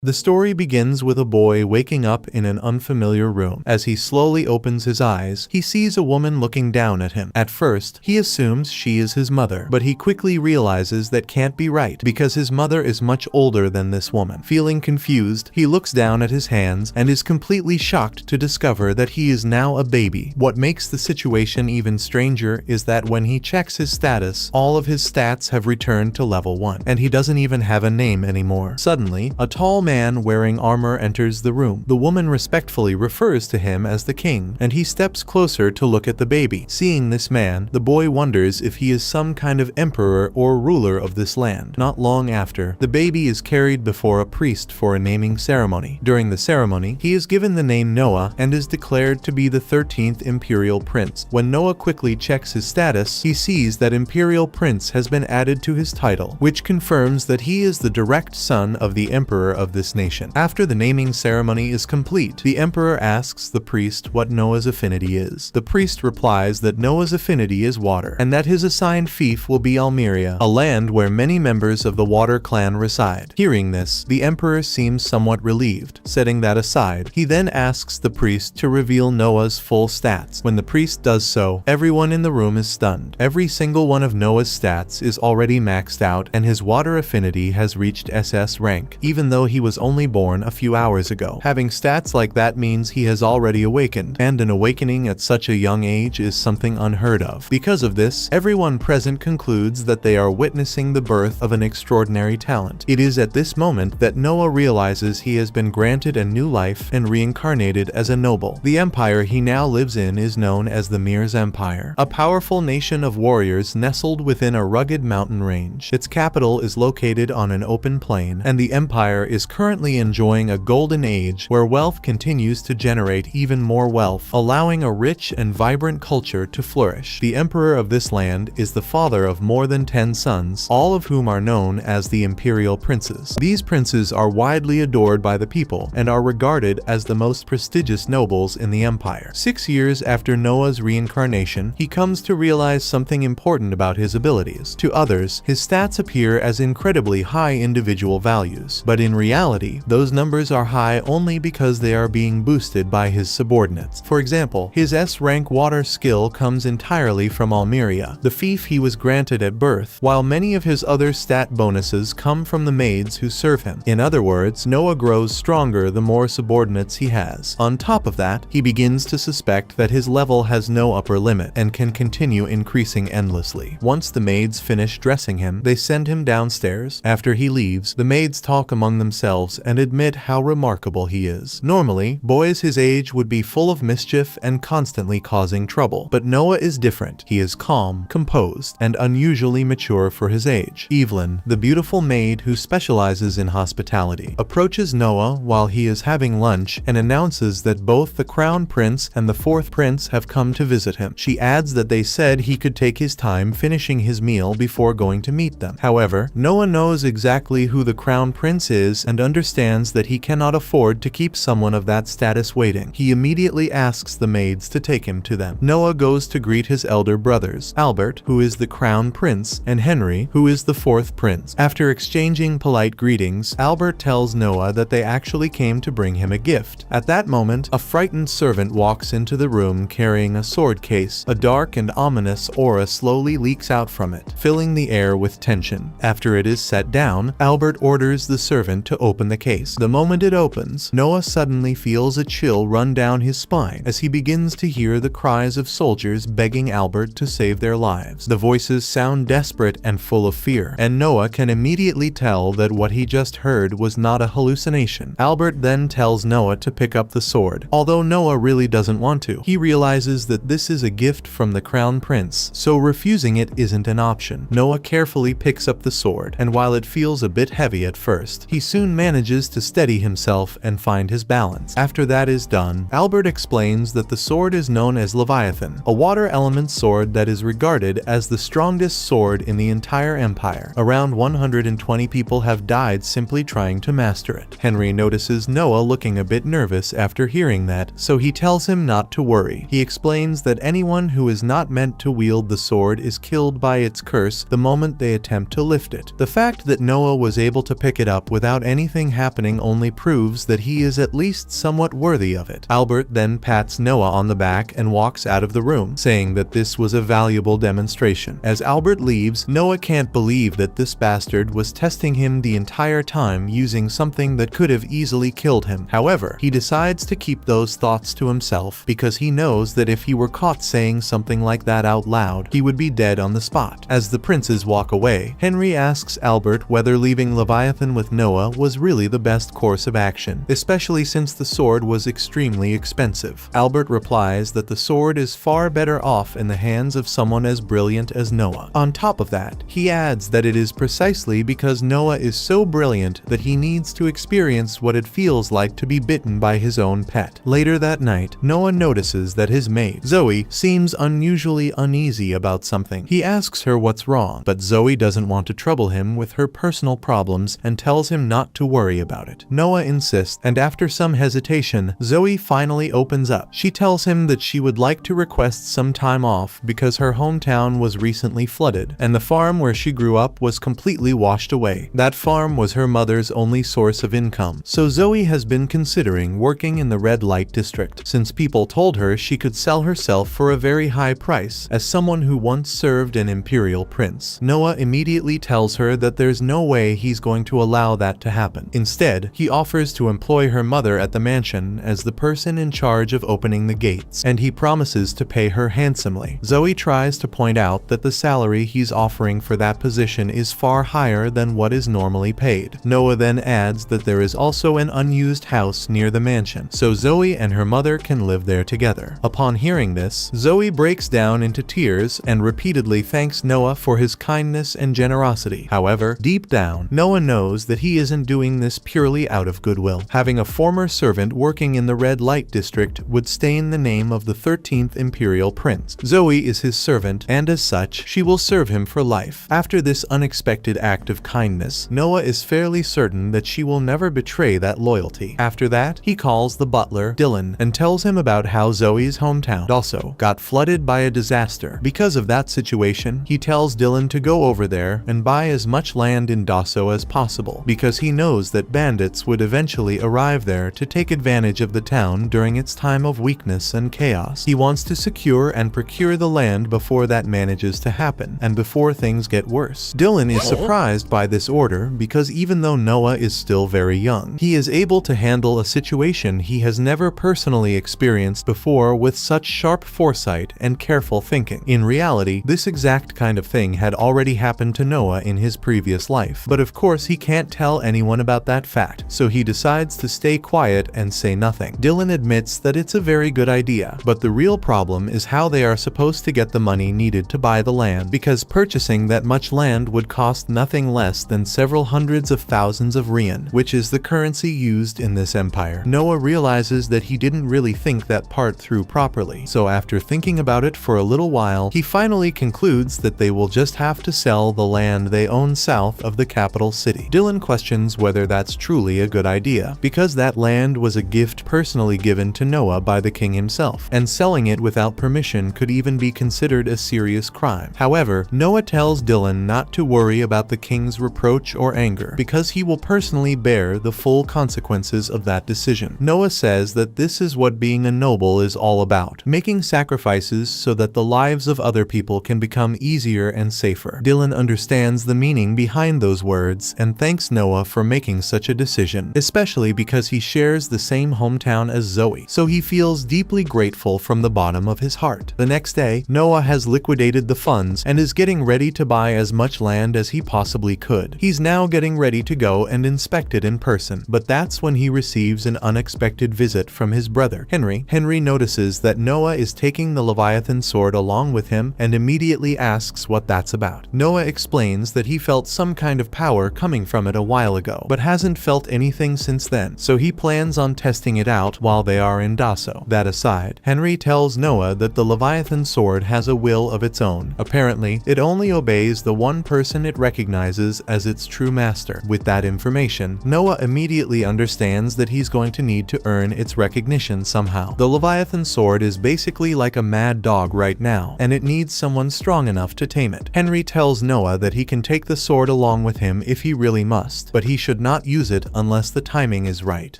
The story begins with a boy waking up in an unfamiliar room. As he slowly opens his eyes, he sees a woman looking down at him. At first, he assumes she is his mother, but he quickly realizes that can't be right because his mother is much older than this woman. Feeling confused, he looks down at his hands and is completely shocked to discover that he is now a baby. What makes the situation even stranger is that when he checks his status, all of his stats have returned to level 1, and he doesn't even have a name anymore. Suddenly, a tall man wearing armor enters the room. The woman respectfully refers to him as the king, and he steps closer to look at the baby. Seeing this man, the boy wonders if he is some kind of emperor or ruler of this land. Not long after, the baby is carried before a priest for a naming ceremony. During the ceremony, he is given the name Noah and is declared to be the 13th Imperial Prince. When Noah quickly checks his status, he sees that Imperial Prince has been added to his title, which confirms that he is the direct son of the emperor of this nation. After the naming ceremony is complete, the emperor asks the priest what Noah's affinity is. The priest replies that Noah's affinity is water, and that his assigned fief will be Almeria, a land where many members of the Water clan reside. Hearing this, the emperor seems somewhat relieved. Setting that aside, he then asks the priest to reveal Noah's full stats. When the priest does so, everyone in the room is stunned. Every single one of Noah's stats is already maxed out, and his water affinity has reached SS rank, even though he was only born a few hours ago. Having stats like that means he has already awakened, and an awakening at such a young age is something unheard of. Because of this, everyone present concludes that they are witnessing the birth of an extraordinary talent. It is at this moment that Noah realizes he has been granted a new life and reincarnated as a noble. The empire he now lives in is known as the Mir's Empire, a powerful nation of warriors nestled within a rugged mountain range. Its capital is located on an open plain, and the empire is currently enjoying a golden age where wealth continues to generate even more wealth, allowing a rich and vibrant culture to flourish. The emperor of this land is the father of more than 10 sons, all of whom are known as the Imperial Princes. These princes are widely adored by the people and are regarded as the most prestigious nobles in the empire. 6 years after Noah's reincarnation, he comes to realize something important about his abilities. To others, his stats appear as incredibly high individual values, but in reality, those numbers are high only because they are being boosted by his subordinates. For example, his S-rank water skill comes entirely from Almeria, the fief he was granted at birth, while many of his other stat bonuses come from the maids who serve him. In other words, Noah grows stronger the more subordinates he has. On top of that, he begins to suspect that his level has no upper limit and can continue increasing endlessly. Once the maids finish dressing him, they send him downstairs. After he leaves, the maids talk among themselves and admit how remarkable he is. Normally, boys his age would be full of mischief and constantly causing trouble, but Noah is different. He is calm, composed, and unusually mature for his age. Evelyn, the beautiful maid who specializes in hospitality, approaches Noah while he is having lunch and announces that both the crown prince and the fourth prince have come to visit him. She adds that they said he could take his time finishing his meal before going to meet them. However, Noah knows exactly who the crown prince is and understands that he cannot afford to keep someone of that status waiting. He immediately asks the maids to take him to them. Noah goes to greet his elder brothers, Albert, who is the crown prince, and Henry, who is the fourth prince. After exchanging polite greetings, Albert tells Noah that they actually came to bring him a gift. At that moment, a frightened servant walks into the room carrying a sword case. A dark and ominous aura slowly leaks out from it, filling the air with tension. After it is set down, Albert orders the servant to open the case. The moment it opens, Noah suddenly feels a chill run down his spine as he begins to hear the cries of soldiers begging Albert to save their lives. The voices sound desperate and full of fear, and Noah can immediately tell that what he just heard was not a hallucination. Albert then tells Noah to pick up the sword. Although Noah really doesn't want to, he realizes that this is a gift from the crown prince, so refusing it isn't an option. Noah carefully picks up the sword, and while it feels a bit heavy at first, he soon manages to steady himself and find his balance. After that is done, Albert explains that the sword is known as Leviathan, a water element sword that is regarded as the strongest sword in the entire empire. Around 120 people have died simply trying to master it. Henry notices Noah looking a bit nervous after hearing that, so he tells him not to worry. He explains that anyone who is not meant to wield the sword is killed by its curse the moment they attempt to lift it. The fact that Noah was able to pick it up without any anything happening only proves that he is at least somewhat worthy of it. Albert then pats Noah on the back and walks out of the room, saying that this was a valuable demonstration. As Albert leaves, Noah can't believe that this bastard was testing him the entire time using something that could have easily killed him. However, he decides to keep those thoughts to himself because he knows that if he were caught saying something like that out loud, he would be dead on the spot. As the princes walk away, Henry asks Albert whether leaving Leviathan with Noah was really the best course of action, especially since the sword was extremely expensive. Albert replies that the sword is far better off in the hands of someone as brilliant as Noah. On top of that, he adds that it is precisely because Noah is so brilliant that he needs to experience what it feels like to be bitten by his own pet. Later that night, Noah notices that his maid, Zoe, seems unusually uneasy about something. He asks her what's wrong, but Zoe doesn't want to trouble him with her personal problems and tells him not to worry about it. Noah insists, and after some hesitation, Zoe finally opens up. She tells him that she would like to request some time off because her hometown was recently flooded, and the farm where she grew up was completely washed away. That farm was her mother's only source of income, so Zoe has been considering working in the red light district, since people told her she could sell herself for a very high price as someone who once served an Imperial prince. Noah immediately tells her that there's no way he's going to allow that to happen. Instead, he offers to employ her mother at the mansion as the person in charge of opening the gates, and he promises to pay her handsomely. Zoe tries to point out that the salary he's offering for that position is far higher than what is normally paid. Noah then adds that there is also an unused house near the mansion, so Zoe and her mother can live there together. Upon hearing this, Zoe breaks down into tears and repeatedly thanks Noah for his kindness and generosity. However, deep down, Noah knows that he isn't doing this purely out of goodwill. Having a former servant working in the red light district would stain the name of the 13th Imperial prince. Zoe is his servant, and as such, she will serve him for life. After this unexpected act of kindness, Noah is fairly certain that she will never betray that loyalty. After that, he calls the butler, Dylan, and tells him about how Zoe's hometown also got flooded by a disaster. Because of that situation, he tells Dylan to go over there and buy as much land in Dasso as possible, because he knows that bandits would eventually arrive there to take advantage of the town during its time of weakness and chaos. He wants to secure and procure the land before that manages to happen, and before things get worse. Dylan is surprised by this order because even though Noah is still very young, he is able to handle a situation he has never personally experienced before with such sharp foresight and careful thinking. In reality, this exact kind of thing had already happened to Noah in his previous life, but of course he can't tell anyone about that fact, so he decides to stay quiet and say nothing. Dylan admits that it's a very good idea, but the real problem is how they are supposed to get the money needed to buy the land, because purchasing that much land would cost nothing less than several hundreds of thousands of Rian, which is the currency used in this empire. Noah realizes that he didn't really think that part through properly, so after thinking about it for a little while, he finally concludes that they will just have to sell the land they own south of the capital city. Dylan questions whether that's truly a good idea, because that land was a gift personally given to Noah by the king himself, and selling it without permission could even be considered a serious crime. However, Noah tells Dylan not to worry about the king's reproach or anger, because he will personally bear the full consequences of that decision. Noah says that this is what being a noble is all about, making sacrifices so that the lives of other people can become easier and safer. Dylan understands the meaning behind those words and thanks Noah for making such a decision, especially because he shares the same hometown as Zoe, so he feels deeply grateful from the bottom of his heart. The next day, Noah has liquidated the funds and is getting ready to buy as much land as he possibly could. He's now getting ready to go and inspect it in person, but that's when he receives an unexpected visit from his brother, Henry. Henry notices that Noah is taking the Leviathan sword along with him and immediately asks what that's about. Noah explains that he felt some kind of power coming from it a while ago, but hasn't felt anything since then, so he plans on testing it out while they are in Dasso. That aside, Henry tells Noah that the Leviathan sword has a will of its own. Apparently, it only obeys the one person it recognizes as its true master. With that information, Noah immediately understands that he's going to need to earn its recognition somehow. The Leviathan sword is basically like a mad dog right now, and it needs someone strong enough to tame it. Henry tells Noah that he can take the sword along with him if he really must, but he should should not use it unless the timing is right,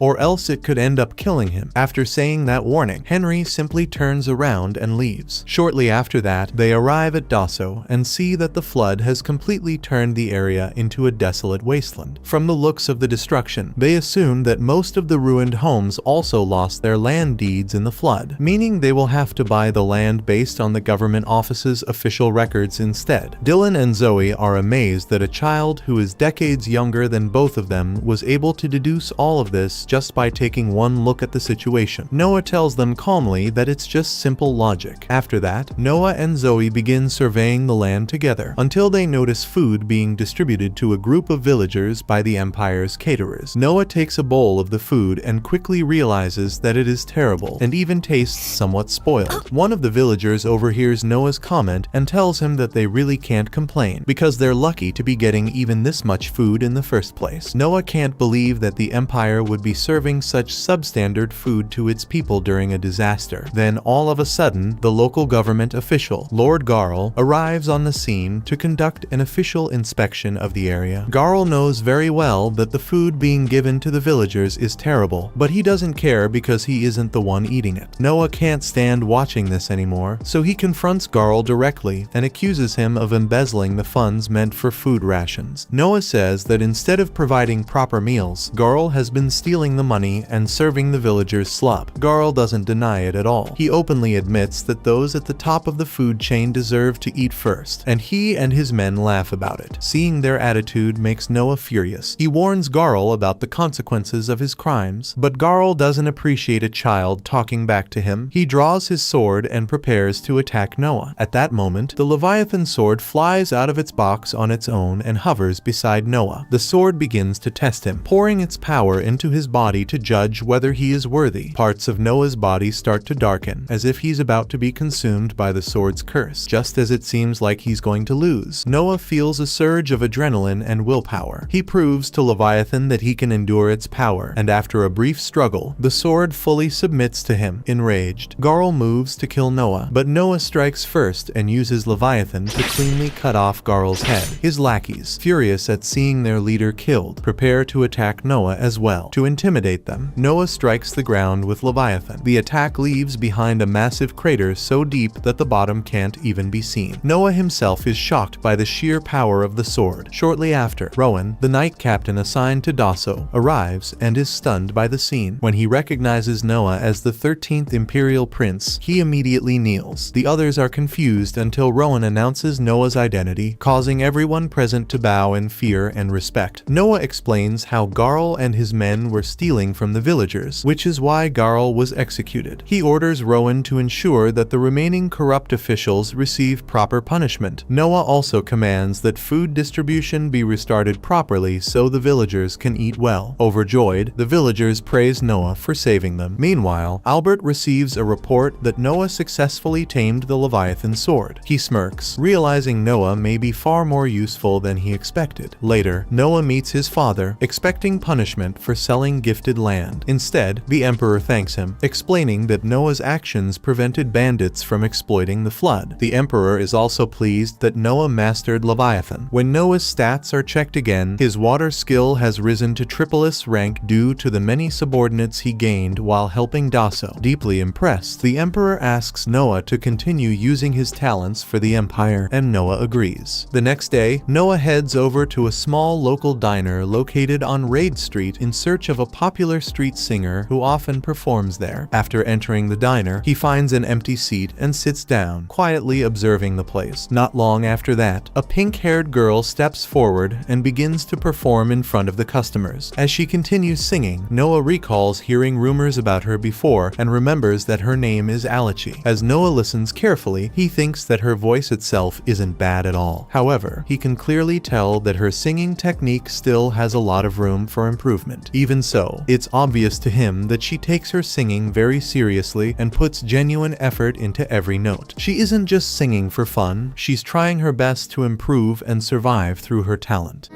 or else it could end up killing him. After saying that warning, Henry simply turns around and leaves. Shortly after that, they arrive at Daso and see that the flood has completely turned the area into a desolate wasteland. From the looks of the destruction, they assume that most of the ruined homes also lost their land deeds in the flood, meaning they will have to buy the land based on the government office's official records instead. Dylan and Zoe are amazed that a child who is decades younger than both of them was able to deduce all of this just by taking one look at the situation. Noah tells them calmly that it's just simple logic. After that, Noah and Zoe begin surveying the land together until they notice food being distributed to a group of villagers by the Empire's caterers. Noah takes a bowl of the food and quickly realizes that it is terrible and even tastes somewhat spoiled. One of the villagers overhears Noah's comment and tells him that they really can't complain because they're lucky to be getting even this much food in the first place. Noah can't believe that the Empire would be serving such substandard food to its people during a disaster. Then all of a sudden, the local government official, Lord Garl, arrives on the scene to conduct an official inspection of the area. Garl knows very well that the food being given to the villagers is terrible, but he doesn't care because he isn't the one eating it. Noah can't stand watching this anymore, so he confronts Garl directly and accuses him of embezzling the funds meant for food rations. Noah says that instead of providing proper meals, Garl has been stealing the money and serving the villagers slop. Garl doesn't deny it at all. He openly admits that those at the top of the food chain deserve to eat first, and he and his men laugh about it. Seeing their attitude makes Noah furious. He warns Garl about the consequences of his crimes, but Garl doesn't appreciate a child talking back to him. He draws his sword and prepares to attack Noah. At that moment, the Leviathan sword flies out of its box on its own and hovers beside Noah. The sword begins to test him, pouring its power into his body to judge whether he is worthy. Parts of Noah's body start to darken, as if he's about to be consumed by the sword's curse. Just as it seems like he's going to lose, Noah feels a surge of adrenaline and willpower. He proves to Leviathan that he can endure its power, and after a brief struggle, the sword fully submits to him. Enraged, Garl moves to kill Noah, but Noah strikes first and uses Leviathan to cleanly cut off Garl's head. His lackeys, furious at seeing their leader killed, prepare to attack Noah as well. To intimidate them, Noah strikes the ground with Leviathan. The attack leaves behind a massive crater so deep that the bottom can't even be seen. Noah himself is shocked by the sheer power of the sword. Shortly after, Rowan, the knight captain assigned to Daso, arrives and is stunned by the scene. When he recognizes Noah as the 13th Imperial Prince, he immediately kneels. The others are confused until Rowan announces Noah's identity, causing everyone present to bow in fear and respect. Noah explains how Garl and his men were stealing from the villagers, which is why Garl was executed. He orders Rowan to ensure that the remaining corrupt officials receive proper punishment. Noah also commands that food distribution be restarted properly so the villagers can eat well. Overjoyed, the villagers praise Noah for saving them. Meanwhile, Albert receives a report that Noah successfully tamed the Leviathan sword. He smirks, realizing Noah may be far more useful than he expected. Later, Noah meets his father, expecting punishment for selling gifted land. Instead, the Emperor thanks him, explaining that Noah's actions prevented bandits from exploiting the flood. The Emperor is also pleased that Noah mastered Leviathan. When Noah's stats are checked again, his water skill has risen to triple-S rank due to the many subordinates he gained while helping Daso. Deeply impressed, the Emperor asks Noah to continue using his talents for the Empire, and Noah agrees. The next day, Noah heads over to a small local diner located on Raid Street in search of a popular street singer who often performs there. After entering the diner, he finds an empty seat and sits down, quietly observing the place. Not long after that, a pink-haired girl steps forward and begins to perform in front of the customers. As she continues singing, Noah recalls hearing rumors about her before and remembers that her name is Alichi. As Noah listens carefully, he thinks that her voice itself isn't bad at all. However, he can clearly tell that her singing technique still has a lot of room for improvement. Even so, it's obvious to him that she takes her singing very seriously and puts genuine effort into every note. She isn't just singing for fun, she's trying her best to improve and survive through her talent.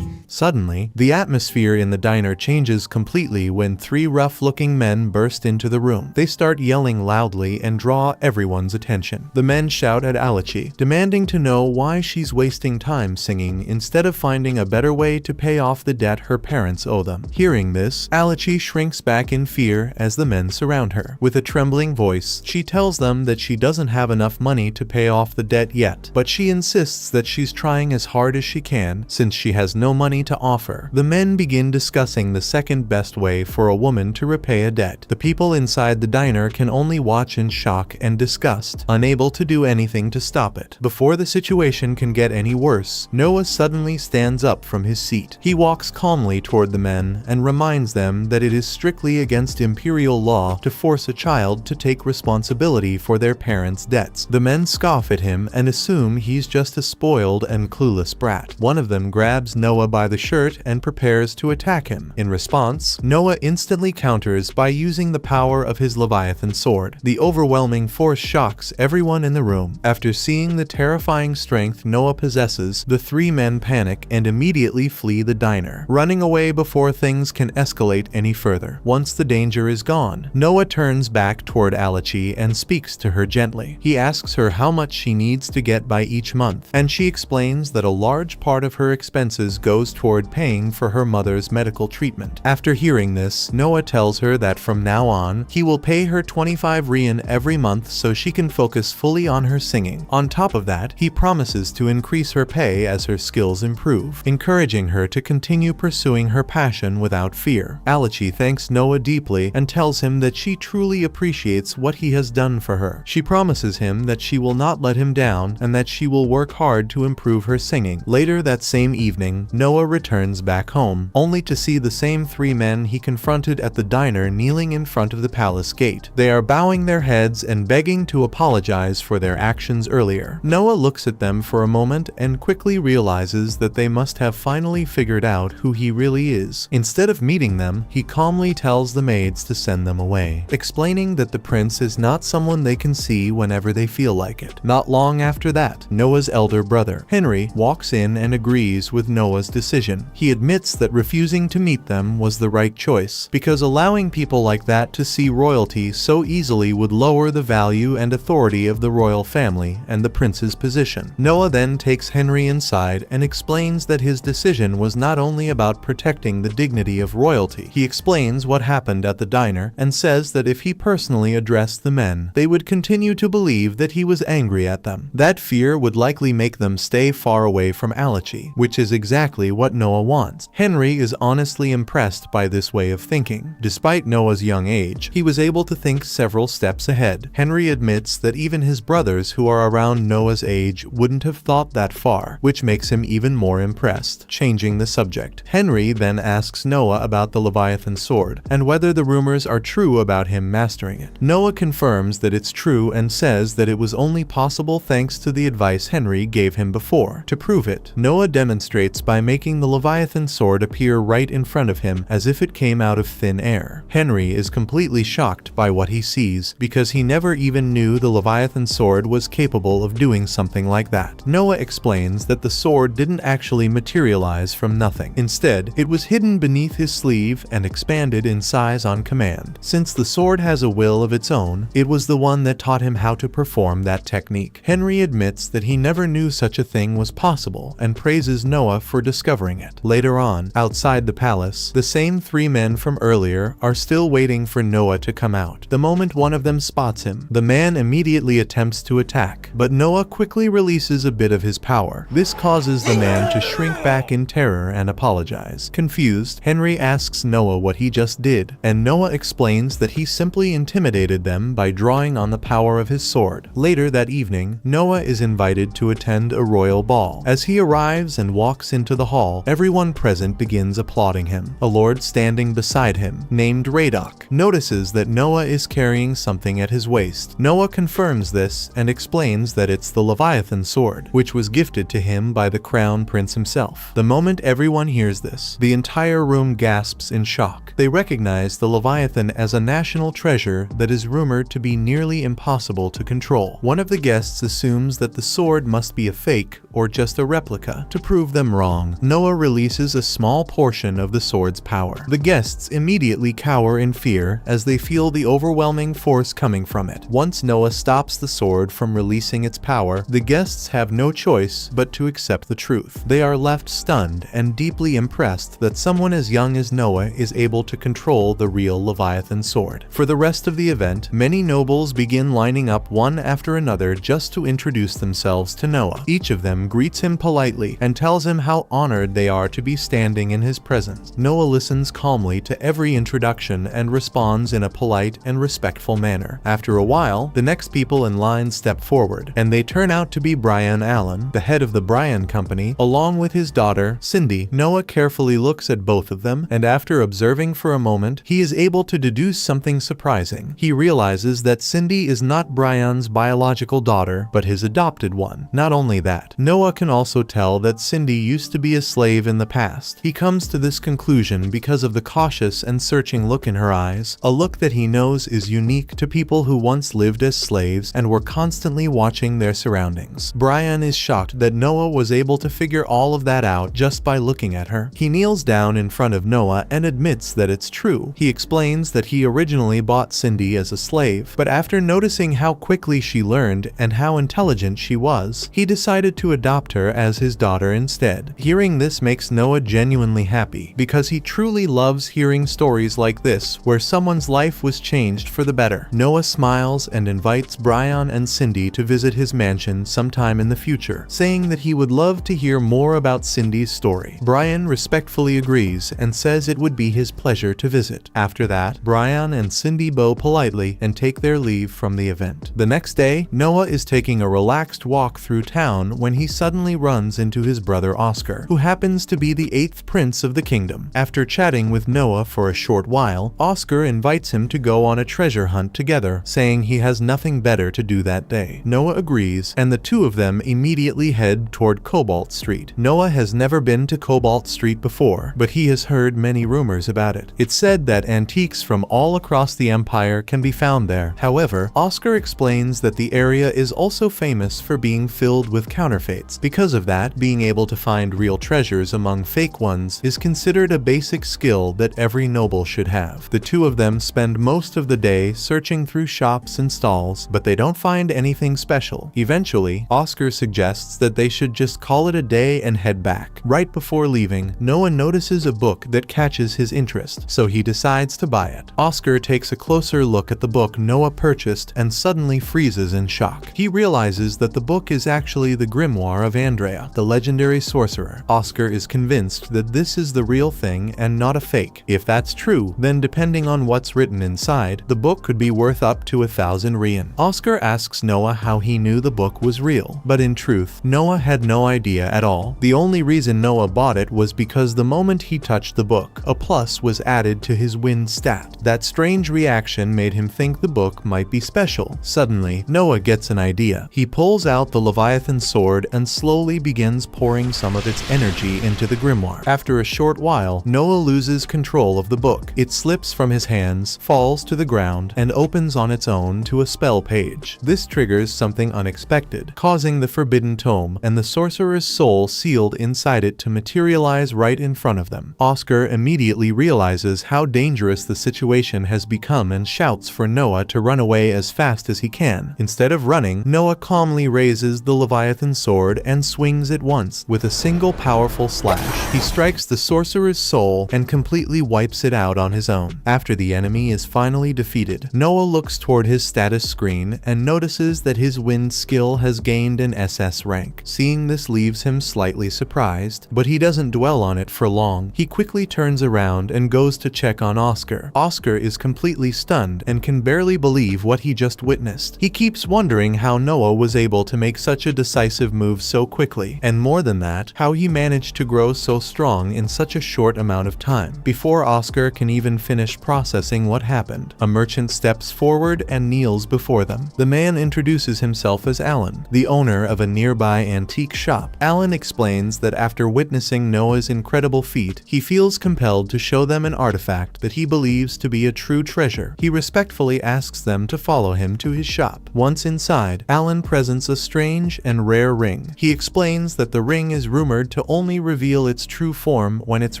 Suddenly, the atmosphere in the diner changes completely when three rough-looking men burst into the room. They start yelling loudly and draw everyone's attention. The men shout at Alichi, demanding to know why she's wasting time singing instead of finding a better way to pay off the debt her parents owe them. Hearing this, Alichi shrinks back in fear as the men surround her. With a trembling voice, she tells them that she doesn't have enough money to pay off the debt yet, but she insists that she's trying as hard as she can since she has no money to offer. The men begin discussing the second best way for a woman to repay a debt. The people inside the diner can only watch in shock and disgust, unable to do anything to stop it. Before the situation can get any worse, Noah suddenly stands up from his seat. He walks calmly toward the men and reminds them that it is strictly against Imperial law to force a child to take responsibility for their parents' debts. The men scoff at him and assume he's just a spoiled and clueless brat. One of them grabs Noah by the shirt and prepares to attack him. In response, Noah instantly counters by using the power of his Leviathan sword. The overwhelming force shocks everyone in the room. After seeing the terrifying strength Noah possesses, the three men panic and immediately flee the diner, running away before things can escalate any further. Once the danger is gone, Noah turns back toward Alichi and speaks to her gently. He asks her how much she needs to get by each month, and she explains that a large part of her expenses goes toward paying for her mother's medical treatment. After hearing this, Noah tells her that from now on, he will pay her 25 Rien every month so she can focus fully on her singing. On top of that, he promises to increase her pay as her skills improve, encouraging her to continue pursuing her passion without fear. Alichi thanks Noah deeply and tells him that she truly appreciates what he has done for her. She promises him that she will not let him down and that she will work hard to improve her singing. Later that same evening, Noah returns back home, only to see the same three men he confronted at the diner kneeling in front of the palace gate. They are bowing their heads and begging to apologize for their actions earlier. Noah looks at them for a moment and quickly realizes that they must have finally figured out who he really is. Instead of meeting them, he calmly tells the maids to send them away, explaining that the prince is not someone they can see whenever they feel like it. Not long after that, Noah's elder brother, Henry, walks in and agrees with Noah's decision. He admits that refusing to meet them was the right choice, because allowing people like that to see royalty so easily would lower the value and authority of the royal family and the prince's position. Noah then takes Henry inside and explains that his decision was not only about protecting the dignity of royalty. He explains what happened at the diner and says that if he personally addressed the men, they would continue to believe that he was angry at them. That fear would likely make them stay far away from Alichi, which is exactly what Noah wants. Henry is honestly impressed by this way of thinking. Despite Noah's young age, he was able to think several steps ahead. Henry admits that even his brothers who are around Noah's age wouldn't have thought that far, which makes him even more impressed. Changing the subject, Henry then asks Noah about the Leviathan sword and whether the rumors are true about him mastering it. Noah confirms that it's true and says that it was only possible thanks to the advice Henry gave him before. To prove it, Noah demonstrates by making the Leviathan sword appear right in front of him as if it came out of thin air. Henry is completely shocked by what he sees because he never even knew the Leviathan sword was capable of doing something like that. Noah explains that the sword didn't actually materialize from nothing. Instead, it was hidden beneath his sleeve and expanded in size on command. Since the sword has a will of its own, it was the one that taught him how to perform that technique. Henry admits that he never knew such a thing was possible and praises Noah for discovering it. Later on, outside the palace, the same three men from earlier are still waiting for Noah to come out. The moment one of them spots him, the man immediately attempts to attack, but Noah quickly releases a bit of his power. This causes the man to shrink back in terror and apologize. Confused, Henry asks Noah what he just did, and Noah explains that he simply intimidated them by drawing on the power of his sword. Later that evening, Noah is invited to attend a royal ball. As he arrives and walks into the hall, everyone present begins applauding him. A lord standing beside him, named Radok, notices that Noah is carrying something at his waist. Noah confirms this and explains that it's the Leviathan sword, which was gifted to him by the crown prince himself. The moment everyone hears this, the entire room gasps in shock. They recognize the Leviathan as a national treasure that is rumored to be nearly impossible to control. One of the guests assumes that the sword must be a fake or just a replica. To prove them wrong, Noah Noah releases a small portion of the sword's power. The guests immediately cower in fear as they feel the overwhelming force coming from it. Once Noah stops the sword from releasing its power, the guests have no choice but to accept the truth. They are left stunned and deeply impressed that someone as young as Noah is able to control the real Leviathan sword. For the rest of the event, many nobles begin lining up one after another just to introduce themselves to Noah. Each of them greets him politely and tells him how honored they are to be standing in his presence. Noah listens calmly to every introduction and responds in a polite and respectful manner. After a while, the next people in line step forward, and they turn out to be Brian Allen, the head of the Brian Company, along with his daughter, Cindy. Noah carefully looks at both of them, and after observing for a moment, he is able to deduce something surprising. He realizes that Cindy is not Brian's biological daughter, but his adopted one. Not only that, Noah can also tell that Cindy used to be a slave in the past. He comes to this conclusion because of the cautious and searching look in her eyes, a look that he knows is unique to people who once lived as slaves and were constantly watching their surroundings. Brian is shocked that Noah was able to figure all of that out just by looking at her. He kneels down in front of Noah and admits that it's true. He explains that he originally bought Cindy as a slave, but after noticing how quickly she learned and how intelligent she was, he decided to adopt her as his daughter instead. Hearing this makes Noah genuinely happy, because he truly loves hearing stories like this where someone's life was changed for the better. Noah smiles and invites Brian and Cindy to visit his mansion sometime in the future, saying that he would love to hear more about Cindy's story. Brian respectfully agrees and says it would be his pleasure to visit. After that, Brian and Cindy bow politely and take their leave from the event. The next day, Noah is taking a relaxed walk through town when he suddenly runs into his brother Oscar, who happens to be the 8th prince of the kingdom. After chatting with Noah for a short while, Oscar invites him to go on a treasure hunt together, saying he has nothing better to do that day. Noah agrees, and the two of them immediately head toward Cobalt Street. Noah has never been to Cobalt Street before, but he has heard many rumors about it. It's said that antiques from all across the empire can be found there. However, Oscar explains that the area is also famous for being filled with counterfeits. Because of that, being able to find real treasures among fake ones is considered a basic skill that every noble should have. The two of them spend most of the day searching through shops and stalls, but they don't find anything special. Eventually, Oscar suggests that they should just call it a day and head back. Right before leaving, Noah notices a book that catches his interest, so he decides to buy it. Oscar takes a closer look at the book Noah purchased and suddenly freezes in shock. He realizes that the book is actually the grimoire of Andrea, the legendary sorcerer. Oscar is convinced that this is the real thing and not a fake. If that's true, then depending on what's written inside, the book could be worth up to 1,000 Rien. Oscar asks Noah how he knew the book was real, but in truth, Noah had no idea at all. The only reason Noah bought it was because the moment he touched the book, a plus was added to his win stat. That strange reaction made him think the book might be special. Suddenly, Noah gets an idea. He pulls out the Leviathan sword and slowly begins pouring some of its energy into the grimoire. After a short while, Noah loses control of the book. It slips from his hands, falls to the ground, and opens on its own to a spell page. This triggers something unexpected, causing the forbidden tome and the sorcerer's soul sealed inside it to materialize right in front of them. Oscar immediately realizes how dangerous the situation has become and shouts for Noah to run away as fast as he can. Instead of running, Noah calmly raises the Leviathan sword and swings it once. With a single powerful slash, he strikes the sorcerer's soul and completely wipes it out on his own. After the enemy is finally defeated, Noah looks toward his status screen and notices that his wind skill has gained an SS rank. Seeing this leaves him slightly surprised, but he doesn't dwell on it for long. He quickly turns around and goes to check on Oscar. Oscar is completely stunned and can barely believe what he just witnessed. He keeps wondering how Noah was able to make such a decisive move so quickly, and more than that, how he managed to grow so strong in such a short amount of time. Before Oscar can even finish processing what happened, a merchant steps forward and kneels before them. The man introduces himself as Alan, the owner of a nearby antique shop. Alan explains that after witnessing Noah's incredible feat, he feels compelled to show them an artifact that he believes to be a true treasure. He respectfully asks them to follow him to his shop. Once inside, Alan presents a strange and rare ring. He explains that the ring is rumored to only only reveal its true form when its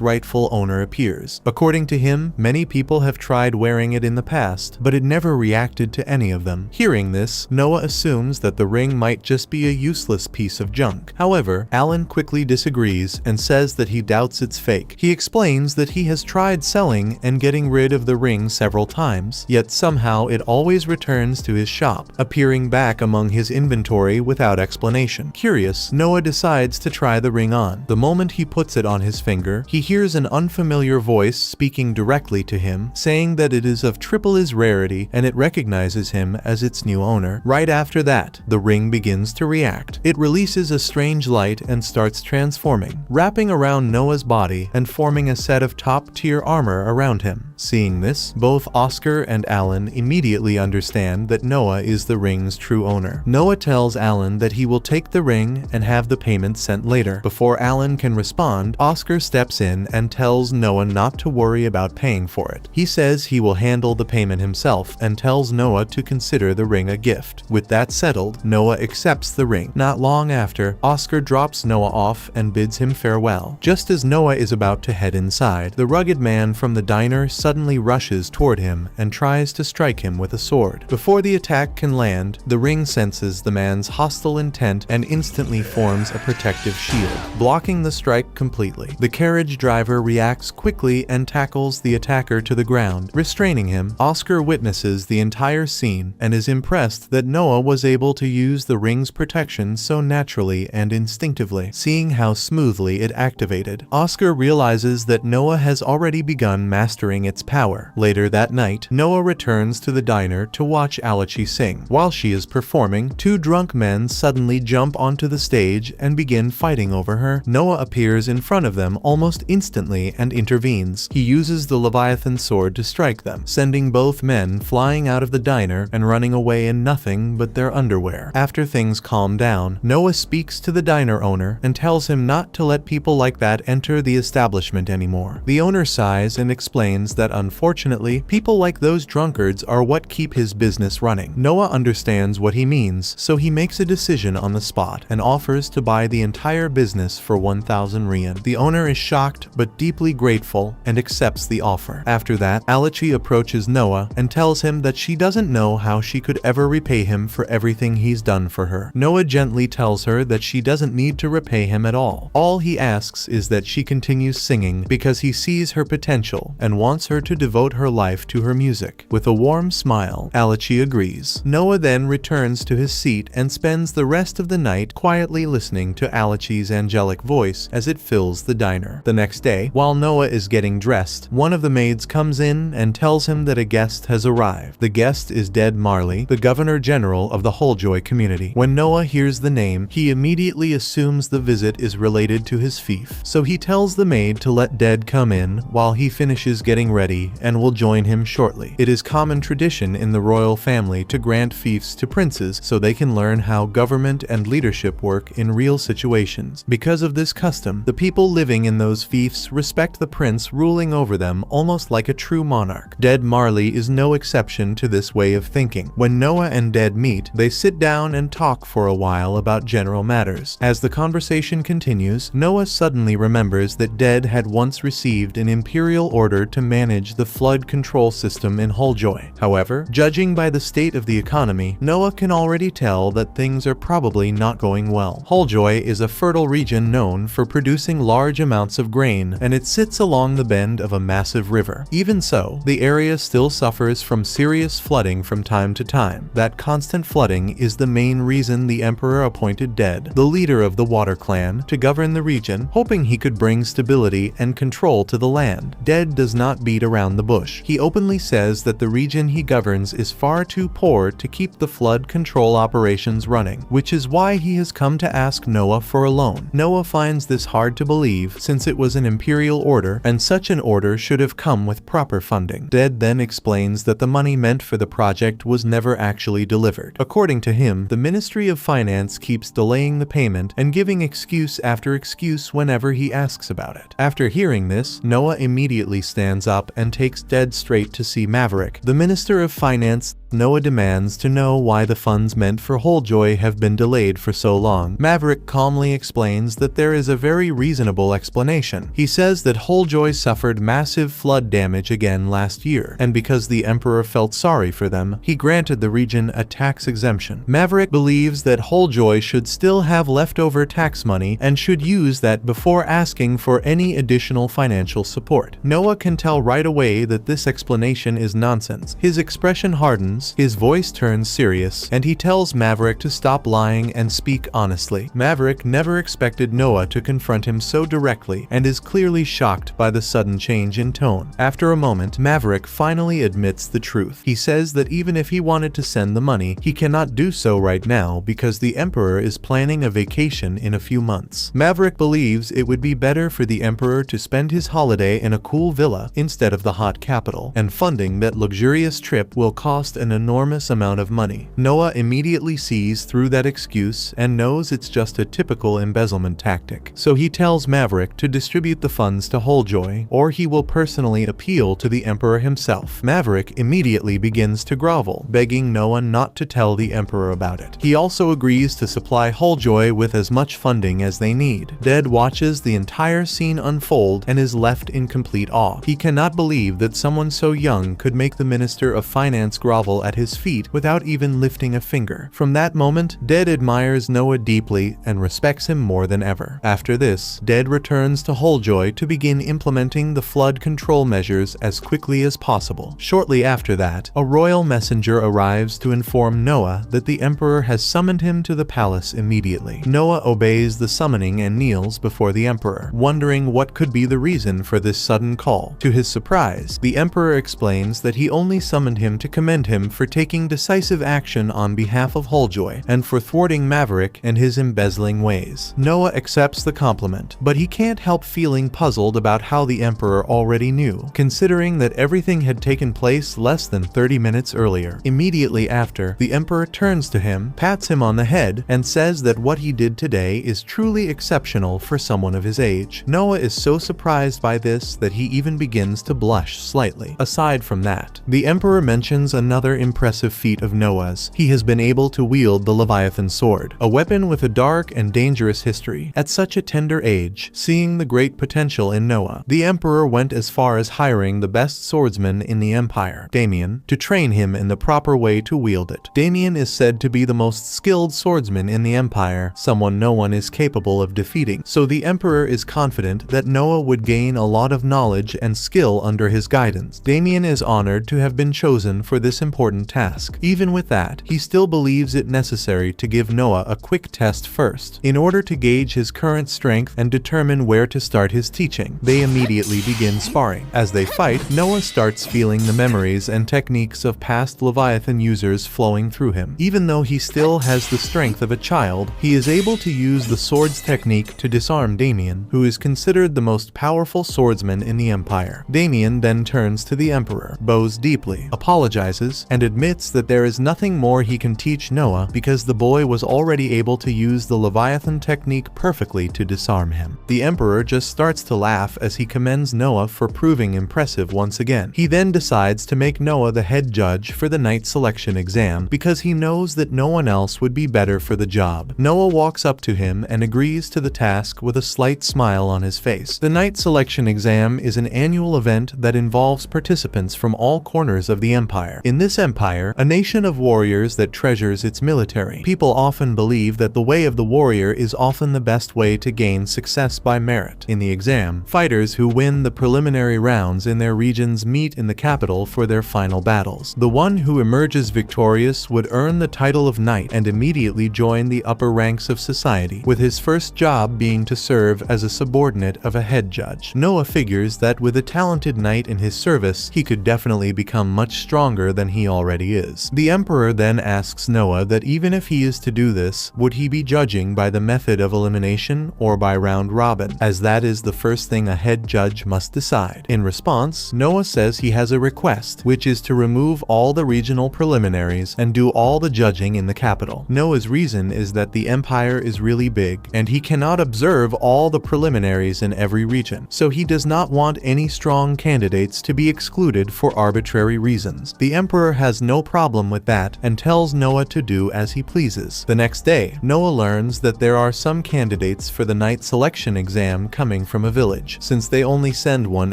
rightful owner appears. According to him, many people have tried wearing it in the past, but it never reacted to any of them. Hearing this, Noah assumes that the ring might just be a useless piece of junk. However, Alan quickly disagrees and says that he doubts it's fake. He explains that he has tried selling and getting rid of the ring several times, yet somehow it always returns to his shop, appearing back among his inventory without explanation. Curious, Noah decides to try the ring on. The moment he puts it on his finger, he hears an unfamiliar voice speaking directly to him, saying that it is of triple his rarity and it recognizes him as its new owner. Right after that, the ring begins to react. It releases a strange light and starts transforming, wrapping around Noah's body and forming a set of top-tier armor around him. Seeing this, both Oscar and Alan immediately understand that Noah is the ring's true owner. Noah tells Alan that he will take the ring and have the payment sent later. Before Alan can respond, Oscar steps in and tells Noah not to worry about paying for it. He says he will handle the payment himself and tells Noah to consider the ring a gift. With that settled, Noah accepts the ring. Not long after, Oscar drops Noah off and bids him farewell. Just as Noah is about to head inside, the rugged man from the diner suddenly rushes toward him and tries to strike him with a sword. Before the attack can land, the ring senses the man's hostile intent and instantly forms a protective shield, blocking the strike completely. The carriage driver reacts quickly and tackles the attacker to the ground, restraining him. Oscar witnesses the entire scene and is impressed that Noah was able to use the ring's protection so naturally and instinctively. Seeing how smoothly it activated, Oscar realizes that Noah has already begun mastering its power. Later that night, Noah returns to the diner to watch Alachi sing. While she is performing, two drunk men suddenly jump onto the stage and begin fighting over her. Noah appears in front of them almost instantly and intervenes. He uses the Leviathan sword to strike them, sending both men flying out of the diner and running away in nothing but their underwear. After things calm down, Noah speaks to the diner owner and tells him not to let people like that enter the establishment anymore. The owner sighs and explains that unfortunately, people like those drunkards are what keep his business running. Noah understands what he means, so he makes a decision on the spot and offers to buy the entire business for 1,000 Rian. The owner is shocked but deeply grateful and accepts the offer. After that, Alachi approaches Noah and tells him that she doesn't know how she could ever repay him for everything he's done for her. Noah gently tells her that she doesn't need to repay him at all. All he asks is that she continues singing because he sees her potential and wants her to devote her life to her music. With a warm smile, Alachi agrees. Noah then returns to his seat and spends the rest of the night quietly listening to Alachi's angelic voice as it fills the diner. The next day, while Noah is getting dressed, one of the maids comes in and tells him that a guest has arrived. The guest is Dead Marley, the Governor General of the Wholejoy community. When Noah hears the name, he immediately assumes the visit is related to his fief, so he tells the maid to let Dead come in while he finishes getting ready and will join him shortly. It is common tradition in the royal family to grant fiefs to princes so they can learn how government and leadership work in real situations. Because of this custom, the people living in those fiefs respect the prince ruling over them almost like a true monarch. Dead Marley is no exception to this way of thinking. When Noah and Dead meet, they sit down and talk for a while about general matters. As the conversation continues, Noah suddenly remembers that Dead had once received an imperial order to manage the flood control system in Wholejoy. However, judging by the state of the economy, Noah can already tell that things are probably not going well. Wholejoy is a fertile region known for producing large amounts of grain, and it sits along the bend of a massive river. Even so, the area still suffers from serious flooding from time to time. That constant flooding is the main reason the emperor appointed Dead, the leader of the Water Clan, to govern the region, hoping he could bring stability and control to the land. Dead does not beat around the bush. He openly says that the region he governs is far too poor to keep the flood control operations running, which is why he has come to ask Noah for a loan. Noah finds this hard to believe since it was an imperial order, and such an order should have come with proper funding. Dead then explains that the money meant for the project was never actually delivered. According to him, the Ministry of Finance keeps delaying the payment and giving excuse after excuse whenever he asks about it. After hearing this, Noah immediately stands up and takes Dead straight to see Maverick, the Minister of Finance. Noah demands to know why the funds meant for Wholejoy have been delayed for so long. Maverick calmly explains that there is a very reasonable explanation. He says that Wholejoy suffered massive flood damage again last year, and because the Emperor felt sorry for them, he granted the region a tax exemption. Maverick believes that Wholejoy should still have leftover tax money and should use that before asking for any additional financial support. Noah can tell right away that this explanation is nonsense. His expression hardens, his voice turns serious, and he tells Maverick to stop lying and speak honestly. Maverick never expected Noah to confront him so directly and is clearly shocked by the sudden change in tone. After a moment, Maverick finally admits the truth. He says that even if he wanted to send the money, he cannot do so right now because the Emperor is planning a vacation in a few months. Maverick believes it would be better for the Emperor to spend his holiday in a cool villa instead of the hot capital, and funding that luxurious trip will cost an enormous amount of money. Noah immediately sees through that excuse and knows it's just a typical embezzlement tactic. So he tells Maverick to distribute the funds to Wholejoy, or he will personally appeal to the Emperor himself. Maverick immediately begins to grovel, begging Noah not to tell the Emperor about it. He also agrees to supply Wholejoy with as much funding as they need. Dead watches the entire scene unfold and is left in complete awe. He cannot believe that someone so young could make the Minister of Finance grovel at his feet without even lifting a finger. From that moment, Dead admires Noah deeply and respects him more than ever. After this, Dead returns to Wholejoy to begin implementing the flood control measures as quickly as possible. Shortly after that, a royal messenger arrives to inform Noah that the Emperor has summoned him to the palace immediately. Noah obeys the summoning and kneels before the Emperor, wondering what could be the reason for this sudden call. To his surprise, the Emperor explains that he only summoned him to commend him for taking decisive action on behalf of Wholejoy and for thwarting Maverick and his embezzling ways. Noah accepts the compliment, but he can't help feeling puzzled about how the Emperor already knew, considering that everything had taken place less than 30 minutes earlier. Immediately after, the Emperor turns to him, pats him on the head, and says that what he did today is truly exceptional for someone of his age. Noah is so surprised by this that he even begins to blush slightly. Aside from that, the Emperor mentions another impressive feat of Noah's. He has been able to wield the Leviathan sword, a weapon with a dark and dangerous history. At such a tender age, seeing the great potential in Noah, the Emperor went as far as hiring the best swordsman in the Empire, Damien, to train him in the proper way to wield it. Damien is said to be the most skilled swordsman in the Empire, someone no one is capable of defeating, so the Emperor is confident that Noah would gain a lot of knowledge and skill under his guidance. Damien is honored to have been chosen for this important task. Even with that, he still believes it necessary to give Noah a quick test first, in order to gauge his current strength and determine where to start his teaching. They immediately begin sparring. As they fight, Noah starts feeling the memories and techniques of past Leviathan users flowing through him. Even though he still has the strength of a child, he is able to use the sword's technique to disarm Damien, who is considered the most powerful swordsman in the Empire. Damien then turns to the Emperor, bows deeply, apologizes, and admits that there is nothing more he can teach Noah because the boy was already able to use the Leviathan technique perfectly to disarm him. The Emperor just starts to laugh as he commends Noah for proving impressive once again. He then decides to make Noah the head judge for the knight selection exam because he knows that no one else would be better for the job. Noah walks up to him and agrees to the task with a slight smile on his face. The knight selection exam is an annual event that involves participants from all corners of the Empire. In this empire, a nation of warriors that treasures its military, people often believe that the way of the warrior is often the best way to gain success by merit. In the exam, fighters who win the preliminary rounds in their regions meet in the capital for their final battles. The one who emerges victorious would earn the title of knight and immediately join the upper ranks of society, with his first job being to serve as a subordinate of a head judge. Noah figures that with a talented knight in his service, he could definitely become much stronger than he already is. The Emperor then asks Noah that even if he is to do this, would he be judging by the method of elimination or by round robin, as that is the first thing a head judge must decide. In response, Noah says he has a request, which is to remove all the regional preliminaries and do all the judging in the capital. Noah's reason is that the Empire is really big, and he cannot observe all the preliminaries in every region, so he does not want any strong candidates to be excluded for arbitrary reasons. The Emperor has no problem with that and tells Noah to do as he pleases. The next day, Noah learns that there are some candidates for the night selection exam coming from a village. Since they only send one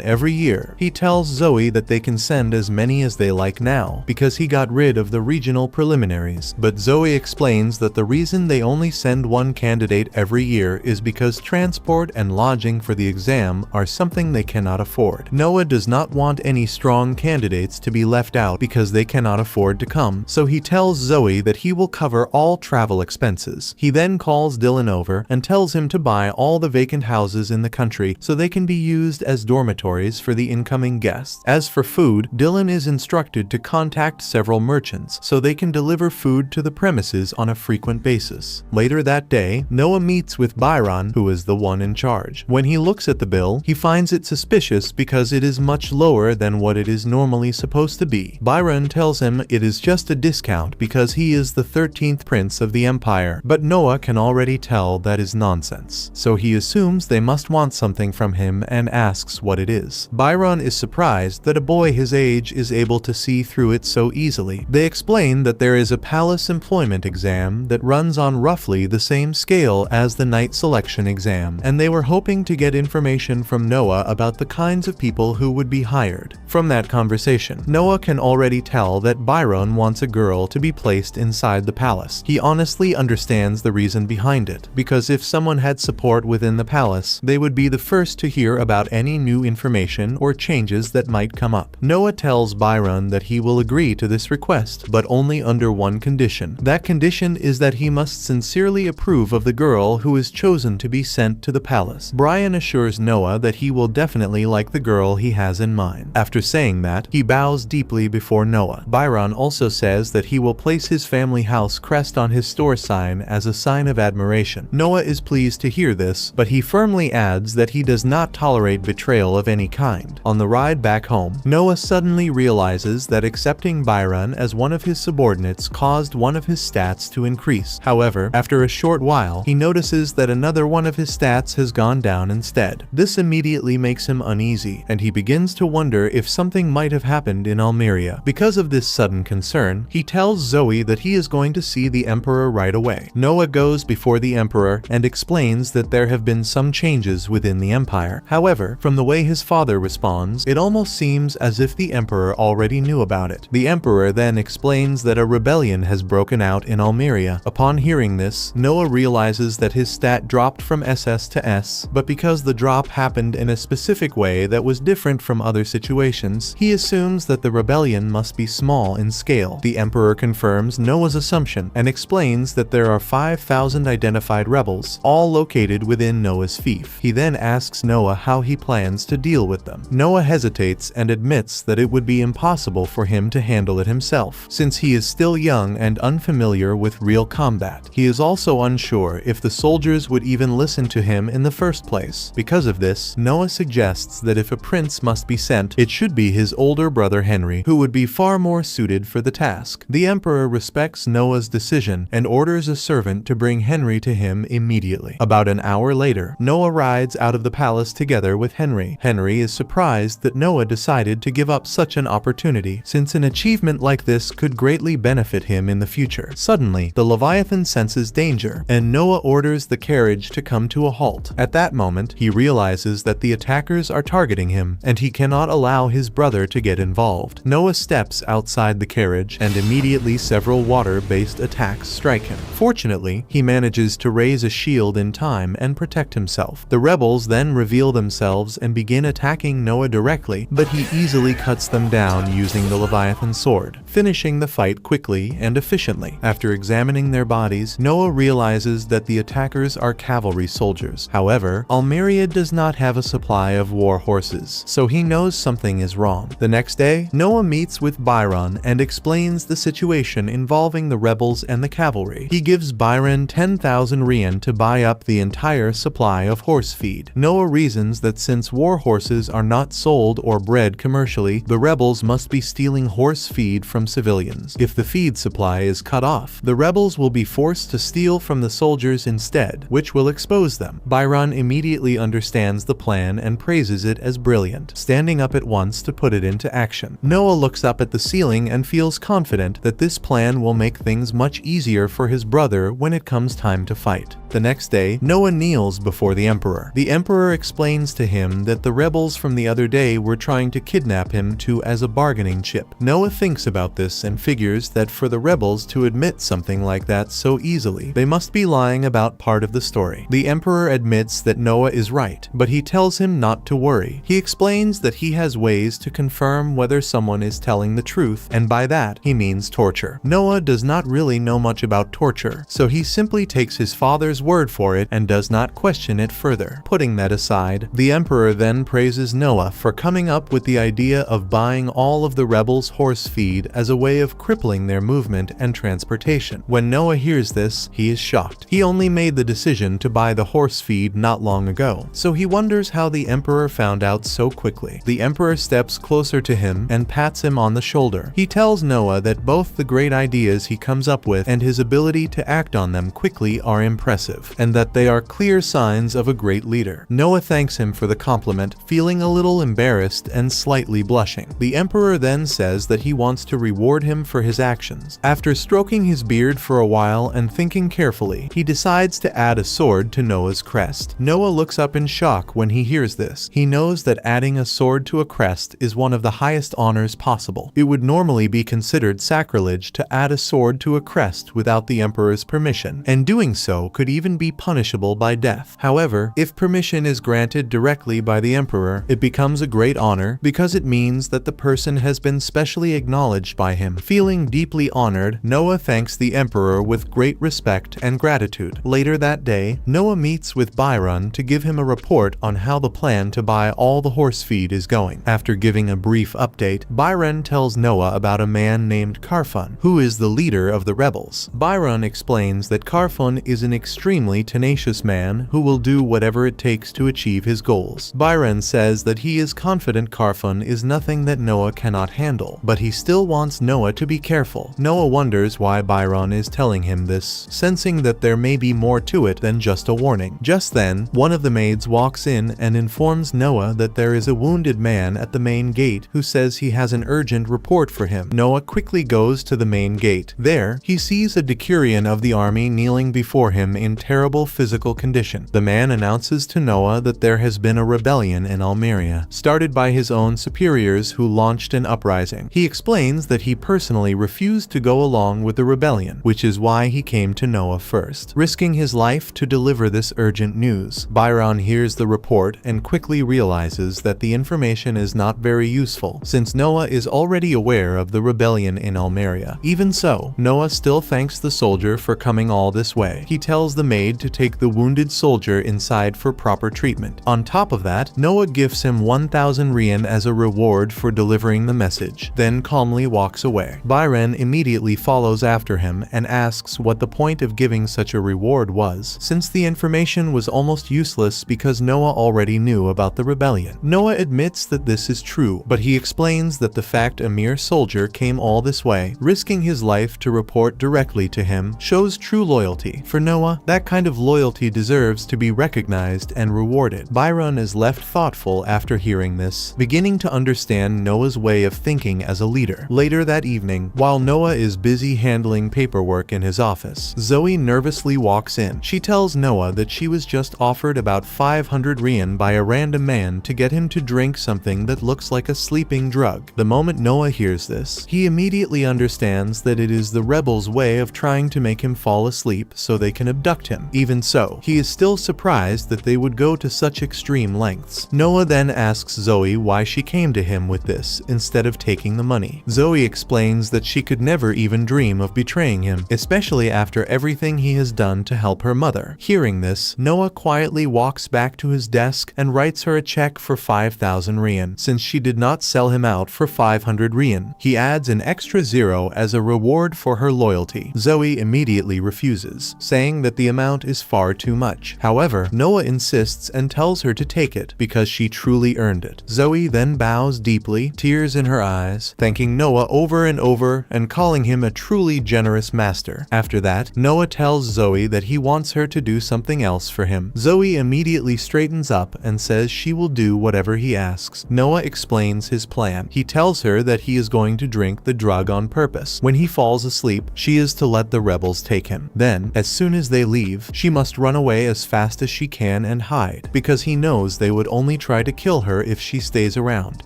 every year, he tells Zoe that they can send as many as they like now, because he got rid of the regional preliminaries. But Zoe explains that the reason they only send one candidate every year is because transport and lodging for the exam are something they cannot afford. Noah does not want any strong candidates to be left out because they cannot afford to come, so he tells Zoe that he will cover all travel expenses. He then calls Dylan over and tells him to buy all the vacant houses in the country so they can be used as dormitories for the incoming guests. As for food, Dylan is instructed to contact several merchants so they can deliver food to the premises on a frequent basis. Later that day, Noah meets with Byron, who is the one in charge. When he looks at the bill, he finds it suspicious because it is much lower than what it is normally supposed to be. Byron tells him it is just a discount because he is the 13th prince of the empire, but Noah can already tell that is nonsense. So he assumes they must want something from him and asks what it is. Byron is surprised that a boy his age is able to see through it so easily. They explain that there is a palace employment exam that runs on roughly the same scale as the night selection exam, and they were hoping to get information from Noah about the kinds of people who would be hired. From that conversation, Noah can already tell that Byron wants a girl to be placed inside the palace. He honestly understands the reason behind it, because if someone had support within the palace, they would be the first to hear about any new information or changes that might come up. Noah tells Byron that he will agree to this request, but only under one condition. That condition is that he must sincerely approve of the girl who is chosen to be sent to the palace. Brian assures Noah that he will definitely like the girl he has in mind. After saying that, he bows deeply before Noah. Byron also says that he will place his family house crest on his store sign as a sign of admiration. Noah is pleased to hear this, but he firmly adds that he does not tolerate betrayal of any kind. On the ride back home, Noah suddenly realizes that accepting Byron as one of his subordinates caused one of his stats to increase. However, after a short while, he notices that another one of his stats has gone down instead. This immediately makes him uneasy, and he begins to wonder if something might have happened in Almeria. Because of this sudden concern, he tells Zoe that he is going to see the Emperor right away. Noah goes before the Emperor and explains that there have been some changes within the Empire. However, from the way his father responds, it almost seems as if the Emperor already knew about it. The Emperor then explains that a rebellion has broken out in Almeria. Upon hearing this, Noah realizes that his stat dropped from SS to S, but because the drop happened in a specific way that was different from other situations, he assumes that the rebellion must be small in scale. The Emperor confirms Noah's assumption and explains that there are 5,000 identified rebels, all located within Noah's fief. He then asks Noah how he plans to deal with them. Noah hesitates and admits that it would be impossible for him to handle it himself, since he is still young and unfamiliar with real combat. He is also unsure if the soldiers would even listen to him in the first place. Because of this, Noah suggests that if a prince must be sent, it should be his older brother Henry, who would be far more suited for the task. The Emperor respects Noah's decision and orders a servant to bring Henry to him immediately. About an hour later, Noah rides out of the palace together with Henry. Henry is surprised that Noah decided to give up such an opportunity, since an achievement like this could greatly benefit him in the future. Suddenly, the Leviathan senses danger, and Noah orders the carriage to come to a halt. At that moment, he realizes that the attackers are targeting him, and he cannot allow his brother to get involved. Noah steps outside the carriage, and immediately several water-based attacks strike him. Fortunately, he manages to raise a shield in time and protect himself. The rebels then reveal themselves and begin attacking Noah directly, but he easily cuts them down using the Leviathan sword, finishing the fight quickly and efficiently. After examining their bodies, Noah realizes that the attackers are cavalry soldiers. However, Almeria does not have a supply of war horses, so he knows something is wrong. The next day, Noah meets with Byron and explains the situation involving the rebels and the cavalry. He gives Byron 10,000 Rien to buy up the entire supply of horse feed. Noah reasons that since war horses are not sold or bred commercially, the rebels must be stealing horse feed from civilians. If the feed supply is cut off, the rebels will be forced to steal from the soldiers instead, which will expose them. Byron immediately understands the plan and praises it as brilliant. Standing up at once, wants to put it into action. Noah looks up at the ceiling and feels confident that this plan will make things much easier for his brother when it comes time to fight. The next day, Noah kneels before the Emperor. The Emperor explains to him that the rebels from the other day were trying to kidnap him as a bargaining chip. Noah thinks about this and figures that for the rebels to admit something like that so easily, they must be lying about part of the story. The Emperor admits that Noah is right, but he tells him not to worry. He explains that he has ways to confirm whether someone is telling the truth, and by that, he means torture. Noah does not really know much about torture, so he simply takes his father's word for it and does not question it further. Putting that aside, the Emperor then praises Noah for coming up with the idea of buying all of the rebels' horse feed as a way of crippling their movement and transportation. When Noah hears this, he is shocked. He only made the decision to buy the horse feed not long ago, so he wonders how the Emperor found out so quickly. The Emperor steps closer to him and pats him on the shoulder. He tells Noah that both the great ideas he comes up with and his ability to act on them quickly are impressive, and that they are clear signs of a great leader. Noah thanks him for the compliment, feeling a little embarrassed and slightly blushing. The Emperor then says that he wants to reward him for his actions. After stroking his beard for a while and thinking carefully, he decides to add a sword to Noah's crest. Noah looks up in shock when he hears this. He knows that adding a sword to a crest is one of the highest honors possible. It would normally be considered sacrilege to add a sword to a crest without the Emperor's permission, and doing so could even be punishable by death. However, if permission is granted directly by the Emperor, it becomes a great honor because it means that the person has been specially acknowledged by him. Feeling deeply honored, Noah thanks the Emperor with great respect and gratitude. Later that day, Noah meets with Byron to give him a report on how the plan to buy all the horse feed is going. After giving a brief update, Byron tells Noah about a man named Carfun, who is the leader of the rebels. Byron explains that Carfun is an extremely tenacious man who will do whatever it takes to achieve his goals. Byron says that he is confident Carfun is nothing that Noah cannot handle, but he still wants Noah to be careful. Noah wonders why Byron is telling him this, sensing that there may be more to it than just a warning. Just then, one of the maids walks in and informs Noah that there is a wounded man at the main gate who says he has an urgent report for him. Noah quickly goes to the main gate. There, he sees a decurion of the army kneeling before him in terrible physical condition. The man announces to Noah that there has been a rebellion in Almeria, started by his own superiors who launched an uprising. He explains that he personally refused to go along with the rebellion, which is why he came to Noah first, risking his life to deliver this urgent news. Byron hears the report and quickly realizes that the information is not very useful, since Noah is already aware of the rebellion in Almeria. Even so, Noah still thanks the soldier for coming all this way. He tells the maid to take the wounded soldier inside for proper treatment. On top of that, Noah gifts him 1,000 Rien as a reward for delivering the message, then calmly walks away. Byron immediately follows after him and asks what the point of giving such a reward was, since the information was almost useless because Noah already knew about the rebellion. Noah admits that this is true, but he explains that the fact a mere soldier came all this way, risking his life to report directly to him, shows true loyalty. For Noah, that kind of loyalty deserves to be recognized and rewarded. Byron is left thoughtful after hearing this, beginning to understand Noah's way of thinking as a leader. Later that evening, while Noah is busy handling paperwork in his office, Zoe nervously walks in. She tells Noah that she was just offered about 500 Rien by a random man to get him to drink something that looks like a sleeping drug. The moment Noah hears this, he immediately understands that it is the rebels' way of trying to make him fall asleep so they can abduct him. Even so, he is still surprised that they would go to such extreme lengths. Noah then asks Zoe why she came to him with this instead of taking the money. Zoe explains that she could never even dream of betraying him, especially after everything he has done to help her mother. Hearing this, Noah quietly walks back to his desk and writes her a check for 5,000 Rien, since she did not sell him out for 500 Rien. He adds an extra 0 as a reward for her loyalty. Zoe immediately refuses, saying that the amount is far too much. However, Noah insists and tells her to take it because she truly earned it. Zoe then bows deeply, tears in her eyes, thanking Noah over and over and calling him a truly generous master. After that, Noah tells Zoe that he wants her to do something else for him. Zoe immediately straightens up and says she will do whatever he asks. Noah explains his plan. He tells her that he is going to drink the drug on purpose. When he falls asleep, she is to let the rebels take him. Then, as soon as they leave, she must run away as fast as she can and hide, because he knows they would only try to kill her if she stays around.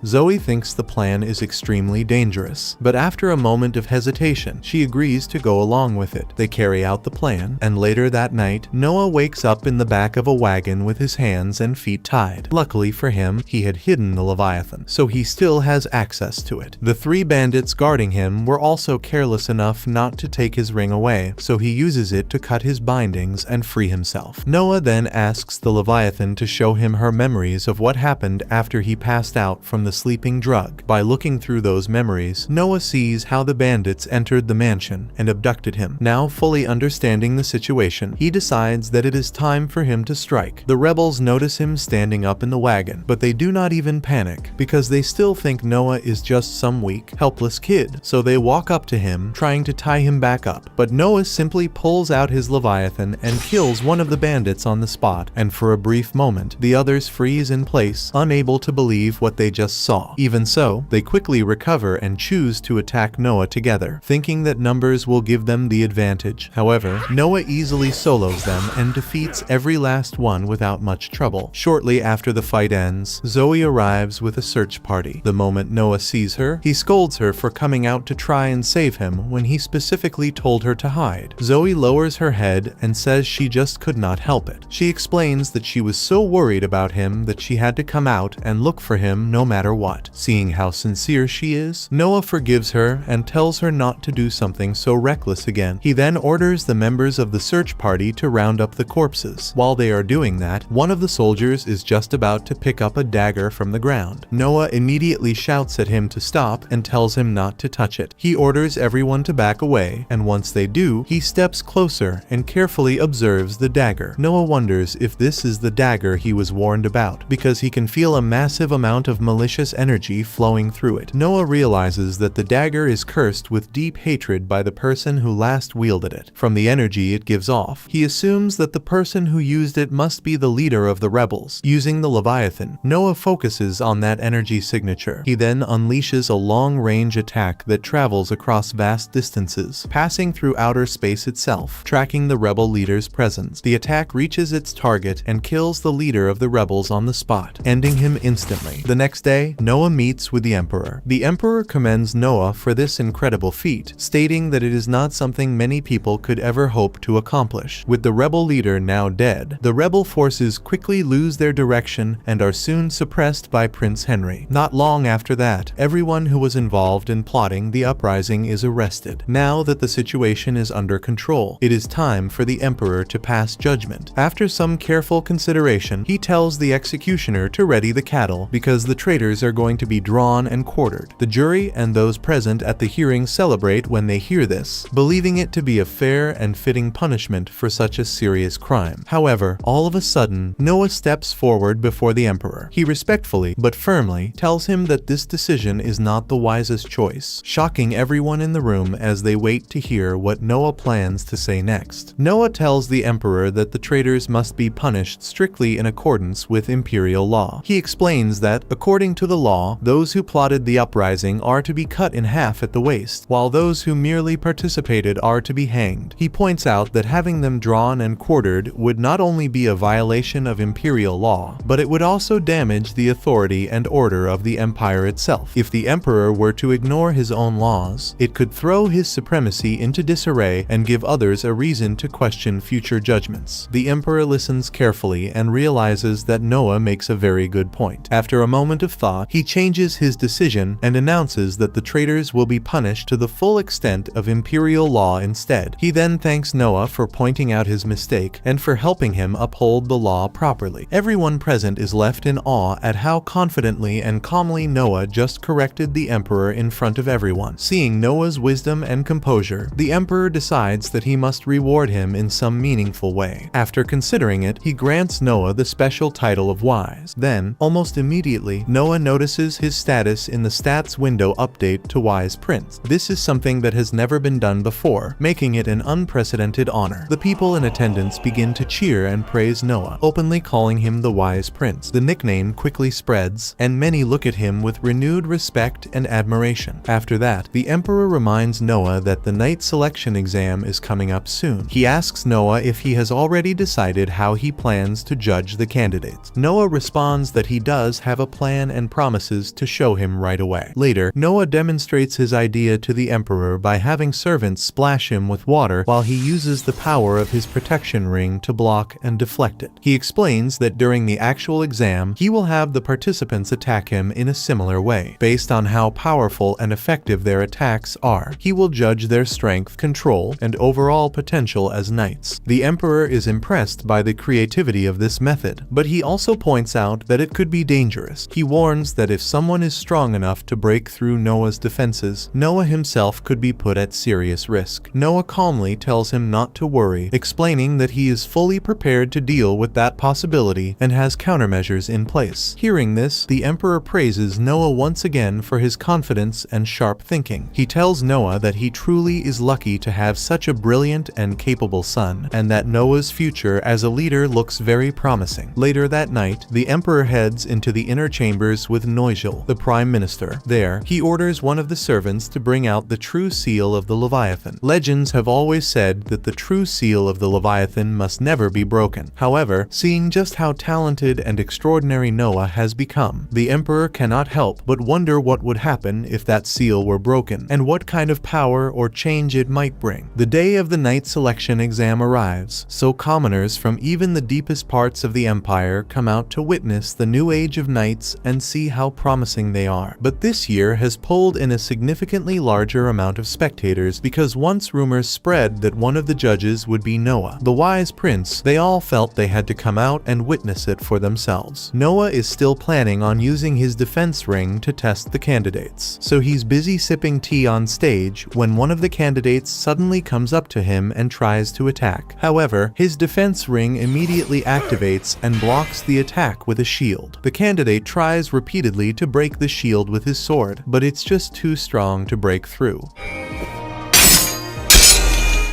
Zoe thinks the plan is extremely dangerous, but after a moment of hesitation, she agrees to go along with it. They carry out the plan, and later that night, Noah wakes up in the back of a wagon with his hands and feet tied. Luckily for him, he had hidden the Leviathan, so he still has access to it. The 3 bandits guarding him were also careless enough not to take his ring away, so he uses it to cut his bindings and free himself. Noah then asks the Leviathan to show him her memories of what happened after he passed out from the sleeping drug. By looking through those memories, Noah sees how the bandits entered the mansion and abducted him. Now fully understanding the situation, he decides that it is time for him to strike. The rebels notice him standing up in the wagon, but they do not even panic because they still think Noah is just some weak, helpless kid. So they walk up to him, trying to tie him back up, but Noah simply pulls out his Leviathan and kills one of the bandits on the spot, and for a brief moment, the others freeze in place, unable to believe what they just saw. Even so, they quickly recover and choose to attack Noah together, thinking that numbers will give them the advantage. However, Noah easily solos them and defeats every last one without much trouble. Shortly after the fight ends, Zoe arrives with a search party. The moment Noah sees her, he scolds her for coming out to try and save him when he specifically told her to hide. Zoe lowers her head and says she just could not help it. She explains that she was so worried about him that she had to come out and look for him no matter what. Seeing how sincere she is, Noah forgives her and tells her not to do something so reckless again. He then orders the members of the search party to round up the corpses. While they are doing that, one of the soldiers is just about to pick up a dagger from the ground. Noah immediately shouts at him to stop and tells him not to touch it. He orders everyone to back away, and once they do, he steps closer and carefully observes the dagger. Noah wonders if this is the dagger he was warned about, because he can feel a massive amount of malicious energy flowing through it. Noah realizes that the dagger is cursed with deep hatred by the person who last wielded it. From the energy it gives off, he assumes that the person who used it must be the leader of the rebels. Using the Leviathan, Noah focuses on that energy signature. He then unleashes a long-range attack that travels across vast distances, passing through outer space itself, tracking the rebel leader's presence. The attack reaches its target and kills the leader of the rebels on the spot, ending him instantly. The next day, Noah meets with the Emperor. The Emperor commends Noah for this incredible feat, stating that it is not something many people could ever hope to accomplish. With the rebel leader now dead, the rebel forces quickly lose their direction and are soon suppressed by Prince Henry. Not long after that, everyone who was involved in plotting the uprising is arrested. Now that the situation is under control, it is time for the Emperor to pass judgment. After some careful consideration, he tells the executioner to ready the cattle because the traitors are going to be drawn and quartered. The jury and those present at the hearing celebrate when they hear this, believing it to be a fair and fitting punishment for such a serious crime. However, all of a sudden, Noah steps forward before the Emperor. He respectfully but firmly tells him that this decision is not the wisest choice, shocking everyone in the room as they wait to hear what Noah plans to say next. Noah tells the Emperor that the traitors must be punished strictly in accordance with Imperial law. He explains that, according to the law, those who plotted the uprising are to be cut in half at the waist, while those who merely participated are to be hanged. He points out that having them drawn and quartered would not only be a violation of Imperial law, but it would also damage the authority and order of the Empire itself. If the Emperor were to ignore his own laws, it could throw his supremacy into disarray and give others a reason to question future judgments. The Emperor listens carefully and realizes that Noah makes a very good point. After a moment of thought, he changes his decision and announces that the traitors will be punished to the full extent of Imperial law instead. He then thanks Noah for pointing out his mistake and for helping him uphold the law properly. Everyone present is left in awe at how confidently and calmly Noah just corrected the Emperor in front of everyone. Seeing Noah's wisdom and composure, the Emperor decides that he must reward him in in some meaningful way. After considering it, he grants Noah the special title of Wise. Then, almost immediately, Noah notices his status in the stats window update to Wise Prince. This is something that has never been done before, making it an unprecedented honor. The people in attendance begin to cheer and praise Noah, openly calling him the Wise Prince. The nickname quickly spreads, and many look at him with renewed respect and admiration. After that, the Emperor reminds Noah that the Knight Selection exam is coming up soon. He asks Noah if he has already decided how he plans to judge the candidates. Noah responds that he does have a plan and promises to show him right away. Later, Noah demonstrates his idea to the Emperor by having servants splash him with water while he uses the power of his protection ring to block and deflect it. He explains that during the actual exam, he will have the participants attack him in a similar way. Based on how powerful and effective their attacks are, he will judge their strength, control, and overall potential as knights. The Emperor is impressed by the creativity of this method, but he also points out that it could be dangerous. He warns that if someone is strong enough to break through Noah's defenses, Noah himself could be put at serious risk. Noah calmly tells him not to worry, explaining that he is fully prepared to deal with that possibility and has countermeasures in place. Hearing this, the Emperor praises Noah once again for his confidence and sharp thinking. He tells Noah that he truly is lucky to have such a brilliant and capable son, and that Noah's future as a leader looks very promising. Later that night, the Emperor heads into the inner chambers with Noijil, the Prime Minister. There, he orders one of the servants to bring out the true seal of the Leviathan. Legends have always said that the true seal of the Leviathan must never be broken. However, seeing just how talented and extraordinary Noah has become, the Emperor cannot help but wonder what would happen if that seal were broken, and what kind of power or change it might bring. The day of the Knight Selection exam arrives, so commoners from even the deepest parts of the Empire come out to witness the new age of knights and see how promising they are. But this year has pulled in a significantly larger amount of spectators because once rumors spread that one of the judges would be Noah, the Wise Prince, they all felt they had to come out and witness it for themselves. Noah is still planning on using his defense ring to test the candidates, so he's busy sipping tea on stage when one of the candidates suddenly comes up to him and tries to attack. However, his defense ring immediately activates and blocks the attack with a shield. The candidate tries repeatedly to break the shield with his sword, but it's just too strong to break through.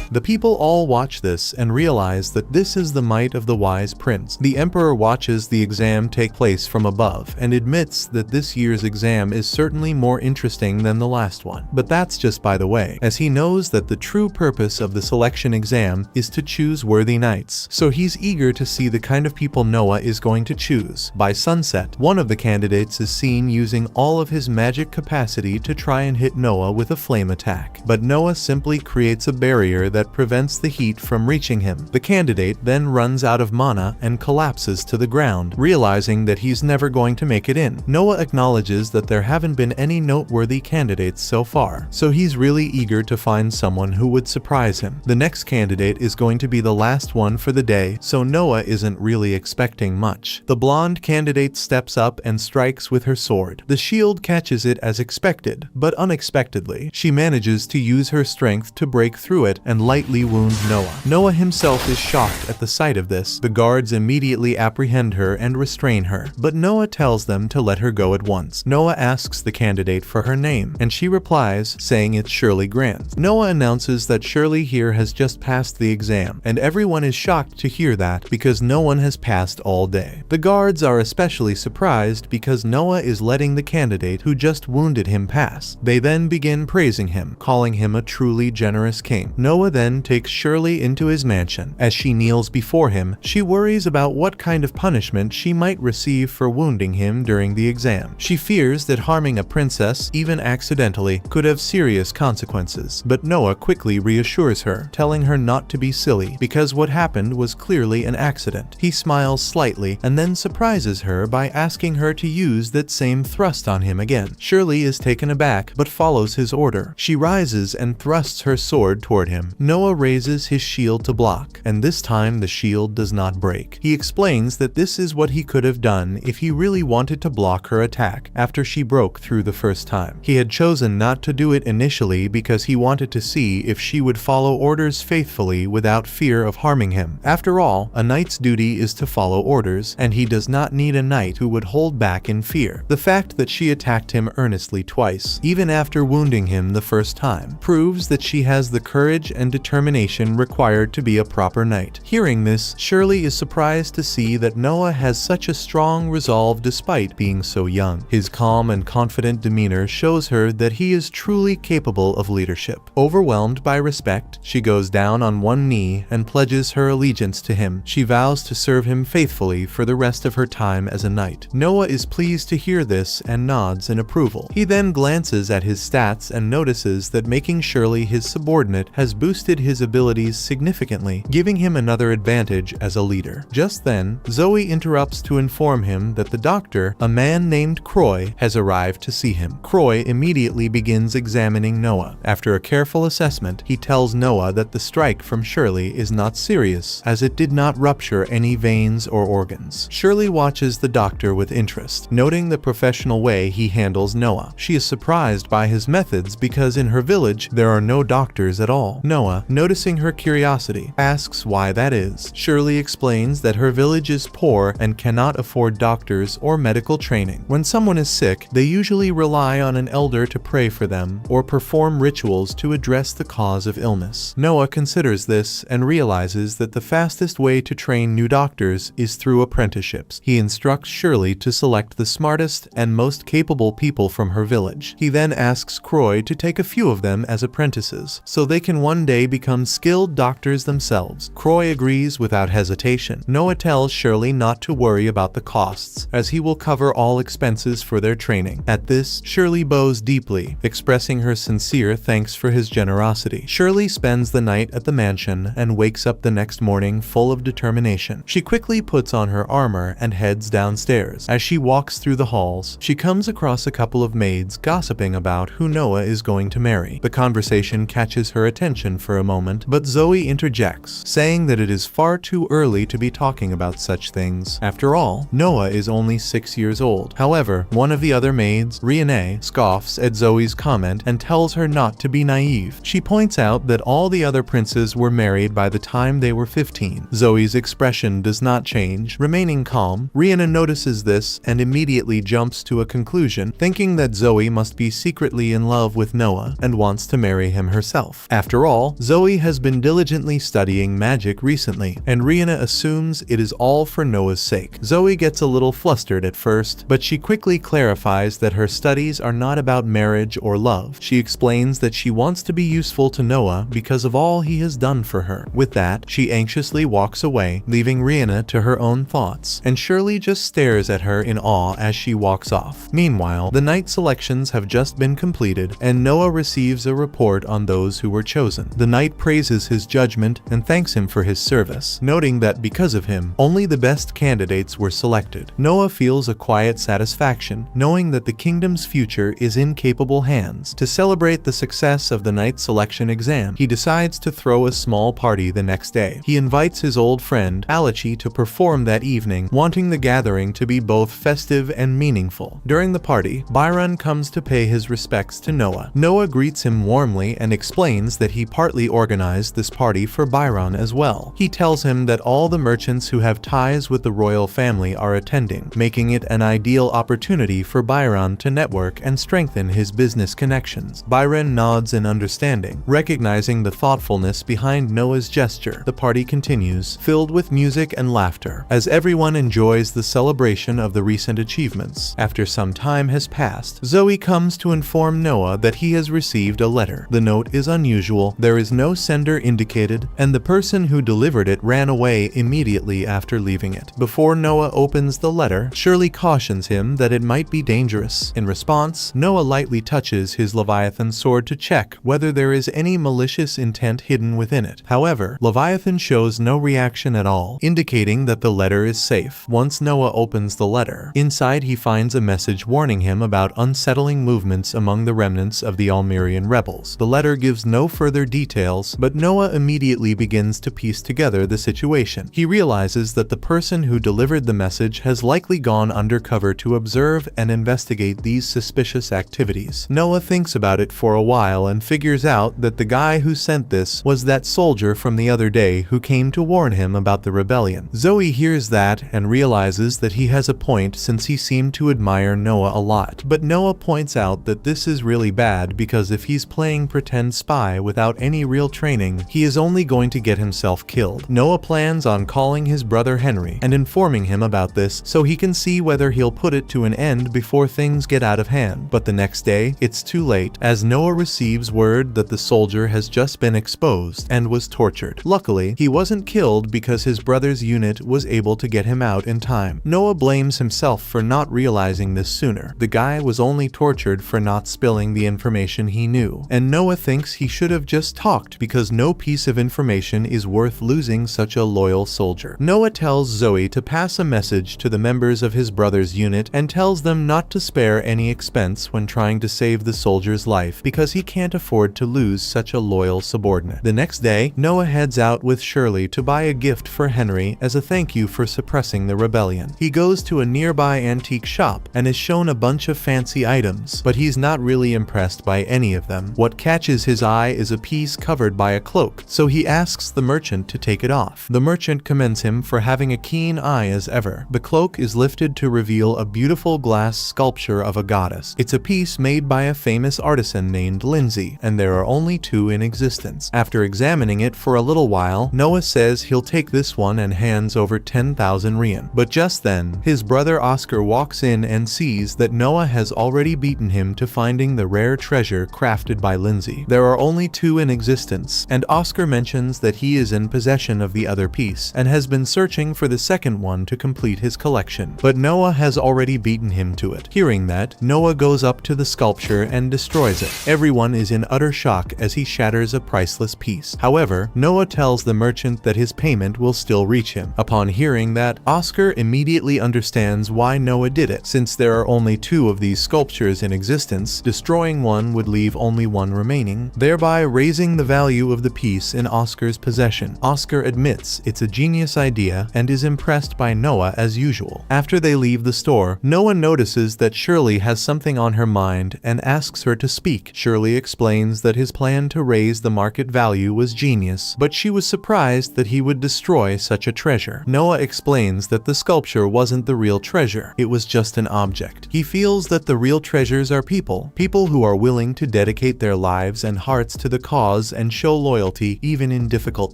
The people all watch this and realize that this is the might of the Wise Prince. The Emperor watches the exam take place from above and admits that this year's exam is certainly more interesting than the last one. But that's just by the way, as he knows that the true purpose of the selection exam is to choose worthy knights. So he's eager to see the kind of people Noah is going to choose. By sunset, one of the candidates is seen using all of his magic capacity to try and hit Noah with a flame attack. But Noah simply creates a barrier that prevents the heat from reaching him. The candidate then runs out of mana and collapses to the ground, realizing that he's never going to make it in. Noah acknowledges that there haven't been any noteworthy candidates so far, so he's really eager to find someone who would surprise him. The next candidate is going to be the last one for the day, so Noah isn't really expecting much. The blonde candidate steps up and strikes with her sword. The shield catches it as expected, but unexpectedly, she manages to use her strength to break through it and lightly wound Noah. Noah himself is shocked at the sight of this. The guards immediately apprehend her and restrain her, but Noah tells them to let her go at once. Noah asks the candidate for her name, and she replies, saying it's Shirley Grant. Noah announces that Shirley here has just passed the exam, and everyone is shocked to hear that because no one has passed all day. The guards are especially surprised because Noah is letting the candidate who just wounded him pass. They then begin praising him, calling him a truly generous king. Noah then takes Shirley into his mansion. As she kneels before him, she worries about what kind of punishment she might receive for wounding him during the exam. She fears that harming a princess, even accidentally, could have serious consequences, but Noah quickly reassures her, telling her not to be silly, because what happened was clearly an accident. He smiles slightly and then surprises her by asking her to use that same thrust on him again. Shirley is taken aback but follows his order. She rises and thrusts her sword toward him. Noah raises his shield to block, and this time the shield does not break. He explains that this is what he could have done if he really wanted to block her attack after she broke through the first time. He had chosen not to do it initially because he wanted to see if she would follow orders faithfully without fear of harming him. After all, a knight's duty is to follow orders, and he does not need a knight who would hold back in fear. The fact that she attacked him earnestly twice, even after wounding him the first time, proves that she has the courage and determination required to be a proper knight. Hearing this, Shirley is surprised to see that Noah has such a strong resolve despite being so young. His calm and confident demeanor shows her that he is truly capable of leadership. Overwhelmed by respect, she goes down on one knee and pledges her allegiance to him. She vows to serve him faithfully for the rest of her time as a knight. Noah is pleased to hear this and nods in approval. He then glances at his stats and notices that making Shirley his subordinate has boosted his abilities significantly, giving him another advantage as a leader. Just then, Zoe interrupts to inform him that the doctor, a man named Croy, has arrived to see him. Croy immediately begins examining Noah. After a careful assessment, he tells Noah that the strike from Shirley is not serious, as it did not rupture any veins or organs. Shirley watches the doctor with interest, noting the professional way he handles Noah. She is surprised by his methods because in her village there are no doctors at all. Noah, noticing her curiosity, asks why that is. Shirley explains that her village is poor and cannot afford doctors or medical training. When someone is sick, they usually rely on an elder to pray for them or perform rituals to address the cause of illness. Noah considers this and realizes that the fastest way to train new doctors is through apprenticeships. He instructs Shirley to select the smartest and most capable people from her village. He then asks Croy to take a few of them as apprentices, so they can one day become skilled doctors themselves. Croy agrees without hesitation. Noah tells Shirley not to worry about the costs, as he will cover all expenses for their training. At this, Shirley bows deeply, expressing her sincere thanks for his generosity. Shirley spends the night at the mansion and wakes up the next morning full of determination. She quickly puts on her armor and heads downstairs. As she walks through the halls, she comes across a couple of maids gossiping about who Noah is going to marry. The conversation catches her attention for a moment, but Zoe interjects, saying that it is far too early to be talking about such things. After all, Noah is only 6 years old. However, one of the other maids, Reincarnation, scoffs at Zoe's comment and tells her not to be naive. She points out that all the other princes were married by the time they were 15. Zoe's expression does not change, remaining calm. Reincarnation notices this and immediately jumps to a conclusion, thinking that Zoe must be secretly in love with Noah and wants to marry him herself. After all, Zoe has been diligently studying magic recently, and Reincarnation assumes it is all for Noah's sake. Zoe gets a little flustered at first, but she quickly clarifies that her studies are not about marriage or love. She explains that she wants to be useful to Noah because of all he has done for her. With that, she anxiously walks away, leaving Reincarnation to her own thoughts, and Shirley just stares at her in awe as she walks off. Meanwhile, the night selections have just been completed, and Noah receives a report on those who were chosen. The knight praises his judgment and thanks him for his service, noting that because of him, only the best candidates were selected. Noah feels a quiet satisfaction, knowing that the kingdom's future is in capable hands. To celebrate the success of the night selection exam, he decides to throw a small party the next day. He invites his old friend, Alichi, to perform that evening, wanting the gathering to be both festive and meaningful. During the party, Byron comes to pay his respects to Noah. Noah greets him warmly and explains that he partly organized this party for Byron as well. He tells him that all the merchants who have ties with the royal family are attending, making it an ideal opportunity for Byron to network and strengthen his business connections. Byron nods in understanding, recognizing the thoughtfulness behind Noah's gesture. The party continues, filled with music and laughter, as everyone enjoys the celebration of the recent achievements. After some time has passed, Zoe comes to inform Noah that he has received a letter. The note is unusual, there is no sender indicated, and the person who delivered it ran away immediately after leaving it. Before Noah opens the letter, Shirley cautions him that it might be dangerous. In response, Noah lightly touches his Leviathan sword to check whether there is any malicious intent hidden within it. However, Leviathan shows no reaction at all, indicating that the letter is safe. Once Noah opens the letter, inside he finds a message warning him about unsettling movements among the remnants of the Almerian rebels. The letter gives no further details details, but Noah immediately begins to piece together the situation. He realizes that the person who delivered the message has likely gone undercover to observe and investigate these suspicious activities. Noah thinks about it for a while and figures out that the guy who sent this was that soldier from the other day who came to warn him about the rebellion. Zoe hears that and realizes that he has a point since he seemed to admire Noah a lot. But Noah points out that this is really bad because if he's playing pretend spy without any real training, he is only going to get himself killed. Noah plans on calling his brother Henry and informing him about this so he can see whether he'll put it to an end before things get out of hand. But the next day, it's too late, as Noah receives word that the soldier has just been exposed and was tortured. Luckily, he wasn't killed because his brother's unit was able to get him out in time. Noah blames himself for not realizing this sooner. The guy was only tortured for not spilling the information he knew, and Noah thinks he should have just talked because no piece of information is worth losing such a loyal soldier. Noah tells Zoe to pass a message to the members of his brother's unit and tells them not to spare any expense when trying to save the soldier's life because he can't afford to lose such a loyal subordinate. The next day, Noah heads out with Shirley to buy a gift for Henry as a thank you for suppressing the rebellion. He goes to a nearby antique shop and is shown a bunch of fancy items, but he's not really impressed by any of them. What catches his eye is a piece covered by a cloak, so he asks the merchant to take it off. The merchant commends him for having a keen eye as ever. The cloak is lifted to reveal a beautiful glass sculpture of a goddess. It's a piece made by a famous artisan named Lindsay, and there are only two in existence. After examining it for a little while, Noah says he'll take this one and hands over 10,000 Rian. But just then, his brother Oscar walks in and sees that Noah has already beaten him to finding the rare treasure crafted by Lindsay. There are only two in existence, and Oscar mentions that he is in possession of the other piece and has been searching for the second one to complete his collection. But Noah has already beaten him to it. Hearing that, Noah goes up to the sculpture and destroys it. Everyone is in utter shock as he shatters a priceless piece. However, Noah tells the merchant that his payment will still reach him. Upon hearing that, Oscar immediately understands why Noah did it. Since there are only two of these sculptures in existence, destroying one would leave only one remaining, thereby raising the value of the piece in Oscar's possession. Oscar admits it's a genius idea and is impressed by Noah as usual. After they leave the store, Noah notices that Shirley has something on her mind and asks her to speak. Shirley explains that his plan to raise the market value was genius, but she was surprised that he would destroy such a treasure. Noah explains that the sculpture wasn't the real treasure, it was just an object. He feels that the real treasures are people who are willing to dedicate their lives and hearts to the cause and show loyalty even in difficult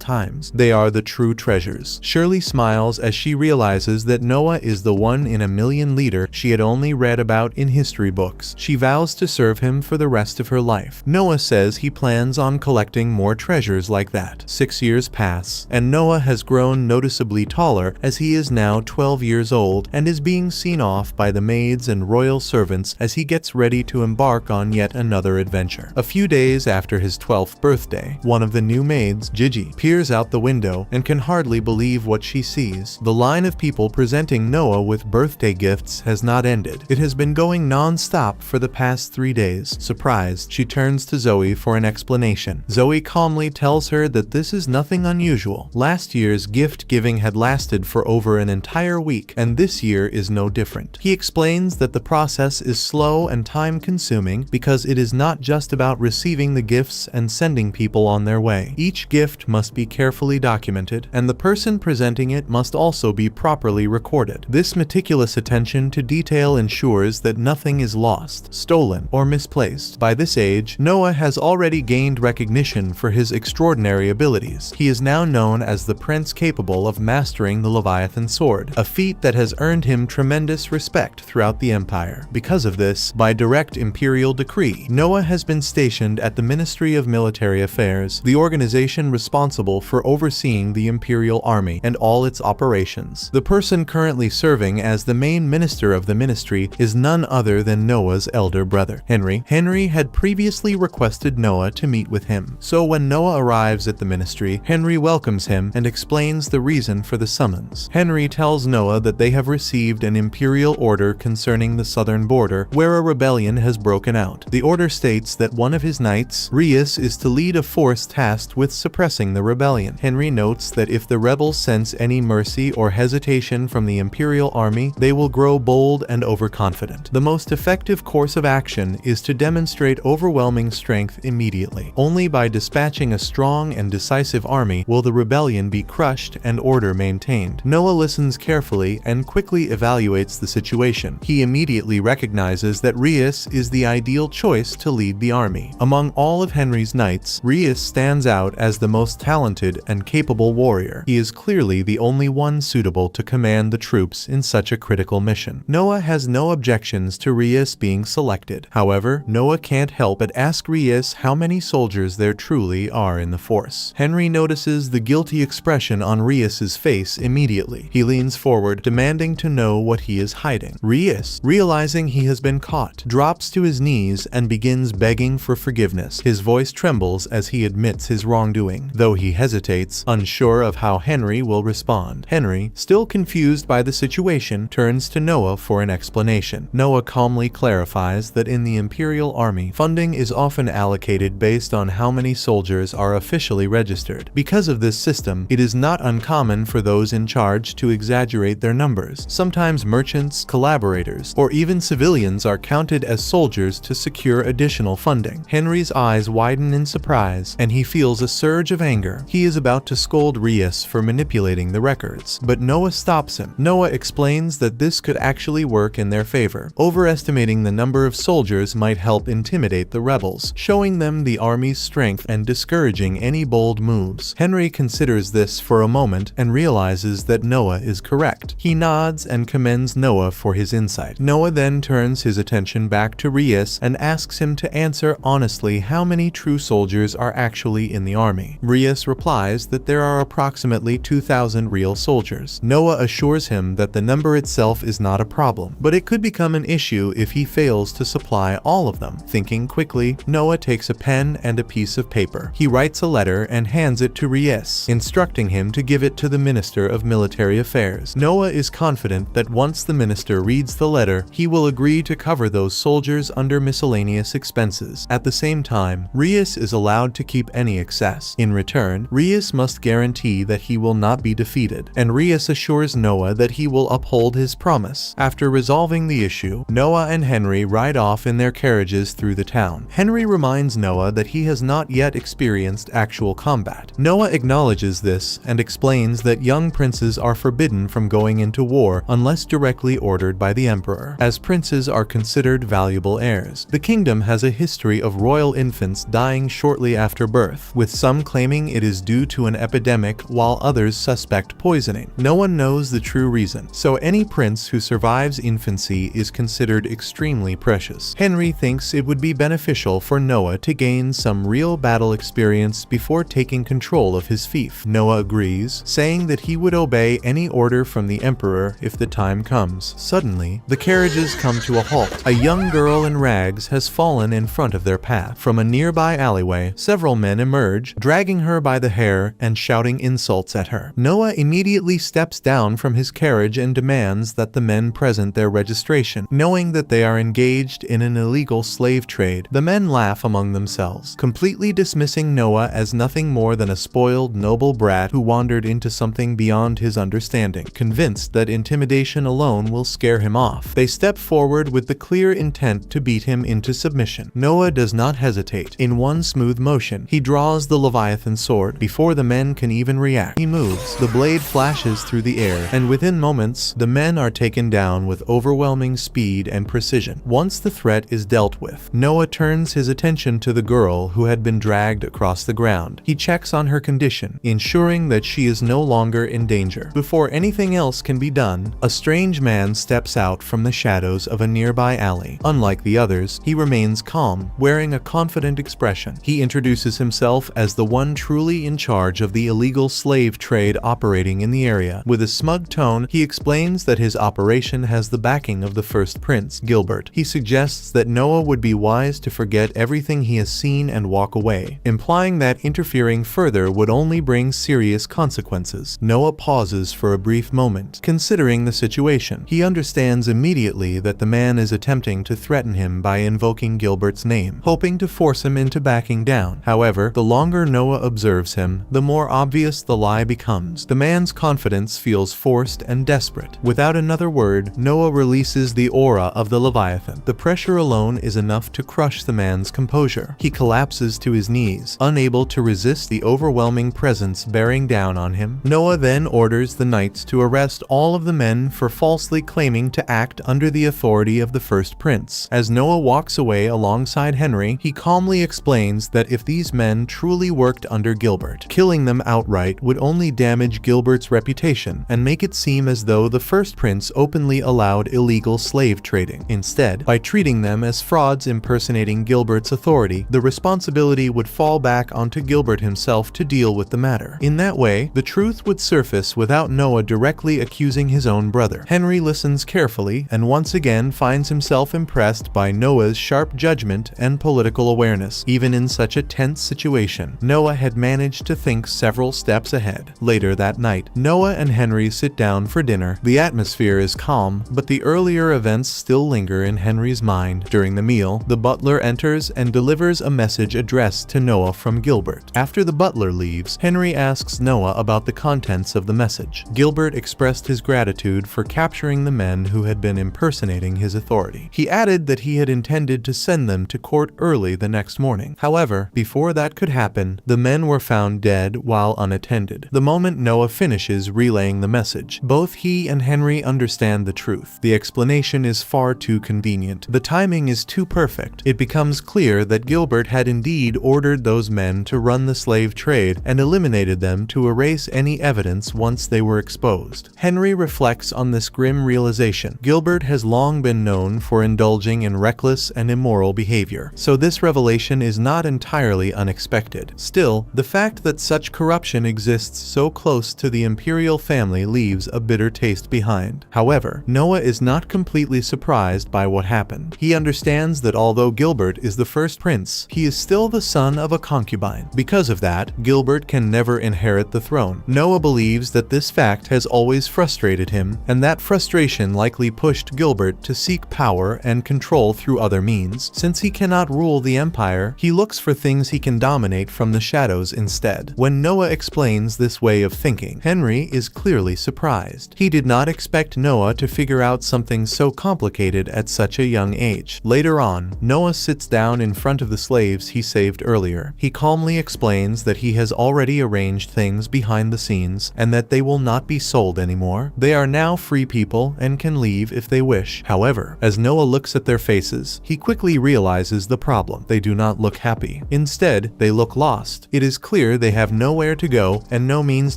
times. They are the true treasures. Shirley smiles as she realizes that Noah is the one in a million leader she had only read about in history books. She vows to serve him for the rest of her life. Noah says he plans on collecting more treasures like that. 6 years pass, and Noah has grown noticeably taller as he is now 12 years old and is being seen off by the maids and royal servants as he gets ready to embark on yet another adventure. A few days after his 12th birthday, one of the new maids, Gigi, peers out the window and can hardly believe what she sees. The line of people presenting Noah with birthday gifts has not ended. It has been going non-stop for the past 3 days. Surprised, she turns to Zoe for an explanation. Zoe calmly tells her that this is nothing unusual. Last year's gift giving had lasted for over an entire week, and this year is no different. He explains that the process is slow and time-consuming because it is not just about receiving the gifts and sending people on their way. Each gift must be carefully documented, and the person presenting it must also be properly recorded. This meticulous attention to detail ensures that nothing is lost, stolen, or misplaced. By this age, Noah has already gained recognition for his extraordinary abilities. He is now known as the prince capable of mastering the Leviathan sword, a feat that has earned him tremendous respect throughout the Empire. Because of this, by direct Imperial decree, Noah has been stationed at the Ministry of Military Affairs, the organization responsible for overseeing the Imperial Army and all its operations. The person currently serving as the main minister of the ministry is none other than Noah's elder brother, Henry. Henry had previously requested Noah to meet with him, so when Noah arrives at the ministry, Henry welcomes him and explains the reason for the summons. Henry tells Noah that they have received an imperial order concerning the southern border, where a rebellion has broken out. The order states that one of his knights, Rius, is to lead lead a force tasked with suppressing the rebellion. Henry notes that if the rebels sense any mercy or hesitation from the Imperial army, they will grow bold and overconfident. The most effective course of action is to demonstrate overwhelming strength immediately. Only by dispatching a strong and decisive army will the rebellion be crushed and order maintained. Noah listens carefully and quickly evaluates the situation. He immediately recognizes that Rhys is the ideal choice to lead the army. Among all of Henry's knights, Rhys stands out as the most talented and capable warrior. He is clearly the only one suitable to command the troops in such a critical mission. Noah has no objections to Rhys being selected. However, Noah can't help but ask Rhys how many soldiers there truly are in the force. Henry notices the guilty expression on Rhys's face immediately. He leans forward, demanding to know what he is hiding. Rhys, realizing he has been caught, drops to his knees and begins begging for forgiveness. His voice trembles as he admits his wrongdoing, though he hesitates, unsure of how Henry will respond. Henry, still confused by the situation, turns to Noah for an explanation. Noah calmly clarifies that in the Imperial army, funding is often allocated based on how many soldiers are officially registered. Because of this system, it is not uncommon for those in charge to exaggerate their numbers. Sometimes merchants, collaborators, or even civilians are counted as soldiers to secure additional funding. Henry's eyes widen in surprise, and he feels a surge of anger. He is about to scold Rhys for manipulating the records, but Noah stops him. Noah explains that this could actually work in their favor. Overestimating the number of soldiers might help intimidate the rebels, showing them the army's strength and discouraging any bold moves. Henry considers this for a moment and realizes that Noah is correct. He nods and commends Noah for his insight. Noah then turns his attention back to Rhys and asks him to answer honestly how many true soldiers are actually in the army. Rhys replies that there are approximately 2,000 real soldiers. Noah assures him that the number itself is not a problem, but it could become an issue if he fails to supply all of them. Thinking quickly, Noah takes a pen and a piece of paper. He writes a letter and hands it to Rhys, instructing him to give it to the Minister of Military Affairs. Noah is confident that once the minister reads the letter, he will agree to cover those soldiers under miscellaneous expenses. At the same time, Rhys is allowed to keep any excess. In return, Rhys must guarantee that he will not be defeated, and Rhys assures Noah that he will uphold his promise. After resolving the issue, Noah and Henry ride off in their carriages through the town. Henry reminds Noah that he has not yet experienced actual combat. Noah acknowledges this and explains that young princes are forbidden from going into war unless directly ordered by the emperor, as princes are considered valuable heirs. The kingdom has a history of royal infants dying shortly after birth, with some claiming it is due to an epidemic while others suspect poisoning. No one knows the true reason, so any prince who survives infancy is considered extremely precious. Henry thinks it would be beneficial for Noah to gain some real battle experience before taking control of his fief. Noah agrees, saying that he would obey any order from the emperor if the time comes. Suddenly, the carriages come to a halt. A young girl in rags has fallen in front of their path. From a nearby alleyway, several men emerge, dragging her by the hair and shouting insults at her. Noah immediately steps down from his carriage and demands that the men present their registration. Knowing that they are engaged in an illegal slave trade, the men laugh among themselves, completely dismissing Noah as nothing more than a spoiled, noble brat who wandered into something beyond his understanding. Convinced that intimidation alone will scare him off, they step forward with the clear intent to beat him into submission. Noah does not hesitate. In one smooth motion, he draws the Leviathan sword. Before the men can even react, he moves. The blade flashes through the air, and within moments, the men are taken down with overwhelming speed and precision. Once the threat is dealt with, Noah turns his attention to the girl who had been dragged across the ground. He checks on her condition, ensuring that she is no longer in danger. Before anything else can be done, a strange man steps out from the shadows of a nearby alley. Unlike the others, he remains calm, wearing a confident expression. He introduces himself as the one truly in charge of the illegal slave trade operating in the area. With a smug tone, he explains that his operation has the backing of the first prince, Gilbert. He suggests that Noah would be wise to forget everything he has seen and walk away, implying that interfering further would only bring serious consequences. Noah pauses for a brief moment, considering the situation. He understands immediately that the man is attempting to threaten him by invoking Gilbert's name, hoping to force him into backing down. down. However, the longer Noah observes him, the more obvious the lie becomes. The man's confidence feels forced and desperate. Without another word, Noah releases the aura of the Leviathan. The pressure alone is enough to crush the man's composure. He collapses to his knees, unable to resist the overwhelming presence bearing down on him. Noah then orders the knights to arrest all of the men for falsely claiming to act under the authority of the first prince. As Noah walks away alongside Henry, he calmly explains that if these men truly worked under Gilbert, killing them outright would only damage Gilbert's reputation and make it seem as though the first prince openly allowed illegal slave trading. Instead, by treating them as frauds impersonating Gilbert's authority, the responsibility would fall back onto Gilbert himself to deal with the matter. In that way, the truth would surface without Noah directly accusing his own brother. Henry listens carefully and once again finds himself impressed by Noah's sharp judgment and political awareness. Even in such a tense situation, Noah had managed to think several steps ahead. Later that night, Noah and Henry sit down for dinner. The atmosphere is calm, but the earlier events still linger in Henry's mind. During the meal, the butler enters and delivers a message addressed to Noah from Gilbert. After the butler leaves, Henry asks Noah about the contents of the message. Gilbert expressed his gratitude for capturing the men who had been impersonating his authority. He added that he had intended to send them to court early the next morning. However, before that could happen, the men were found dead while unattended. The moment Noah finishes relaying the message, both he and Henry understand the truth. The explanation is far too convenient. The timing is too perfect. It becomes clear that Gilbert had indeed ordered those men to run the slave trade and eliminated them to erase any evidence once they were exposed. Henry reflects on this grim realization. Gilbert has long been known for indulging in reckless and immoral behavior, so this revelation is not entirely unexpected. Still, the fact that such corruption exists so close to the Imperial family leaves a bitter taste behind. However, Noah is not completely surprised by what happened. He understands that although Gilbert is the first prince, he is still the son of a concubine. Because of that, Gilbert can never inherit the throne. Noah believes that this fact has always frustrated him, and that frustration likely pushed Gilbert to seek power and control through other means. Since he cannot rule the empire, he looks for things he can dominate from the shadows instead. When Noah explains this way of thinking, Henry is clearly surprised. He did not expect Noah to figure out something so complicated at such a young age. Later on, Noah sits down in front of the slaves he saved earlier. He calmly explains that he has already arranged things behind the scenes and that they will not be sold anymore. They are now free people and can leave if they wish. However, as Noah looks at their faces, he quickly realizes the problem. They do not look happy. Instead, they look lost. It is clear they have nowhere to go and no means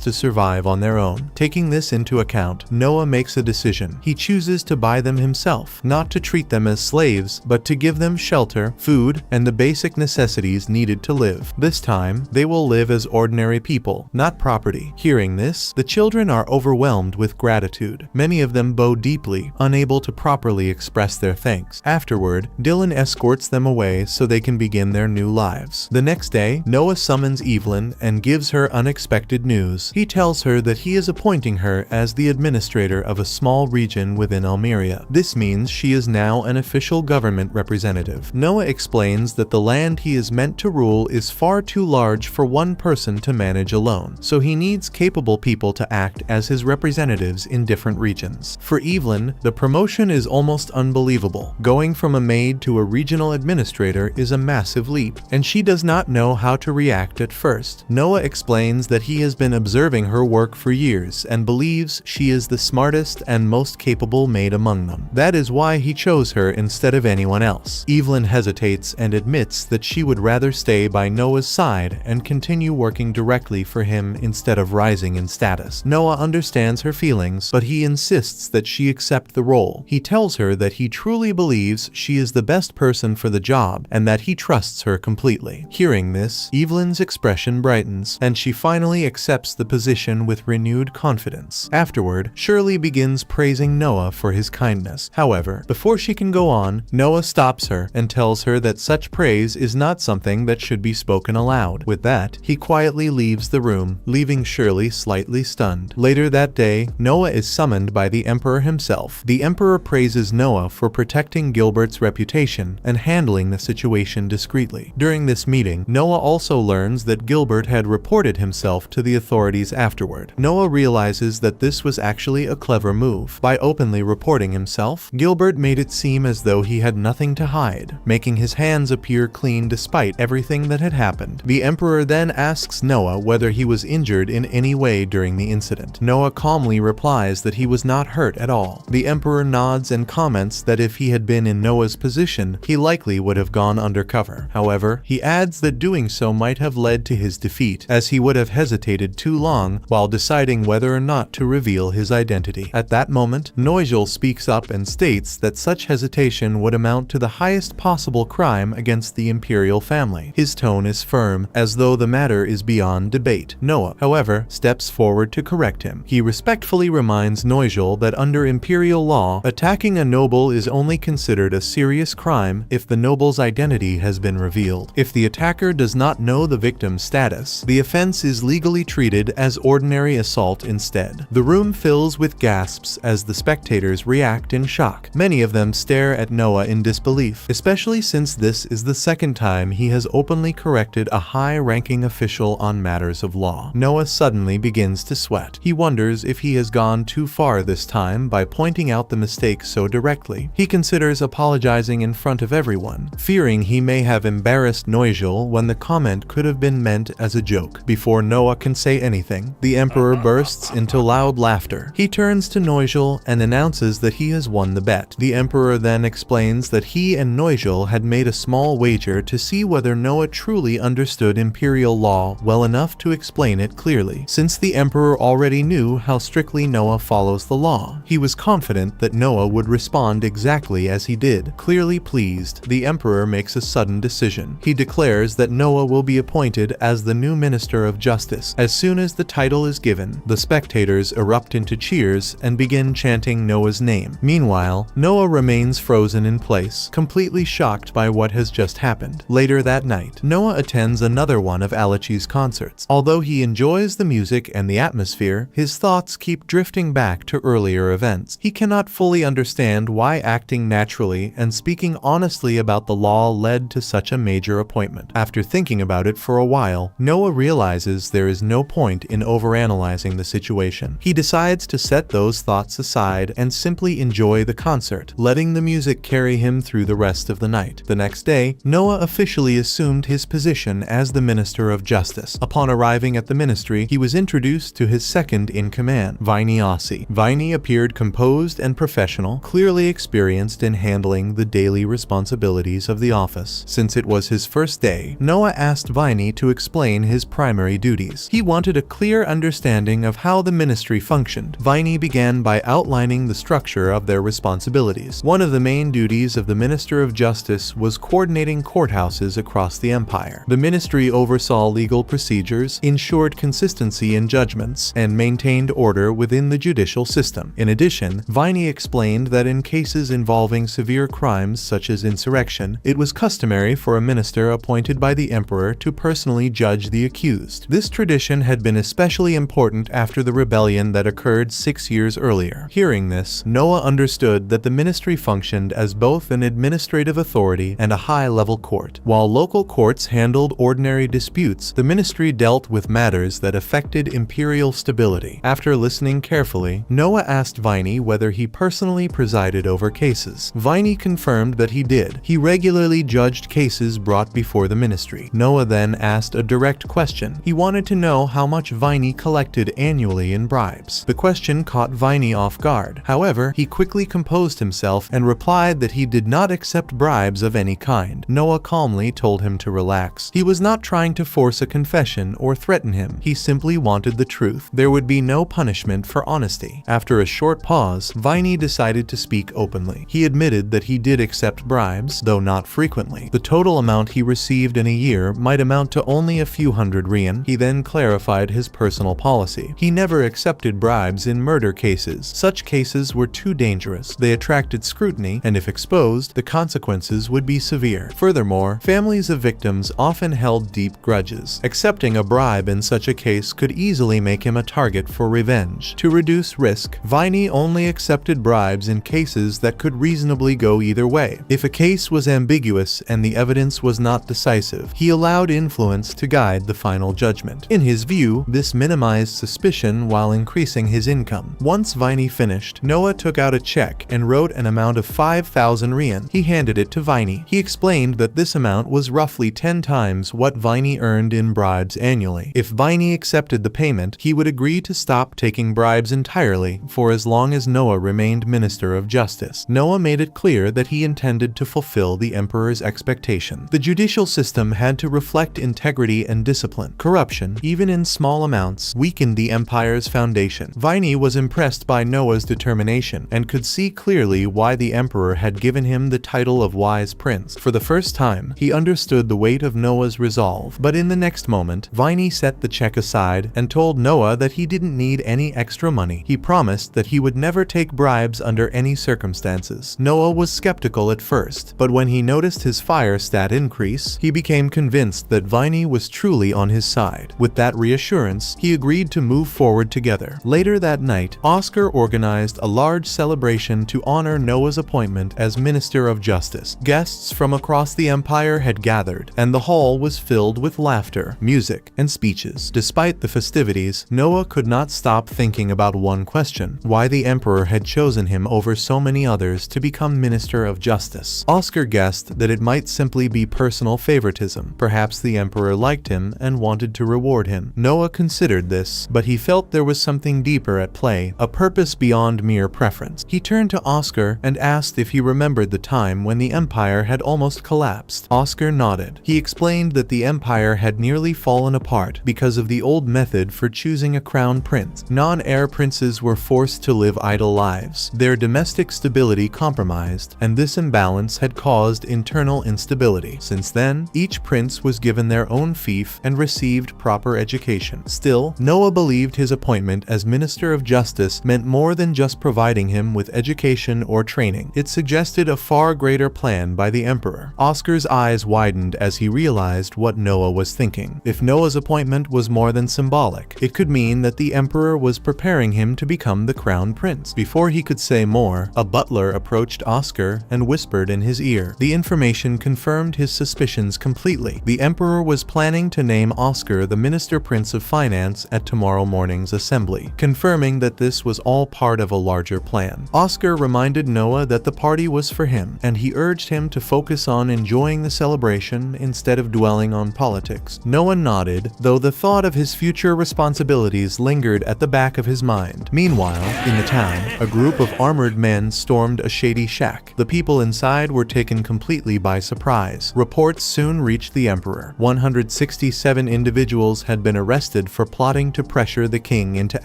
to survive on their own. Taking this into account, Noah makes a decision. He chooses to buy them himself, not to treat them as slaves, but to give them shelter, food, and the basic necessities needed to live. This time, they will live as ordinary people, not property. Hearing this, the children are overwhelmed with gratitude. Many of them bow deeply, unable to properly express their thanks. Afterward, Dylan escorts them away so they can begin their new lives. The next day, Noah summons Evelyn and gives her unexpected news. He tells her that he is appointing her as the administrator of a small region within Almeria. This means she is now an official government representative. Noah explains that the land he is meant to rule is far too large for one person to manage alone, so he needs capable people to act as his representatives in different regions. For Evelyn, the promotion is almost unbelievable. Going from a maid to a regional administrator is a massive leap, and she does not know how to react at first. Noah explains that he has been observing her work for years and believes she is the smartest and most capable maid among them. That is why he chose her instead of anyone else. Evelyn hesitates and admits that she would rather stay by Noah's side and continue working directly for him instead of rising in status. Noah understands her feelings, but he insists that she accept the role. He tells her that he truly believes she is the best person for the job and that he trusts her completely. Hearing this, Evelyn's expression brightens, and she finally accepts the position with renewed confidence. Afterward, Shirley begins praising Noah for his kindness. However, before she can go on, Noah stops her and tells her that such praise is not something that should be spoken aloud. With that, he quietly leaves the room, leaving Shirley slightly stunned. Later that day, Noah is summoned by the Emperor himself. The Emperor praises Noah for protecting Gilbert's reputation and handling the situation discreetly. During this meeting, Noah also learns that Gilbert had reported himself to the authorities afterward. Noah realizes that this was actually a clever move. By openly reporting himself, Gilbert made it seem as though he had nothing to hide, making his hands appear clean despite everything that had happened. The Emperor then asks Noah whether he was injured in any way during the incident. Noah calmly replies that he was not hurt at all. The Emperor nods and comments that if he had been in Noah's position, he likely would have gone undercover. However, he adds that doing so might have led to his defeat, as he would have hesitated too long while deciding whether or not to reveal his identity. At that moment, Noijel speaks up and states that such hesitation would amount to the highest possible crime against the Imperial family. His tone is firm, as though the matter is beyond debate. Noah, however, steps forward to correct him. He respectfully reminds Noijel that under Imperial law, attacking a noble is only considered a serious crime if the noble's identity has been revealed. If the attacker does not know the victim's status, the offense is legally treated as ordinary assault instead. The room fills with gasps as the spectators react in shock. Many of them stare at Noah in disbelief, especially since this is the second time he has openly corrected a high-ranking official on matters of law. Noah suddenly begins to sweat. He wonders if he has gone too far this time by pointing out the mistake so directly. He considers apologizing in front of everyone, fearing he may have embarrassed Noijel when the comment could have been meant as a joke. Before Noah can say anything, the Emperor bursts into loud laughter. He turns to Noijel and announces that he has won the bet. The Emperor then explains that he and Noijel had made a small wager to see whether Noah truly understood Imperial law well enough to explain it clearly. Since the Emperor already knew how strictly Noah follows the law, he was confident that Noah would respond exactly as he did. Clearly pleased, the Emperor makes a sudden decision. He declares that Noah will be appointed as the new Minister of Justice. As soon as the title is given, the spectators erupt into cheers and begin chanting Noah's name. Meanwhile, Noah remains frozen in place, completely shocked by what has just happened. Later that night, Noah attends another one of Alachi's concerts. Although he enjoys the music and the atmosphere, his thoughts keep drifting back to earlier events. He cannot fully understand why acting naturally and speaking honestly about the law led to such a major appointment. After thinking about it for a while, Noah realizes there is no point in overanalyzing the situation. He decides to set those thoughts aside and simply enjoy the concert, letting the music carry him through the rest of the night. The next day, Noah officially assumed his position as the Minister of Justice. Upon arriving at the ministry, he was introduced to his second-in-command, Viney Ossi. Viney appeared composed and professional, clearly experienced in handling the daily responsibilities of the office. Since it was his first day, Noah asked Viney to explain his primary duties. He wanted a clear understanding of how the ministry functioned. Viney began by outlining the structure of their responsibilities. One of the main duties of the Minister of Justice was coordinating courthouses across the empire. The ministry oversaw legal procedures, ensured consistency in judgments, and maintained order within the judicial system. In addition, Viney explained that in cases involving severe crimes such as insurrection, it was customary for a minister appointed by the emperor to personally judge the accused. This tradition had been especially important after the rebellion that occurred 6 years earlier. Hearing this, Noah understood that the ministry functioned as both an administrative authority and a high-level court. While local courts handled ordinary disputes, the ministry dealt with matters that affected imperial stability. After listening carefully, Noah asked Viney whether he personally presided over cases. Viney confirmed that he did. He regularly judged cases brought before the ministry. Noah then asked a direct question. He wanted to know how much Viney collected annually in bribes. The question caught Viney off guard. However, he quickly composed himself and replied that he did not accept bribes of any kind. Noah calmly told him to relax. He was not trying to force a confession or threaten him. He simply wanted the truth. There would be no punishment for honesty. After a short pause, Viney decided to speak openly. He admitted that he did accept bribes, though not frequently. The total amount he received in a year might amount to only a few hundred rien. He then clarified his personal policy. He never accepted bribes in murder cases. Such cases were too dangerous. They attracted scrutiny, and if exposed, the consequences would be severe. Furthermore, families of victims often held deep grudges. Accepting a bribe in such a case could easily make him a target for revenge. To reduce risk, Viney only accepted bribes in cases that could reasonably go either way. If a case was ambiguous and the evidence was not not decisive. He allowed influence to guide the final judgment. In his view, this minimized suspicion while increasing his income. Once Viney finished, Noah took out a check and wrote an amount of 5,000 Rien. He handed it to Viney. He explained that this amount was roughly 10 times what Viney earned in bribes annually. If Viney accepted the payment, he would agree to stop taking bribes entirely for as long as Noah remained Minister of Justice. Noah made it clear that he intended to fulfill the emperor's expectation. The judicial system had to reflect integrity and discipline. Corruption, even in small amounts, weakened the empire's foundation. Viney was impressed by Noah's determination and could see clearly why the emperor had given him the title of Wise Prince. For the first time, he understood the weight of Noah's resolve. But in the next moment, Viney set the check aside and told Noah that he didn't need any extra money. He promised that he would never take bribes under any circumstances. Noah was skeptical at first, but when he noticed his fire stat increase, he became convinced that Viney was truly on his side. With that reassurance, he agreed to move forward together. Later that night, Oscar organized a large celebration to honor Noah's appointment as Minister of Justice. Guests from across the empire had gathered, and the hall was filled with laughter, music, and speeches. Despite the festivities, Noah could not stop thinking about one question: why the emperor had chosen him over so many others to become Minister of Justice. Oscar guessed that it might simply be personal favoritism. Perhaps the emperor liked him and wanted to reward him. Noah considered this, but he felt there was something deeper at play, a purpose beyond mere preference. He turned to Oscar and asked if he remembered the time when the empire had almost collapsed. Oscar nodded. He explained that the empire had nearly fallen apart because of the old method for choosing a crown prince. Non-heir princes were forced to live idle lives, their domestic stability compromised, and this imbalance had caused internal instability. Since then, each prince was given their own fief and received proper education. Still, Noah believed his appointment as Minister of Justice meant more than just providing him with education or training. It suggested a far greater plan by the emperor. Oscar's eyes widened as he realized what Noah was thinking. If Noah's appointment was more than symbolic, it could mean that the emperor was preparing him to become the crown prince. Before he could say more, a butler approached Oscar and whispered in his ear. The information confirmed his suspicions completely. The emperor was planning to name Oscar the Minister Prince of Finance at tomorrow morning's assembly, confirming that this was all part of a larger plan. Oscar reminded Noah that the party was for him, and he urged him to focus on enjoying the celebration instead of dwelling on politics. Noah nodded, though the thought of his future responsibilities lingered at the back of his mind. Meanwhile, in the town, a group of armored men stormed a shady shack. The people inside were taken completely by surprise. Reports soon reached the emperor. 167 individuals had been arrested for plotting to pressure the king into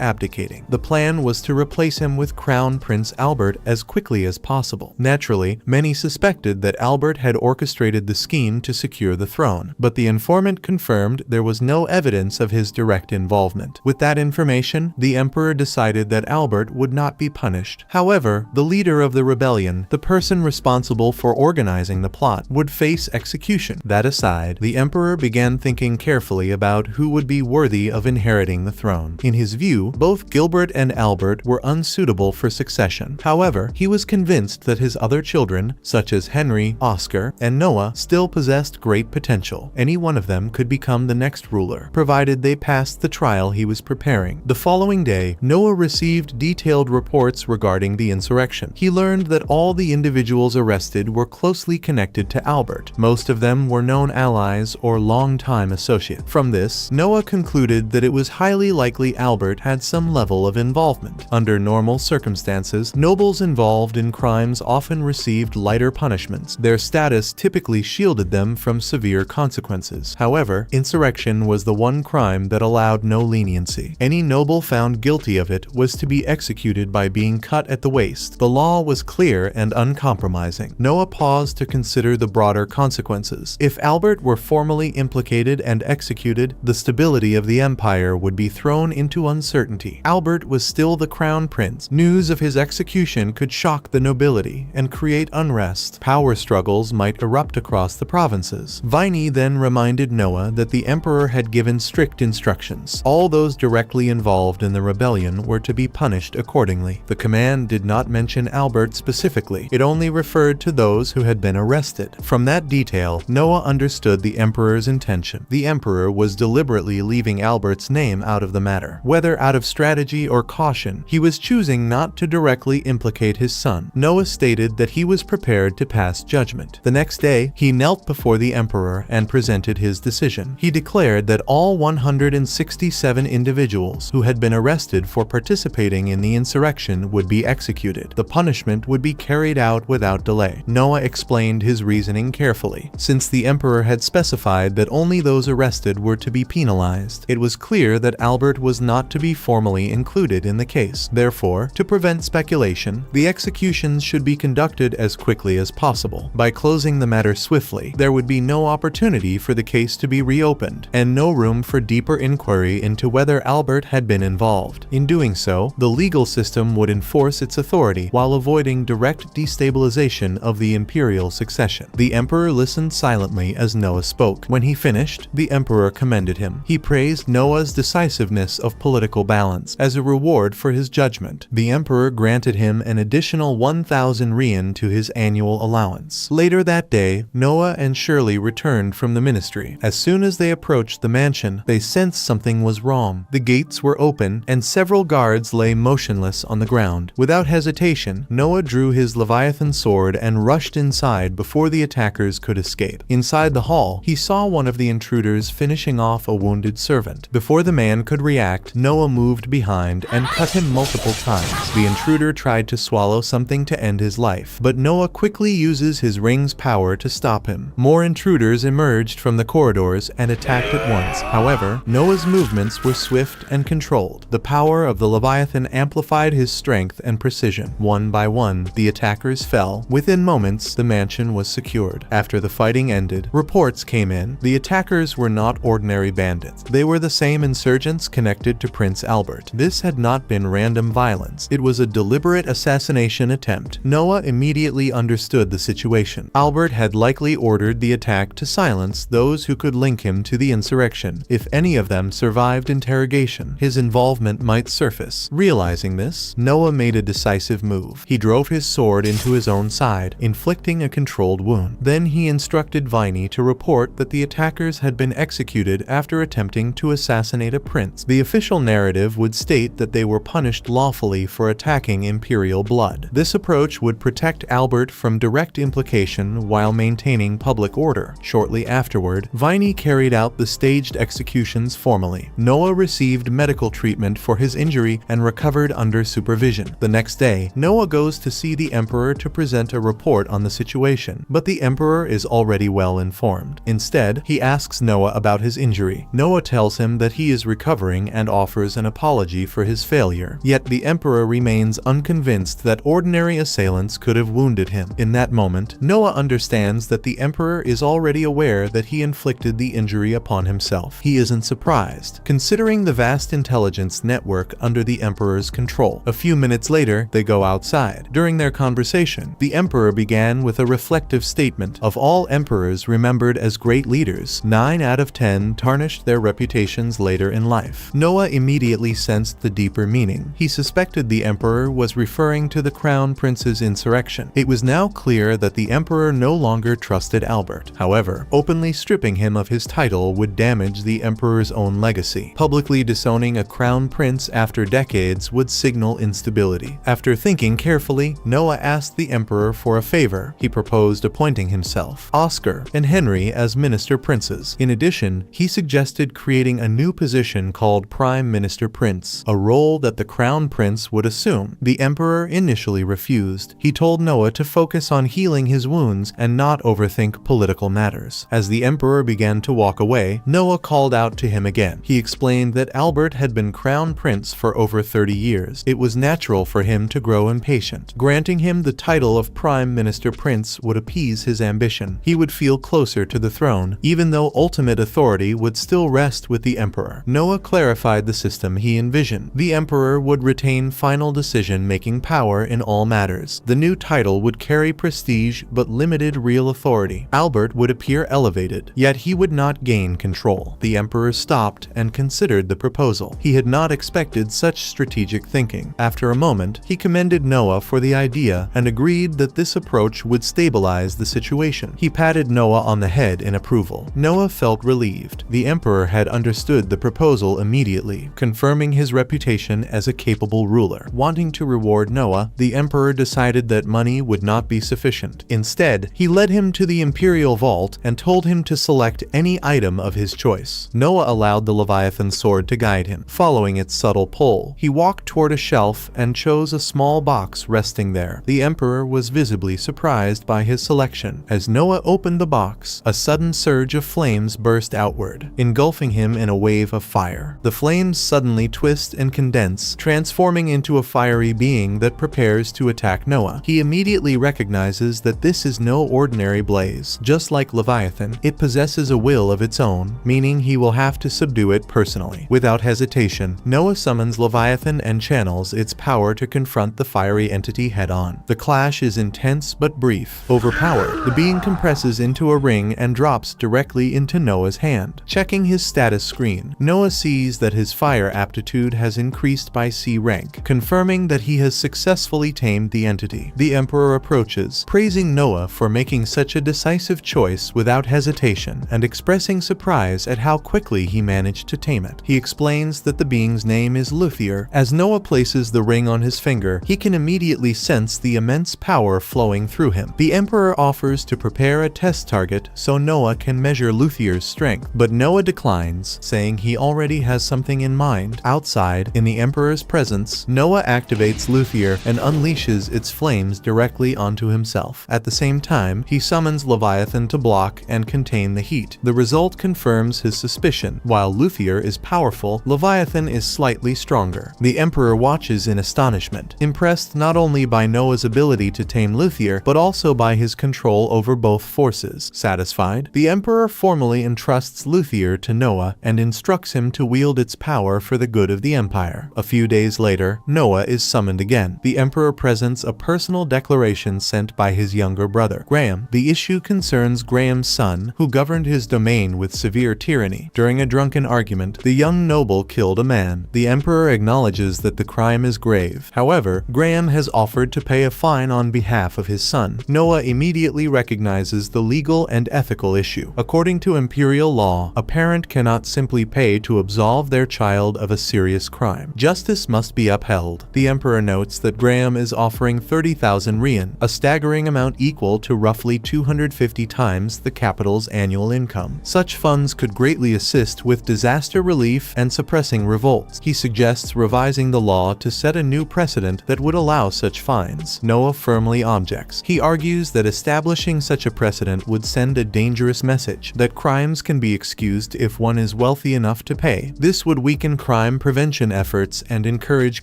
abdicating. The plan was to replace him with Crown Prince Albert as quickly as possible. Naturally, many suspected that Albert had orchestrated the scheme to secure the throne, but the informant confirmed there was no evidence of his direct involvement. With that information, the emperor decided that Albert would not be punished. However, the leader of the rebellion, the person responsible for organizing the plot, would face execution. That aside, the emperor began thinking carefully about who would be worthy of inheriting the throne. In his view, both Gilbert and Albert were unsuitable for succession. However, he was convinced that his other children, such as Henry, Oscar, and Noah, still possessed great potential. Any one of them could become the next ruler, provided they passed the trial he was preparing. The following day, Noah received detailed reports regarding the insurrection. He learned that all the individuals arrested were closely connected to Albert. Most of them were known allies or long-time associates. From this, Noah concluded that it was highly likely Albert had some level of involvement. Under normal circumstances, nobles involved in crimes often received lighter punishments. Their status typically shielded them from severe consequences. However, insurrection was the one crime that allowed no leniency. Any noble found guilty of it was to be executed by being cut at the waist. The law was clear and uncompromising. Noah paused to consider the broader consequences. If Albert were formally implicated and executed, the stability of the empire would be thrown into uncertainty. Albert was still the crown prince. News of his execution could shock the nobility and create unrest. Power struggles might erupt across the provinces. Viney then reminded Noah that the emperor had given strict instructions. All those directly involved in the rebellion were to be punished accordingly. The command did not mention Albert specifically. It only referred to those who had been arrested. From that detail, out, Noah understood the Emperor's intention. The Emperor was deliberately leaving Albert's name out of the matter. Whether out of strategy or caution, he was choosing not to directly implicate his son. Noah stated that he was prepared to pass judgment. The next day, he knelt before the Emperor and presented his decision. He declared that all 167 individuals who had been arrested for participating in the insurrection would be executed. The punishment would be carried out without delay. Noah explained his reasoning carefully. Since the Emperor had specified that only those arrested were to be penalized, it was clear that Albert was not to be formally included in the case. Therefore, to prevent speculation, the executions should be conducted as quickly as possible. By closing the matter swiftly, there would be no opportunity for the case to be reopened, and no room for deeper inquiry into whether Albert had been involved. In doing so, the legal system would enforce its authority while avoiding direct destabilization of the imperial succession. The Emperor listened silently as Noah spoke. When he finished, the Emperor commended him. He praised Noah's decisiveness of political balance. As a reward for his judgment, the Emperor granted him an additional 1,000 Rien to his annual allowance. Later that day, Noah and Shirley returned from the ministry. As soon as they approached the mansion, they sensed something was wrong. The gates were open, and several guards lay motionless on the ground. Without hesitation, Noah drew his Leviathan sword and rushed inside before the attackers could escape. Inside the hall, he saw one of the intruders finishing off a wounded servant. Before the man could react, Noah moved behind and cut him multiple times. The intruder tried to swallow something to end his life, but Noah quickly uses his ring's power to stop him. More intruders emerged from the corridors and attacked at once. However, Noah's movements were swift and controlled. The power of the Leviathan amplified his strength and precision. One by one, the attackers fell. Within moments, the mansion was secured. After the fighting ended, reports came in. The attackers were not ordinary bandits. They were the same insurgents connected to Prince Albert. This had not been random violence. It was a deliberate assassination attempt. Noah immediately understood the situation. Albert had likely ordered the attack to silence those who could link him to the insurrection. If any of them survived interrogation, his involvement might surface. Realizing this, Noah made a decisive move. He drove his sword into his own side, inflicting a controlled wound. Then he instructed Viney to report that the attackers had been executed after attempting to assassinate a prince. The official narrative would state that they were punished lawfully for attacking Imperial blood. This approach would protect Albert from direct implication while maintaining public order. Shortly afterward, Viney carried out the staged executions formally. Noah received medical treatment for his injury and recovered under supervision. The next day, Noah goes to see the Emperor to present a report on the situation, but the Emperor is already well informed. Instead, he asks Noah about his injury. Noah tells him that he is recovering and offers an apology for his failure. Yet the Emperor remains unconvinced that ordinary assailants could have wounded him. In that moment, Noah understands that the Emperor is already aware that he inflicted the injury upon himself. He isn't surprised, considering the vast intelligence network under the Emperor's control. A few minutes later, they go outside. During their conversation, the Emperor began with a reflective statement. Of all emperors remembered as great leaders, 9 out of 10 tarnished their reputations later in life. Noah immediately sensed the deeper meaning. He suspected the Emperor was referring to the Crown Prince's insurrection. It was now clear that the Emperor no longer trusted Albert. However, openly stripping him of his title would damage the Emperor's own legacy. Publicly disowning a Crown Prince after decades would signal instability. After thinking carefully, Noah asked the Emperor for a favor. He proposed appointing himself, Oscar, and Henry as Minister Princes. In addition, he suggested creating a new position called Prime Minister Prince, a role that the Crown Prince would assume. The Emperor initially refused. He told Noah to focus on healing his wounds and not overthink political matters. As the Emperor began to walk away, Noah called out to him again. He explained that Albert had been Crown Prince for over 30 years. It was natural for him to grow impatient. Granting him the title of Prime Minister Prince would appease his ambition. He would feel closer to the throne, even though ultimate authority would still rest with the Emperor. Noah clarified the system he envisioned. The Emperor would retain final decision-making power in all matters. The new title would carry prestige but limited real authority. Albert would appear elevated, yet he would not gain control. The Emperor stopped and considered the proposal. He had not expected such strategic thinking. After a moment, he commended Noah for the idea and agreed that this approach would stabilize the situation. He patted patted Noah on the head in approval. Noah felt relieved. The emperor had understood the proposal immediately, confirming his reputation as a capable ruler. Wanting to reward Noah, the emperor decided that money would not be sufficient. Instead, he led him to the Imperial vault and told him to select any item of his choice. Noah allowed the Leviathan sword to guide him. Following its subtle pull, he walked toward a shelf and chose a small box resting there. The emperor was visibly surprised by his selection. As Noah opened the box, a sudden surge of flames burst outward, engulfing him in a wave of fire. The flames suddenly twist and condense, transforming into a fiery being that prepares to attack Noah. He immediately recognizes that this is no ordinary blaze. Just like Leviathan, it possesses a will of its own, meaning he will have to subdue it personally. Without hesitation, Noah summons Leviathan and channels its power to confront the fiery entity head-on. The clash is intense but brief. Overpowered, the being compresses into a ring and drops directly into Noah's hand. Checking his status screen, Noah sees that his fire aptitude has increased by C rank, confirming that he has successfully tamed the entity. The emperor approaches, praising Noah for making such a decisive choice without hesitation and expressing surprise at how quickly he managed to tame it. He explains that the being's name is Luthier. As Noah places the ring on his finger, he can immediately sense the immense power flowing through him. The emperor offers to prepare a test target so Noah can measure Luthier's strength, but Noah declines, saying he already has something in mind. Outside, in the emperor's presence, Noah activates Luthier and unleashes its flames directly onto himself. At the same time, he summons Leviathan to block and contain the heat. The result confirms his suspicion. While Luthier is powerful, Leviathan is slightly stronger. The emperor watches in astonishment, impressed not only by Noah's ability to tame Luthier, but also by his control over both forces. Satisfied, the emperor formally entrusts Luthier to Noah and instructs him to wield its power for the good of the empire. A few days later, Noah is summoned again. The emperor presents a personal declaration sent by his younger brother, Graham. The issue concerns Graham's son, who governed his domain with severe tyranny. During a drunken argument, the young noble killed a man. The emperor acknowledges that the crime is grave. However, Graham has offered to pay a fine on behalf of his son. Noah immediately recognizes the legal and ethical issue. According to Imperial law, a parent cannot simply pay to absolve their child of a serious crime. Justice must be upheld. The emperor notes that Graham is offering 30,000 Rien, a staggering amount equal to roughly 250 times the capital's annual income. Such funds could greatly assist with disaster relief and suppressing revolts. He suggests revising the law to set a new precedent that would allow such fines. Noah firmly objects. He argues that establishing such a precedent would send a dangerous message that crimes can be excused if one is wealthy enough to pay. This would weaken crime prevention efforts and encourage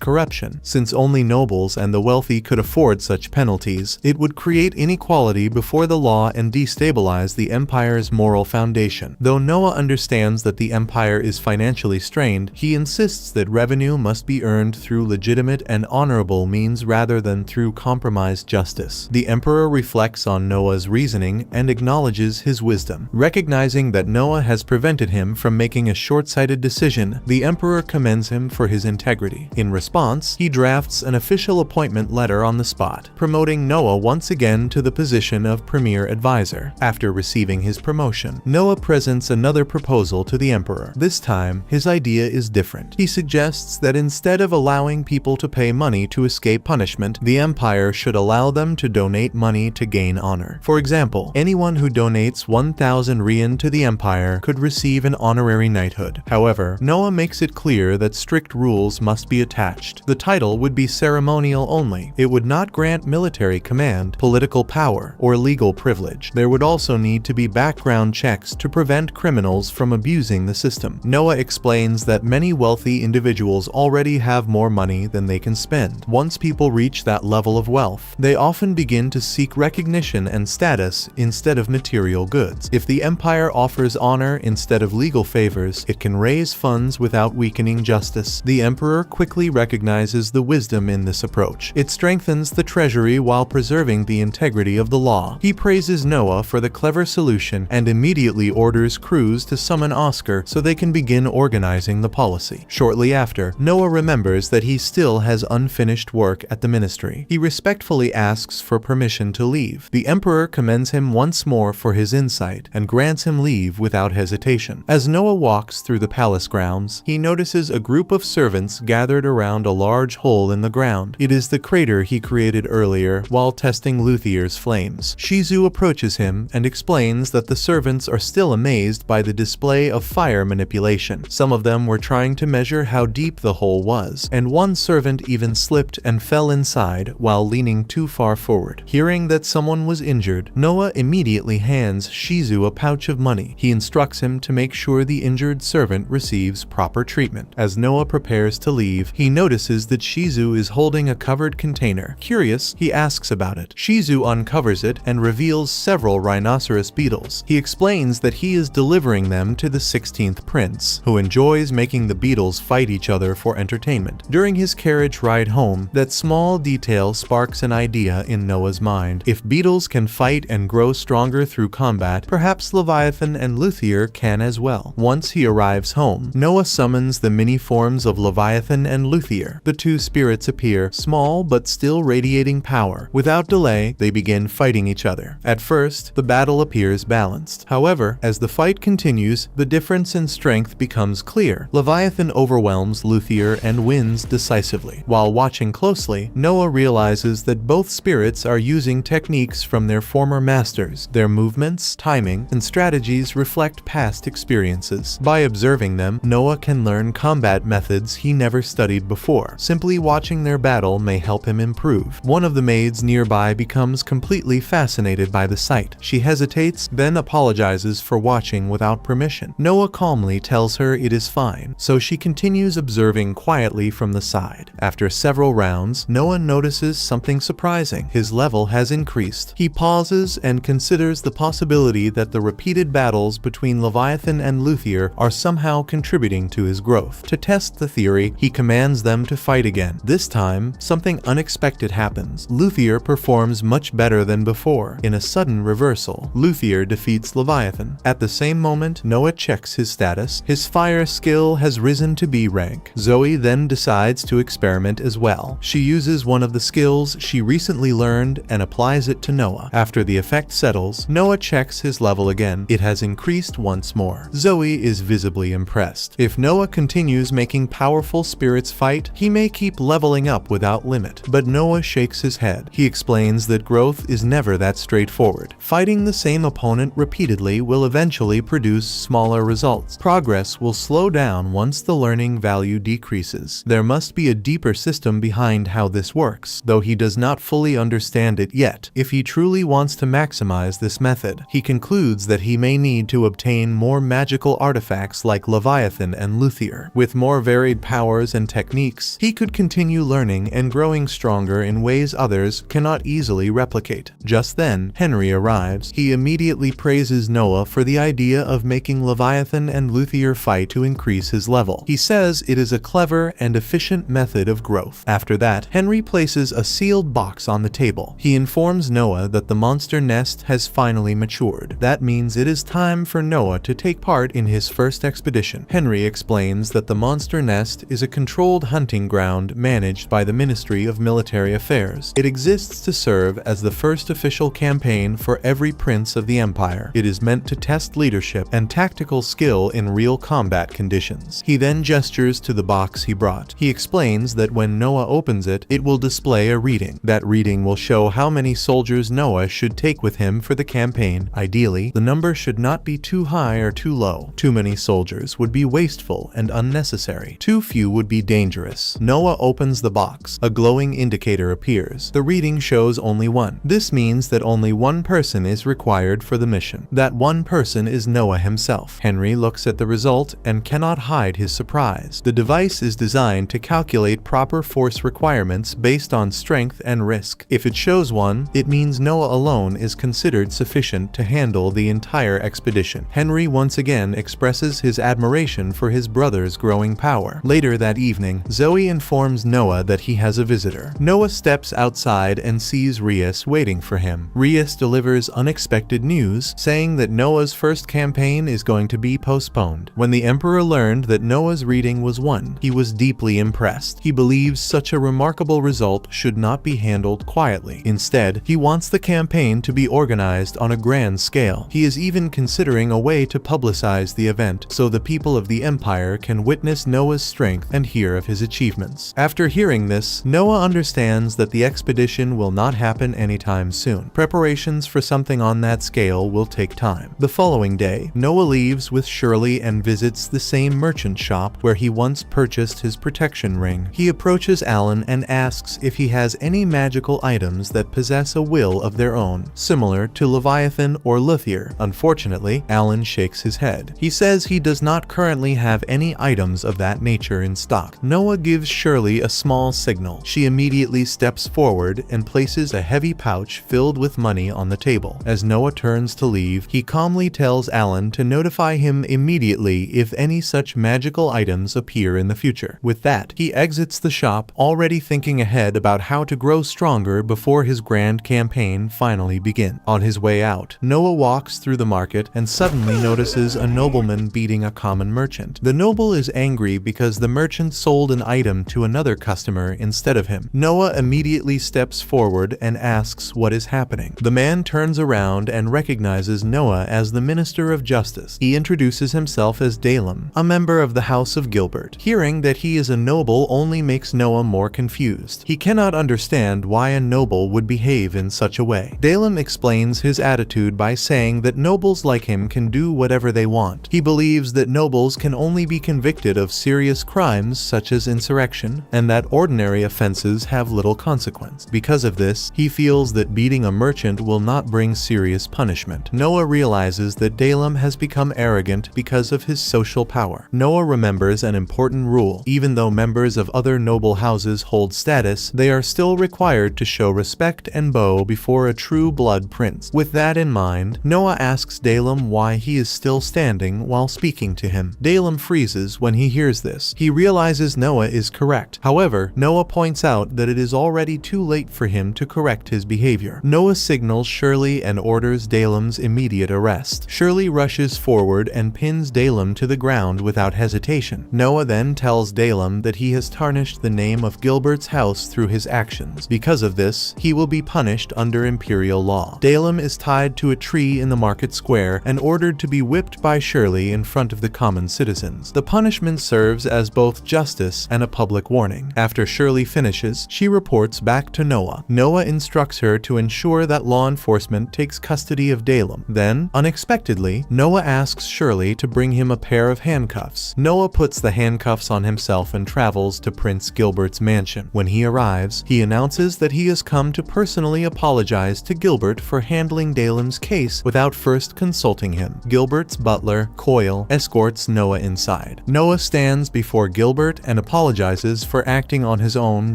corruption. Since only nobles and the wealthy could afford such penalties, it would create inequality before the law and destabilize the empire's moral foundation. Though Noah understands that the empire is financially strained, he insists that revenue must be earned through legitimate and honorable means rather than through compromised justice. The emperor reflects on Noah's reasoning and acknowledges his wisdom. Recognizing that Noah has prevented him from making a short-sighted decision, the emperor commends him for his integrity. In response, he drafts an official appointment letter on the spot, promoting Noah once again to the position of premier advisor. After receiving his promotion, Noah presents another proposal to the emperor. This time, his idea is different. He suggests that instead of allowing people to pay money to escape punishment, the empire should allow them to donate money to gain honor. For example, anyone who donates 1,000 Rien to the empire could receive an honorary knighthood. However, Noah makes it clear that strict rules must be attached. The title would be ceremonial only. It would not grant military command, political power, or legal privilege. There would also need to be background checks to prevent criminals from abusing the system. Noah explains that many wealthy individuals already have more money than they can spend. Once people reach that level of wealth, they often begin to seek recognition and status instead of material goods. If the empire offers honor instead of legal favors, it can raise funds without weakening justice. The emperor quickly recognizes the wisdom in this approach. It strengthens the treasury while preserving the integrity of the law. He praises Noah for the clever solution and immediately orders crews to summon Oscar so they can begin organizing the policy. Shortly after, Noah remembers that he still has unfinished work at the ministry. He respectfully asks for permission to leave. The emperor commends him once more for his insight and grants him leave without hesitation. As Noah walks through the palace grounds, he notices a group of servants gathered around a large hole in the ground. It is the crater he created earlier while testing Luthier's flames. Shizu approaches him and explains that the servants are still amazed by the display of fire manipulation. Some of them were trying to measure how deep the hole was, and one servant even slipped and fell inside while leaning too far forward. Hearing that someone was injured, Noah immediately hands Shizu a pouch of money. He instructs him to make sure the injured servant receives proper treatment. As Noah prepares to leave, he notices that Shizu is holding a covered container. Curious, he asks about it. Shizu uncovers it and reveals several rhinoceros beetles. He explains that he is delivering them to the 16th prince, who enjoys making the beetles fight each other for entertainment. During his carriage ride home, that small detail sparks an idea in Noah's mind. If beetles can fight and grow stronger through combat, perhaps Leviathan and Luthier can as well. Once he arrives home, Noah summons the mini forms of Leviathan and Luthier. The two spirits appear, small but still radiating power. Without delay, they begin fighting each other. At first, the battle appears balanced. However, as the fight continues, the difference in strength becomes clear. Leviathan overwhelms Luthier and wins decisively. While watching closely, Noah realizes that both spirits are using techniques from their former masters. Their movements, timing, and strategies reflect past experiences. By observing them, Noah can learn combat methods he never studied before. Simply watching their battle may help him improve. One of the maids nearby becomes completely fascinated by the sight. She hesitates, then apologizes for watching without permission. Noah calmly tells her it is fine, so she continues observing quietly from the side. After several rounds, Noah notices something surprising. His level has increased. He pauses and considers the possibility that the repeated battles between Leviathan and Luthier are somehow contributing to his growth. To test the theory, he commands them to fight again. This time, something unexpected happens. Luthier performs much better than before. In a sudden reversal, Luthier defeats Leviathan. At the same moment, Noah checks his status. His fire skill has risen to B rank. Zoe then decides to experiment as well. She uses one of the skills she recently learned and applies it to Noah. After the effect settles, Noah checks his level again. It has increased once more. Zoe is visibly impressed. If Noah continues making powerful spirits fight, he may keep leveling up without limit. But Noah shakes his head. He explains that growth is never that straightforward. Fighting the same opponent repeatedly will eventually produce smaller results. Progress will slow down once the learning value decreases. There must be a deeper system behind how this works, though he does not fully understand it yet. If he truly wants to maximize this method, he concludes that he may need to obtain more magical artifacts like Leviathan and Luthier. With more varied powers and techniques, he could continue learning and growing stronger in ways others cannot easily replicate. Just then, Henry arrives. He immediately praises Noah for the idea of making Leviathan and Luthier fight to increase his level. He says it is a clever and efficient method of growth. After that, Henry places a sealed box on the table. He informs Noah that the monster nest has finally matured. That means it is time for Noah to take part in his first expedition. Henry explains that the monster nest is a controlled hunting ground managed by the Ministry of Military Affairs. It exists to serve as the first official campaign for every prince of the empire. It is meant to test leadership and tactical skill in real combat conditions. He then gestures to the box he brought. He explains that when Noah opens it, it will display a reading. That reading will show how many soldiers Noah should take with him for the campaign. Ideally, the number should not be too high or too low. Too many soldiers would be wasteful and unnecessary. Too few would be dangerous. Noah opens the box. A glowing indicator appears. The reading shows only one. This means that only one person is required for the mission. That one person is Noah himself. Henry looks at the result and cannot hide his surprise. The device is designed to calculate proper force requirements based on strength and risk. If it shows 1, it means Noah alone is considered sufficient to handle the entire expedition. Henry once again expresses his admiration for his brother's growing power. Later that evening, Zoe informs Noah that he has a visitor. Noah steps outside and sees Rias waiting for him. Rias delivers unexpected news, saying that Noah's first campaign is going to be postponed. When the Emperor learned that Noah's reading was 1, he was deeply impressed. He believes such a remarkable result should not be handled quietly. Instead, he wants the campaign to be organized on a grand scale. He is even considering a way to publicize the event so the people of the Empire can witness Noah's strength and hear of his achievements. After hearing this, Noah understands that the expedition will not happen anytime soon. Preparations for something on that scale will take time. The following day, Noah leaves with Shirley and visits the same merchant shop where he once purchased his protection ring. He approaches Alan and asks if he has any magical items that possess a will of their own, similar to Leviathan or Luthier. Unfortunately, Alan shakes his head. He says he does not currently have any items of that nature in stock. Noah gives Shirley a small signal. She immediately steps forward and places a heavy pouch filled with money on the table. As Noah turns to leave, he calmly tells Alan to notify him immediately if any such magical items appear in the future. With that, he exits the shop, already thinking ahead about how to grow stronger before his grand campaign finally begins. On his way out, Noah walks through the market and suddenly notices a nobleman beating a common merchant. The noble is angry because the merchant sold an item to another customer instead of him. Noah immediately steps forward and asks what is happening. The man turns around and recognizes Noah as the Minister of Justice. He introduces himself as Dalem, a member of the House of Gilbert. Hearing that he is a noble only makes Noah more confused. He cannot understand why a noble would behave in such a way. Dalem explains his attitude by saying that nobles like him can do whatever they want. He believes that nobles can only be convicted of serious crimes such as insurrection, and that ordinary offenses have little consequence. Because of this, he feels that beating a merchant will not bring serious punishment. Noah realizes that Dalem has become arrogant because of his social power. Noah remembers an important rule. Even though members of other noble houses hold status, they are still required to show respect and bow before a true blood prince. With that in mind, Noah asks Dalem why he is still standing while speaking to him. Dalem freezes when he hears this. He realizes Noah is correct. However, Noah points out that it is already too late for him to correct his behavior. Noah signals Shirley and orders Dalem's immediate arrest. Shirley rushes forward and pins Dalem to the ground without hesitation. Noah then tells Dalem that he has tarnished the name of Gilbert's house through his actions. Because of this, he will be punished under Imperial law. Dalem is tied to a tree in the market square and ordered to be whipped by Shirley in front of the common citizens. The punishment serves as both justice and a public warning. After Shirley finishes, she reports back to Noah. Noah instructs her to ensure that law enforcement takes custody of Dalem. Then, unexpectedly, Noah asks Shirley to bring him a pair of handcuffs. Noah puts the handcuffs on himself and travels to Prince Gilbert's mansion. When he arrives, he announces that he has come to personally apologize to Gilbert for handling Dalem's case without first consulting him. Gilbert's butler, Coyle, escorts Noah inside. Noah stands before Gilbert and apologizes for acting on his own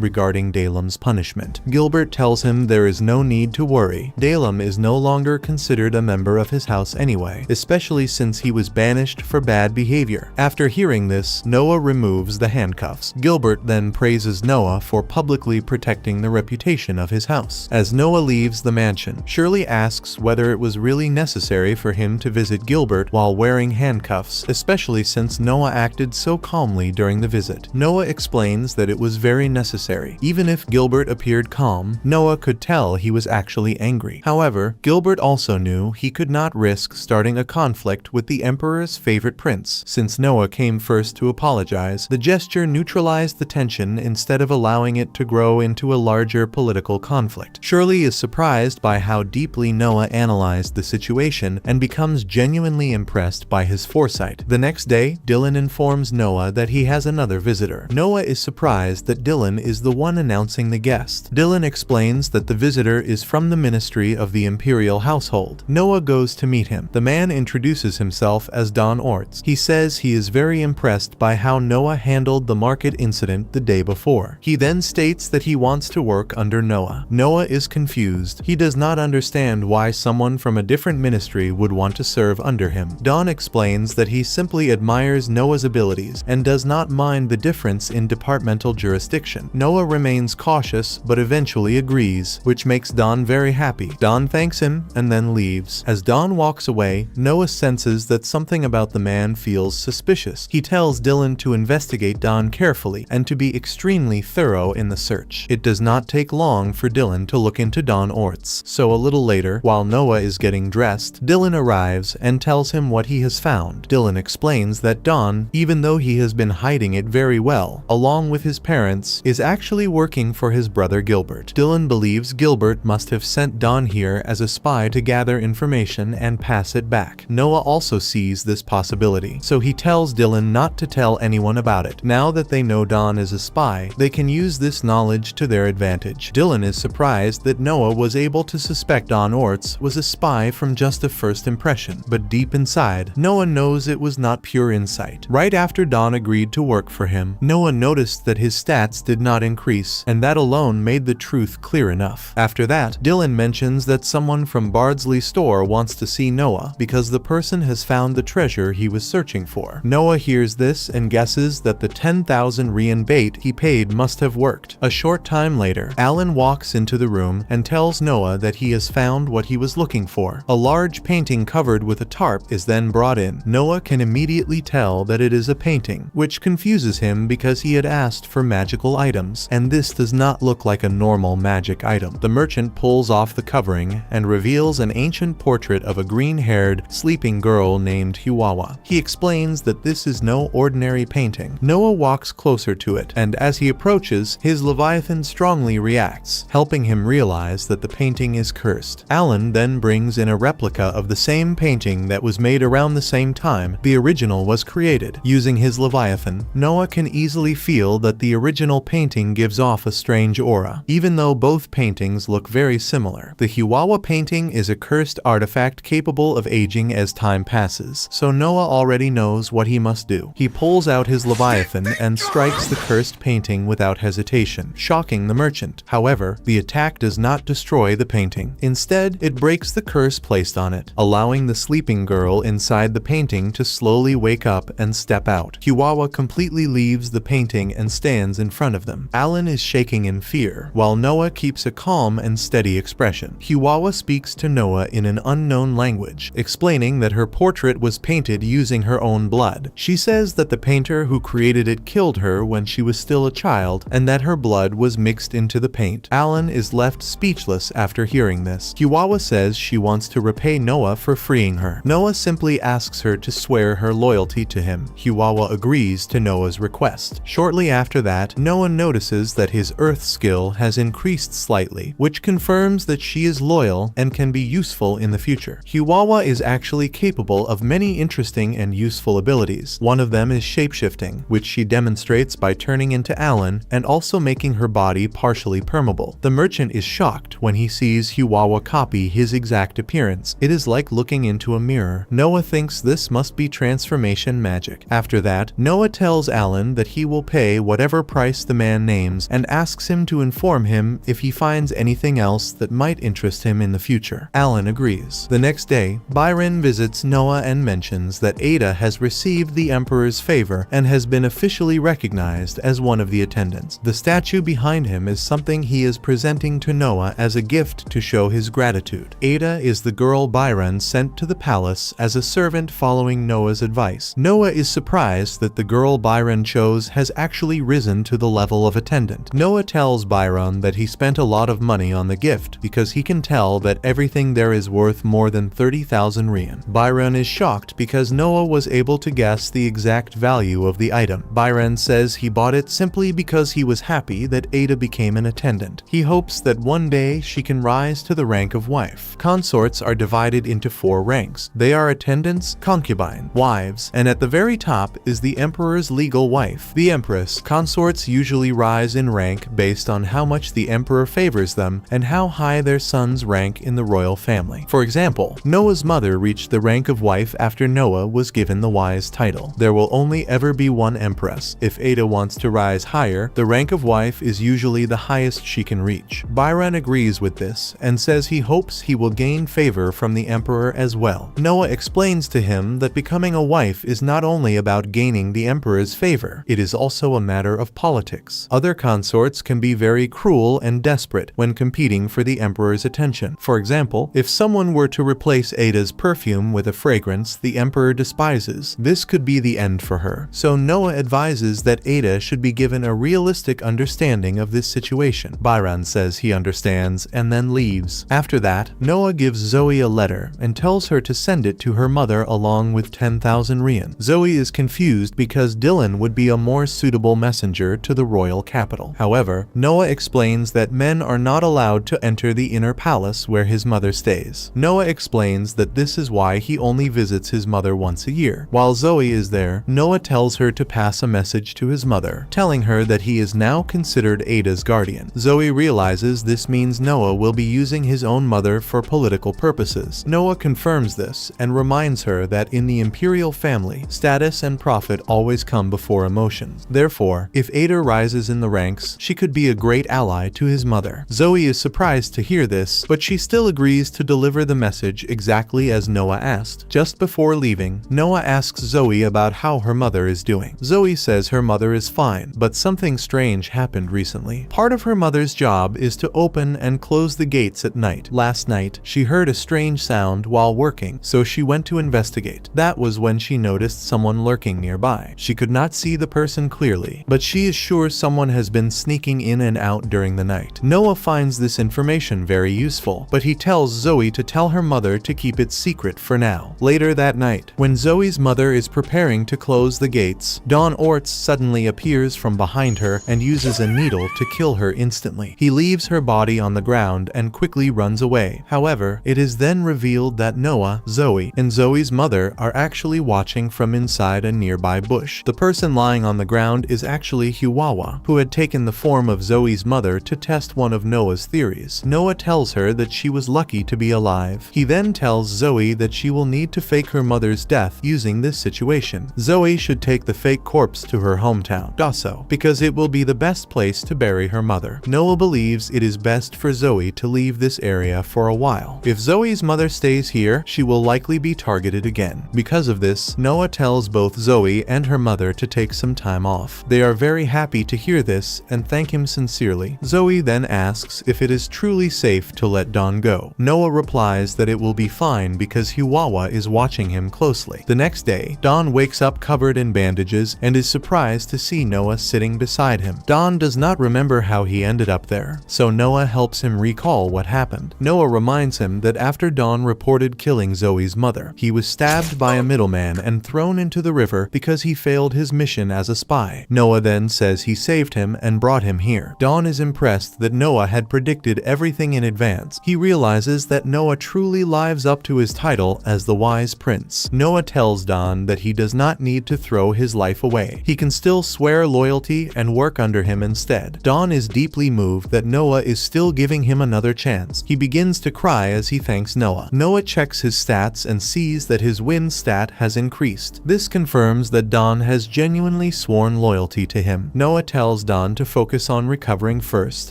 regarding Dalem's punishment. Gilbert tells him there is no need to worry. Dalem is no longer considered a member of his house anyway, especially since he was banished for bad behavior. After hearing this, Noah removes the handcuffs. Gilbert then praises Noah for publicly protecting the reputation of his house. As Noah leaves the mansion, Shirley asks whether it was really necessary for him to visit Gilbert while wearing handcuffs, especially since Noah acted so calmly during the visit. Noah explains that it was very necessary. Even if Gilbert appeared calm, Noah could tell he was actually angry. However, Gilbert also knew he could not risk starting a conflict with the Emperor's favorite prince. Since Noah came first to apologize, the gesture neutralized the tension instead of allowing it to grow into a larger political conflict. Shirley is surprised by how deeply Noah analyzed the situation and becomes genuinely impressed by his foresight. The next day, Dylan informs Noah that he has another visitor. Noah is surprised that Dylan is the one announcing the guest. Dylan explains that the visitor is from the ministry of the Imperial household. Noah goes to meet him. The man introduces himself as Don Orts. He says he is very impressed by how Noah handled the market incident the day before. He then states that he wants to work under Noah. Noah is confused. He does not understand why someone from a different ministry would want to serve under him. Don explains that he simply admires Noah's abilities and does not mind the difference in departmental jurisdiction. Noah remains cautious but eventually agrees, which makes Don very happy. Don thanks him and then leaves. As Don walks away, Noah senses that something about the man feels suspicious. He tells Dylan to investigate Don carefully and to be extremely thorough in the search. It does not take long for Dylan to look into Don Orts, so a little little later, while Noah is getting dressed, Dylan arrives and tells him what he has found. Dylan explains that Don, even though he has been hiding it very well, along with his parents, is actually working for his brother Gilbert. Dylan believes Gilbert must have sent Don here as a spy to gather information and pass it back. Noah also sees this possibility, so he tells Dylan not to tell anyone about it. Now that they know Don is a spy, they can use this knowledge to their advantage. Dylan is surprised that Noah was able to suspect Don Orts was a spy from just a first impression, but deep inside, Noah knows it was not pure insight. Right after Don agreed to work for him, Noah noticed that his stats did not increase, and that alone made the truth clear enough. After that, Dylan mentions that someone from Bardsley's store wants to see Noah because the person has found the treasure he was searching for. Noah hears this and guesses that the 10,000 Rian bait he paid must have worked. A short time later, Alan walks into the room and tells Noah that he has found what he was looking for. A large painting covered with a tarp is then brought in. Noah can immediately tell that it is a painting, which confuses him because he had asked for magical items, and this does not look like a normal magic item. The merchant pulls off the covering and reveals an ancient portrait of a green-haired, sleeping girl named Hiwawa. He explains that this is no ordinary painting. Noah walks closer to it, and as he approaches, his Leviathan strongly reacts, helping him realize that the painting is cursed. Alan then brings in a replica of the same painting that was made around the same time the original was created. Using his Leviathan, Noah can easily feel that the original painting gives off a strange aura, even though both paintings look very similar. The Hiwawa painting is a cursed artifact capable of aging as time passes, so Noah already knows what he must do. He pulls out his Leviathan and strikes the cursed painting without hesitation, shocking the merchant. However, the attack does not destroy the painting. Instead, it breaks the curse placed on it, allowing the sleeping girl inside the painting to slowly wake up and step out. Hiwawa completely leaves the painting and stands in front of them. Alan is shaking in fear, while Noah keeps a calm and steady expression. Hiwawa speaks to Noah in an unknown language, explaining that her portrait was painted using her own blood. She says that the painter who created it killed her when she was still a child, and that her blood was mixed into the paint. Alan is left speechless after hearing this. Hiwawa says she wants to repay Noah for freeing her. Noah simply asks her to swear her loyalty to him. Hiwawa agrees to Noah's request. Shortly after that, Noah notices that his earth skill has increased slightly, which confirms that she is loyal and can be useful in the future. Hiwawa is actually capable of many interesting and useful abilities. One of them is shapeshifting, which she demonstrates by turning into Alan and also making her body partially permeable. The merchant is shocked when he sees Hiwawa copy his exact appearance. It is like looking into a mirror. Noah thinks this must be transformation magic. After that, Noah tells Alan that he will pay whatever price the man names and asks him to inform him if he finds anything else that might interest him in the future. Alan agrees. The next day, Byron visits Noah and mentions that Ada has received the Emperor's favor and has been officially recognized as one of the attendants. The statue behind him is something he is presenting to Noah as a gift to show his gratitude. Ada is the girl Byron sent to the palace as a servant following Noah's advice. Noah is surprised that the girl Byron chose has actually risen to the level of attendant. Noah tells Byron that he spent a lot of money on the gift because he can tell that everything there is worth more than 30,000 Rian. Byron is shocked because Noah was able to guess the exact value of the item. Byron says he bought it simply because he was happy that Ada became an attendant. He hopes that one day she can rise to the rank of wife. Consorts are divided into 4 ranks. They are attendants, concubine, wives, and at the very top is the emperor's legal wife, the empress. Consorts usually rise in rank based on how much the emperor favors them and how high their sons rank in the royal family. For example, Noah's mother reached the rank of wife after Noah was given the wise title. There will only ever be one empress. If Ada wants to rise higher, the rank of wife is usually the highest she can reach. Byron agrees with this and says he hopes he will gain favor from the emperor as well. Noah explains to him that becoming a wife is not only about gaining the emperor's favor, it is also a matter of politics. Other consorts can be very cruel and desperate when competing for the emperor's attention. For example, if someone were to replace Ada's perfume with a fragrance the emperor despises, this could be the end for her. So Noah advises that Ada should be given a realistic understanding of this situation. Byron says he understands and then leaves. After that, Noah gives Zoe a letter and tells her to send it to her mother along with 10,000 Rien. Zoe is confused because Dylan would be a more suitable messenger to the royal capital. However, Noah explains that men are not allowed to enter the inner palace where his mother stays. Noah explains that this is why he only visits his mother once a year. While Zoe is there, Noah tells her to pass a message to his mother, telling her that he is now considered Ada's guardian. Zoe realizes this means Noah will be using his own mother for political purposes. Noah confirms this and reminds her that in the Imperial family, status and profit always come before emotions. Therefore, if Ada rises in the ranks, she could be a great ally to his mother. Zoe is surprised to hear this, but she still agrees to deliver the message exactly as Noah asked. Just before leaving, Noah asks Zoe about how her mother is doing. Zoe says her mother is fine, but something strange happened recently. Part of her mother's job is to open and close the gates at night. Last night, she heard a strange sound while working, so she went to investigate. That was when she noticed someone lurking nearby. She could not see the person clearly, but she is sure someone has been sneaking in and out during the night. Noah finds this information very useful, but he tells Zoe to tell her mother to keep it secret for now. Later that night, when Zoe's mother is preparing to close the gates, Don Orts suddenly appears from behind her and uses a needle to kill her instantly. He leaves her body on the ground and quickly runs away. However, it is then revealed that Noah, Zoe, and Zoe's mother are actually watching from inside a nearby bush. The person lying on the ground is actually Huwawa, who had taken the form of Zoe's mother to test one of Noah's theories. Noah tells her that she was lucky to be alive. He then tells Zoe that she will need to fake her mother's death using this situation. Zoe should take the fake corpse to her hometown, Daso, because it will be the best place to bury her mother. Noah believes it is best for Zoe to leave this area for a while. If Zoe's mother stays here, she will likely be targeted again. Because of this, Noah tells both Zoe and her mother to take some time off. They are very happy to hear this and thank him sincerely. Zoe then asks if it is truly safe to let Don go. Noah replies that it will be fine because Huwawa is watching him closely. The next day, Don wakes up covered in bandages and is surprised to see Noah sitting beside him. Don does not remember how he ended up there, so Noah helps him recall what happened. Noah reminds him that after Don reported killing Zoe's mother, he was stabbed by a middleman and thrown into the river because he failed his mission as a spy. Noah then says he saved him and brought him here. Don is impressed that Noah had predicted everything in advance. He realizes that Noah truly lives up to his title as the wise prince. Noah tells Don that he does not need to throw his life away. He can still swear loyalty and work under him instead. Don is deeply moved that Noah is still giving him another chance. He begins to cry as he thanks Noah. Noah checks his stats and sees that his win stat has increased. This confirms that Don has genuinely sworn loyalty to him. Noah tells Don to focus on recovering first.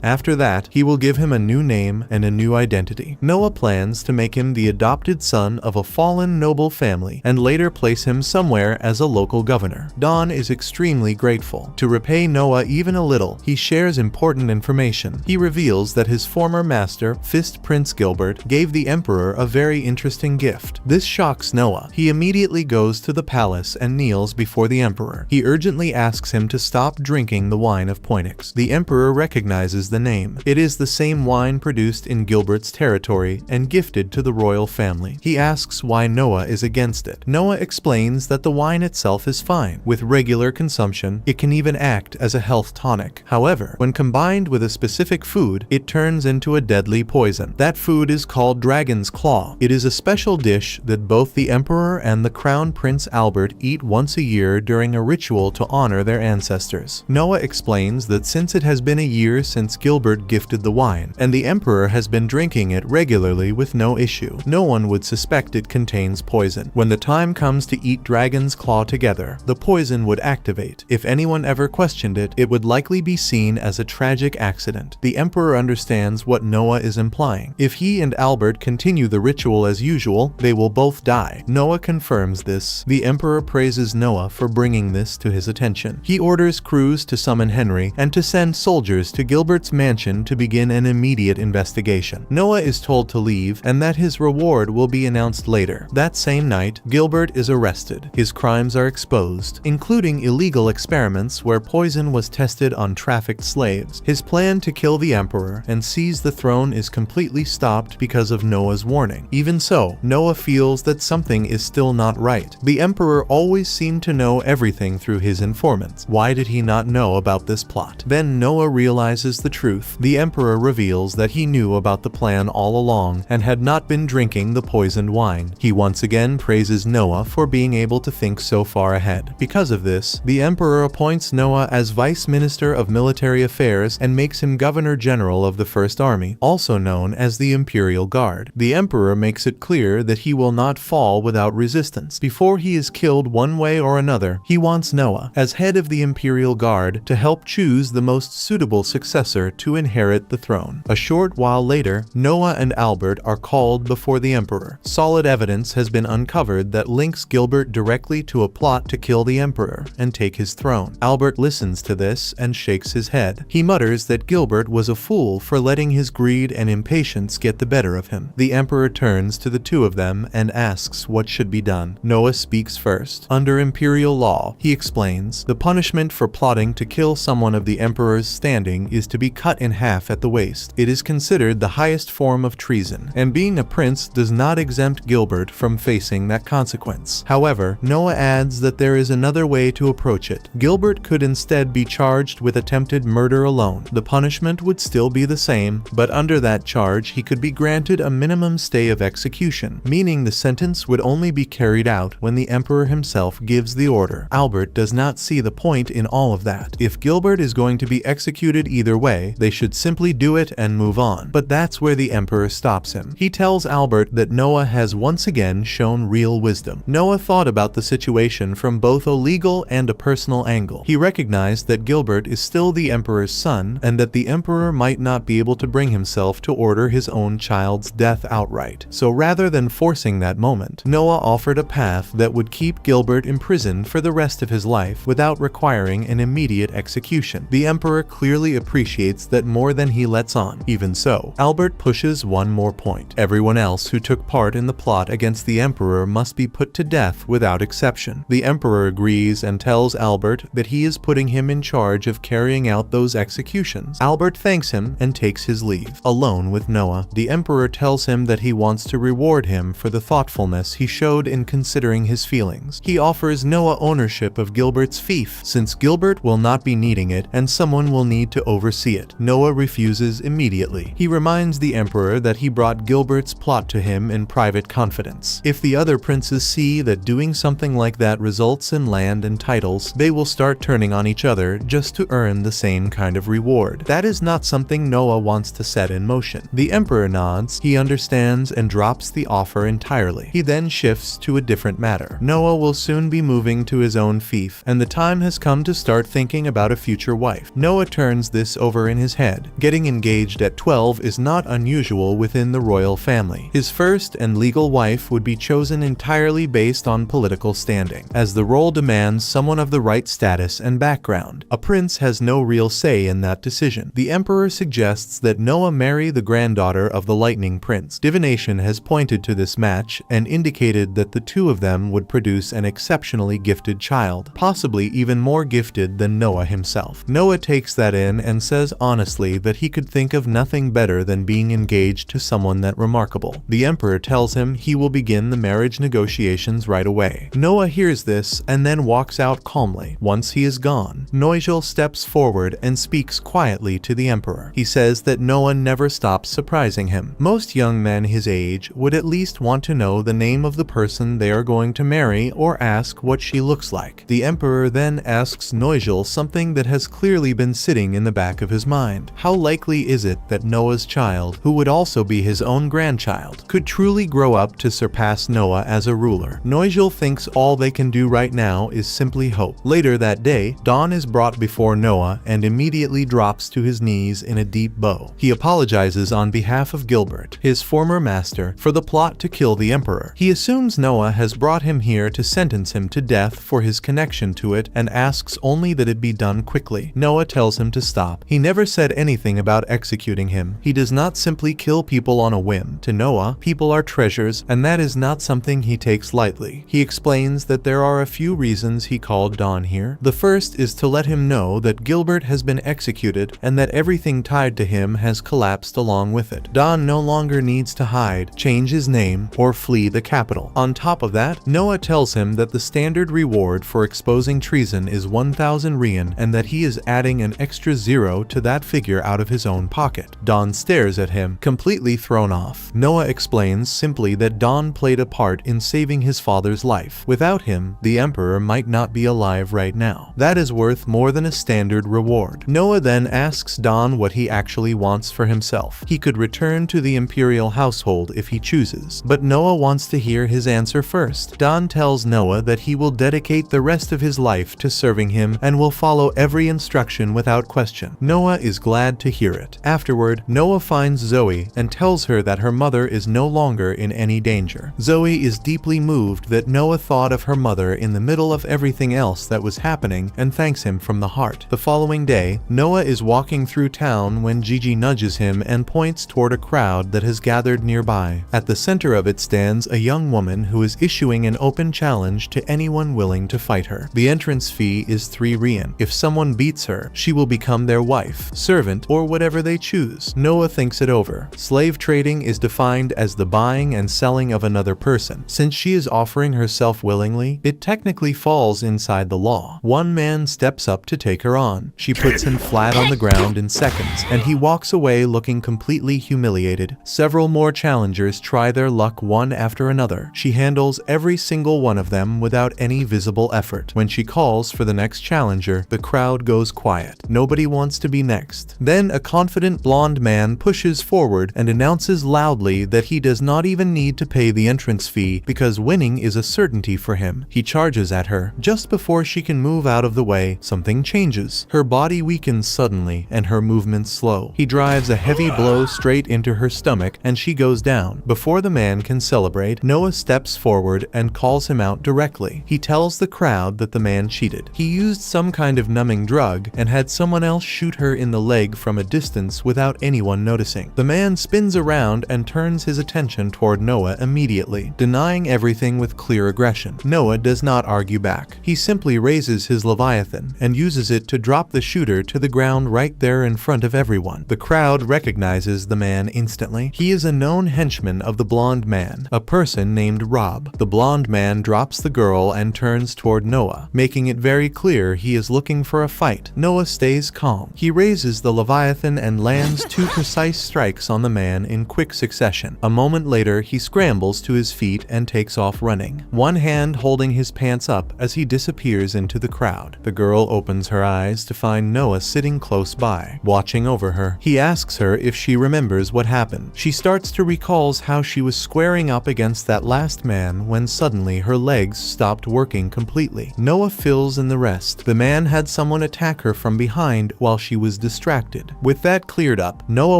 After that, he will give him a new name and a new identity. Noah plans to make him the adopted son of a fallen noble family and later place him somewhere as a local governor. Don is extremely grateful. To repay Noah even a little, he shares important information. He reveals that his former master, Fist Prince Gilbert, gave the emperor a very interesting gift. This shocks Noah. He immediately goes to the palace and kneels before the emperor. He urgently asks him to stop drinking the wine of Poinix. The emperor recognizes the name. It is the same wine produced in Gilbert's territory and gifted to the royal family. He asks why Noah is against it. Noah explains that the wine itself is fine. With regular consumption, it can even act as a health tonic. However, when combined with a specific food, it turns into a deadly poison. That food is called Dragon's Claw. It is a special dish that both the emperor and the crown Prince Albert eat once a year during a ritual to honor their ancestors. Noah explains that since it has been a year since Gilbert gifted the wine, and the emperor has been drinking it regularly with no issue, no one would suspect it contains poison. When the time comes to eat Dragon's Claw together, the poison would activate. If anyone ever questioned it, it would likely be seen as a tragic accident. The emperor understands what Noah is implying. If he and Albert continue the ritual as usual, they will both die. Noah confirms this. The emperor praises Noah for bringing this to his attention. He orders crews to summon Henry and to send soldiers to Gilbert's mansion to begin an immediate investigation. Noah is told to leave and that his reward will be announced later. That same night, Gilbert is arrested. His crimes are exposed, including illegal experiments where poison was tested on trafficked slaves. His plan to kill the emperor and seize the throne is completely completely stopped because of Noah's warning. Even so, Noah feels that something is still not right. The Emperor always seemed to know everything through his informants. Why did he not know about this plot? Then Noah realizes the truth. The Emperor reveals that he knew about the plan all along and had not been drinking the poisoned wine. He once again praises Noah for being able to think so far ahead. Because of this, the Emperor appoints Noah as Vice Minister of Military Affairs and makes him Governor General of the First Army, also known as the Imperial Guard. The Emperor makes it clear that he will not fall without resistance. Before he is killed one way or another, he wants Noah, as head of the Imperial Guard, to help choose the most suitable successor to inherit the throne. A short while later, Noah and Albert are called before the Emperor. Solid evidence has been uncovered that links Gilbert directly to a plot to kill the Emperor and take his throne. Albert listens to this and shakes his head. He mutters that Gilbert was a fool for letting his greed and impatience get the better of him. The Emperor turns to the two of them and asks what should be done. Noah speaks first. Under Imperial law, he explains, the punishment for plotting to kill someone of the Emperor's standing is to be cut in half at the waist. It is considered the highest form of treason, and being a prince does not exempt Gilbert from facing that consequence. However, Noah adds that there is another way to approach it. Gilbert could instead be charged with attempted murder alone. The punishment would still be the same, but under that charge he could be granted a minimum stay of execution, meaning the sentence would only be carried out when the Emperor himself gives the order. Albert does not see the point in all of that. If Gilbert is going to be executed either way, they should simply do it and move on. But that's where the Emperor stops him. He tells Albert that Noah has once again shown real wisdom. Noah thought about the situation from both a legal and a personal angle. He recognized that Gilbert is still the Emperor's son, and that the Emperor might not be able to bring himself to order his own child's death outright. So rather than forcing that moment, Noah offered a path that would keep Gilbert imprisoned for the rest of his life without requiring an immediate execution. The Emperor clearly appreciates that more than he lets on. Even so, Albert pushes one more point. Everyone else who took part in the plot against the Emperor must be put to death without exception. The Emperor agrees and tells Albert that he is putting him in charge of carrying out those executions. Albert thanks him and takes his leave. Alone with Noah, the Emperor tells him that he wants to reward him for the thoughtfulness he showed in considering his feelings. He offers Noah ownership of Gilbert's fief, since Gilbert will not be needing it and someone will need to oversee it. Noah refuses immediately. He reminds the Emperor that he brought Gilbert's plot to him in private confidence. If the other princes see that doing something like that results in land and titles, they will start turning on each other just to earn the same kind of reward. That is not something Noah wants to set in motion. The Emperor nods, he understands, and drops the offer entirely. He then shifts to a different matter. Noah will soon be moving to his own fief, and the time has come to start thinking about a future wife. Noah turns this over in his head. Getting engaged at 12 is not unusual within the royal family. His first and legal wife would be chosen entirely based on political standing, as the role demands someone of the right status and background. A prince has no real say in that decision. The Emperor suggests that Noah marry the granddaughter of the Lightning Prince. Divination has pointed to this match and indicated that the two of them would produce an exceptionally gifted child, possibly even more gifted than Noah himself. Noah takes that in and says honestly that he could think of nothing better than being engaged to someone that remarkable. The Emperor tells him he will begin the marriage negotiations right away. Noah hears this and then walks out calmly. Once he is gone, Noijel steps forward and speaks quietly to the Emperor. He says that Noah never stops surprising him. Most young men his age would at least want to know the name of the person they are going to marry or ask what she looks like. The Emperor then asks Noijel something that has clearly been sitting in the back of his mind. How likely is it that Noah's child, who would also be his own grandchild, could truly grow up to surpass Noah as a ruler? Noijel thinks all they can do right now is simply hope. Later that day, Dawn is brought before Noah and immediately drops to his knees in a deep bow. He apologizes on behalf of Gilbert, his former master, for the plot to kill the Emperor. He assumes Noah has brought him here to sentence him to death for his connection to it and asks only that it be done quickly. Noah tells him to stop. He never said anything about executing him. He does not simply kill people on a whim. To Noah, people are treasures, and that is not something he takes lightly. He explains that there are a few reasons he called Dawn here. The first is to let him know that Gilbert has been executed and that everything tied to him has collapsed along along with it. Don no longer needs to hide, change his name, or flee the capital. On top of that, Noah tells him that the standard reward for exposing treason is 1,000 Rien and that he is adding an extra 0 to that figure out of his own pocket. Don stares at him, completely thrown off. Noah explains simply that Don played a part in saving his father's life. Without him, the Emperor might not be alive right now. That is worth more than a standard reward. Noah then asks Don what he actually wants for himself. He could return to the Imperial household if he chooses, but Noah wants to hear his answer first. Don tells Noah that he will dedicate the rest of his life to serving him and will follow every instruction without question. Noah is glad to hear it. Afterward, Noah finds Zoe and tells her that her mother is no longer in any danger. Zoe is deeply moved that Noah thought of her mother in the middle of everything else that was happening and thanks him from the heart. The following day, Noah is walking through town when Gigi nudges him and points toward a crowd that has gathered nearby. At the center of it stands a young woman who is issuing an open challenge to anyone willing to fight her. The entrance fee is 3 Rien. If someone beats her, she will become their wife, servant, or whatever they choose. Noah thinks it over. Slave trading is defined as the buying and selling of another person. Since she is offering herself willingly, it technically falls inside the law. One man steps up to take her on. She puts him flat on the ground in seconds, and he walks away looking completely humiliated. Several more challengers try their luck one after another. She handles every single one of them without any visible effort. When she calls for the next challenger, the crowd goes quiet. Nobody wants to be next. Then a confident blonde man pushes forward and announces loudly that he does not even need to pay the entrance fee because winning is a certainty for him. He charges at her. Just before she can move out of the way, something changes. Her body weakens suddenly and her movements slow. He drives a heavy blow straight into her stomach and she goes down. Before the man can celebrate, Noah steps forward and calls him out directly. He tells the crowd that the man cheated. He used some kind of numbing drug and had someone else shoot her in the leg from a distance without anyone noticing. The man spins around and turns his attention toward Noah immediately, denying everything with clear aggression. Noah does not argue back. He simply raises his Leviathan and uses it to drop the shooter to the ground right there in front of everyone. The crowd recognizes the man instantly. He is a known henchman of the blonde man, a person named Rob. The blonde man drops the girl and turns toward Noah, making it very clear he is looking for a fight. Noah stays calm. He raises the Leviathan and lands 2 precise strikes on the man in quick succession. A moment later, he scrambles to his feet and takes off running, one hand holding his pants up as he disappears into the crowd. The girl opens her eyes to find Noah sitting close by, watching over her. He asks her if she remembers what happened. She starts to recall how she was squaring up against that last man when suddenly her legs stopped working completely. Noah fills in the rest. The man had someone attack her from behind while she was distracted. With that cleared up, Noah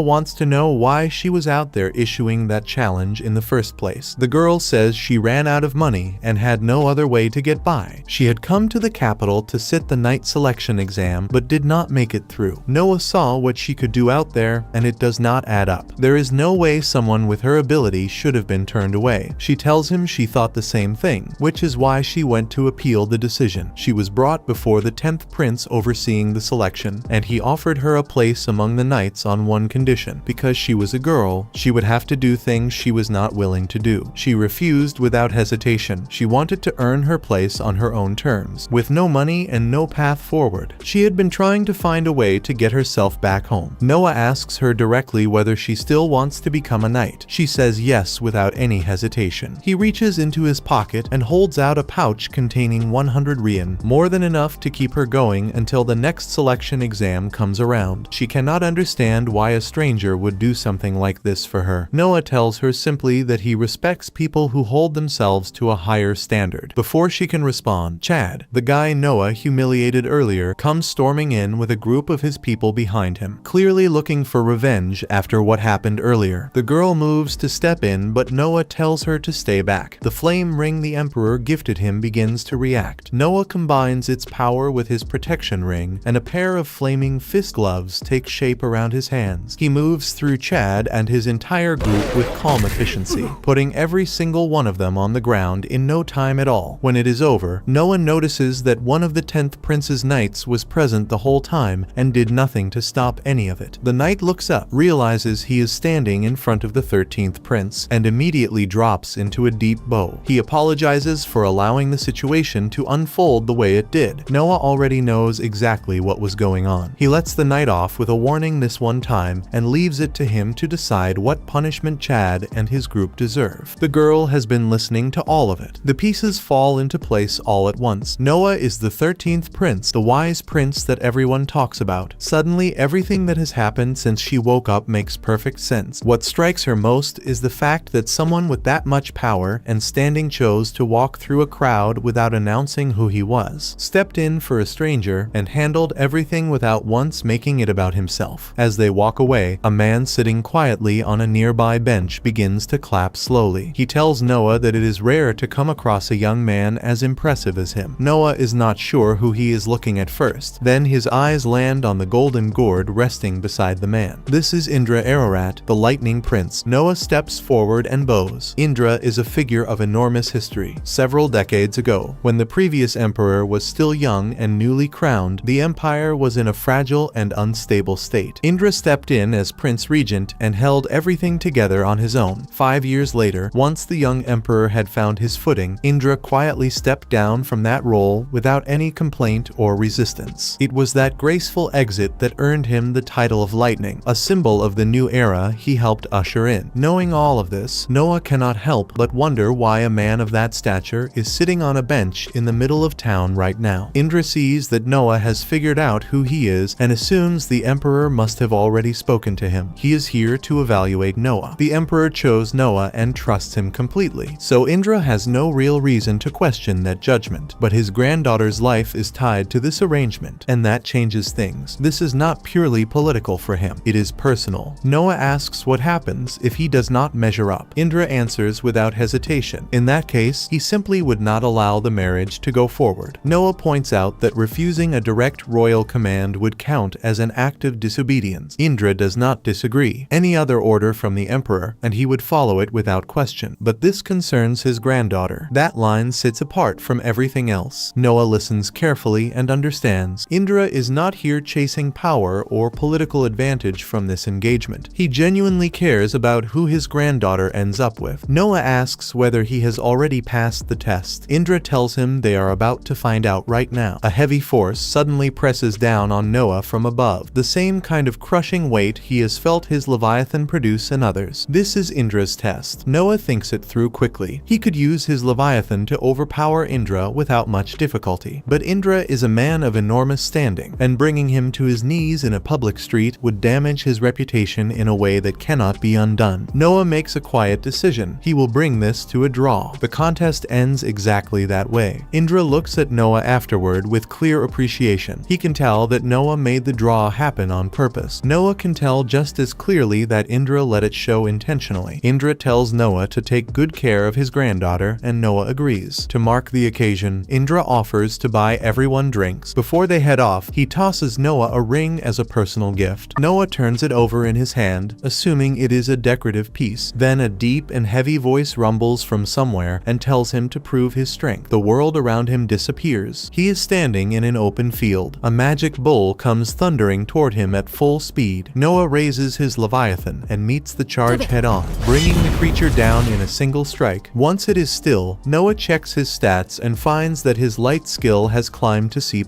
wants to know why she was out there issuing that challenge in the first place. The girl says she ran out of money and had no other way to get by. She had come to the capital to sit the night selection exam but did not make it through. Noah saw what she could do out there and it does not add up. There is no way someone with her ability should have been turned away. She tells him she thought the same thing, which is why she went to appeal the decision. She was brought before the 10th prince overseeing the selection, and he offered her a place among the knights on one condition. Because she was a girl, she would have to do things she was not willing to do. She refused without hesitation. She wanted to earn her place on her own terms. With no money and no path forward, she had been trying to find a way to get herself back home. Noah asks her directly whether she still wants to become a knight. She says yes without any hesitation. He reaches into his pocket and holds out a pouch containing 100 Rien, more than enough to keep her going until the next selection exam comes around. She cannot understand why a stranger would do something like this for her. Noah tells her simply that he respects people who hold themselves to a higher standard. Before she can respond, Chad, the guy Noah humiliated earlier, comes storming in with a group of his people behind him, clearly looking for revenge after what happened earlier. The girl moves to step in, but Noah tells her to stay back. The flame ring the Emperor gifted him begins to react. Noah combines its power with his protection ring, and a pair of flaming fist gloves take shape around his hands. He moves through Chad and his entire group with calm efficiency, putting every single one of them on the ground in no time at all. When it is over, Noah notices that one of the 10th Prince's knights was present the whole time and did nothing to stop any of it. The knight looks up, realizes he is standing in front of the 13th prince and immediately drops into a deep bow. He apologizes for allowing the situation to unfold the way it did. Noah already knows exactly what was going on. He lets the night off with a warning this one time and leaves it to him to decide what punishment Chad and his group deserve. The girl has been listening to all of it. The pieces fall into place all at once. Noah is the 13th prince, the wise prince that everyone talks about. Suddenly, everything that has happened since she woke up makes perfect sense. What strikes her most is the fact that someone with that much power and standing chose to walk through a crowd without announcing who he was, stepped in for a stranger, and handled everything without once making it about himself. As they walk away, a man sitting quietly on a nearby bench begins to clap slowly. He tells Noah that it is rare to come across a young man as impressive as him. Noah is not sure who he is looking at first. Then his eyes land on the golden gourd resting beside the man. This is Indra Ararat, the lightning prince. Noah steps forward and bows. Indra is a figure of enormous history. Several decades ago, when the previous emperor was still young and newly crowned, the empire was in a fragile and unstable state. Indra stepped in as prince regent and held everything together on his own. 5 years later, once the young emperor had found his footing, Indra quietly stepped down from that role without any complaint or resistance. It was that graceful exit that earned him the title of Lightning, a symbol of the new era he helped usher in. Knowing all of this, Noah cannot help but wonder why a man of that stature is sitting on a bench in the middle of town right now. Indra sees that Noah has figured out who he is and assumes the emperor must have already spoken to him. He is here to evaluate Noah. The emperor chose Noah and trusts him completely, so Indra has no real reason to question that judgment. But his granddaughter's life is tied to this arrangement, and that changes things. This is not purely political for him. It is personal. Noah asks what happens if he does not measure up. Indra answers without hesitation. In that case, he simply would not allow the marriage to go forward. Noah points out that refusing a direct royal command would count as an act of disobedience. Indra does not disagree. Any other order from the emperor, and he would follow it without question. But this concerns his granddaughter. That line sits apart from everything else. Noah listens carefully and understands. Indra is not here chasing power or political advantage from this engagement. He genuinely cares about who his granddaughter ends up with. Noah asks whether he has already passed the test. Indra tells him they are about to find out right now. A heavy force suddenly presses down on Noah from above, the same kind of crushing weight he has felt his Leviathan produce in others. This is Indra's test. Noah thinks it through quickly. He could use his Leviathan to overpower Indra without much difficulty. But Indra is a man of enormous standing, and bringing him to his knees in a public street would damage his reputation in a way that cannot be undone. Noah makes a quiet decision. He will bring this to a draw. The contest ends exactly that way. Indra looks at Noah afterward with clear appreciation. He can tell that Noah made the draw happen on purpose. Noah can tell just as clearly that Indra let it show intentionally. Indra tells Noah to take good care of his granddaughter, and Noah agrees. To mark the occasion, Indra offers to buy everyone drinks. Before they head off, he tosses Noah a ring as a personal gift. Noah turns it over in his hand, assuming it is a decorative piece. Then a deep and heavy voice rumbles from somewhere and tells him to prove his strength. The world around him disappears. He is standing in an open field. A magic bull comes thundering toward him at full speed. Noah raises his Leviathan and meets the charge head-on, bringing the creature down in a single strike. Once it is still, Noah checks his stats and finds that his light skill has climbed to C+.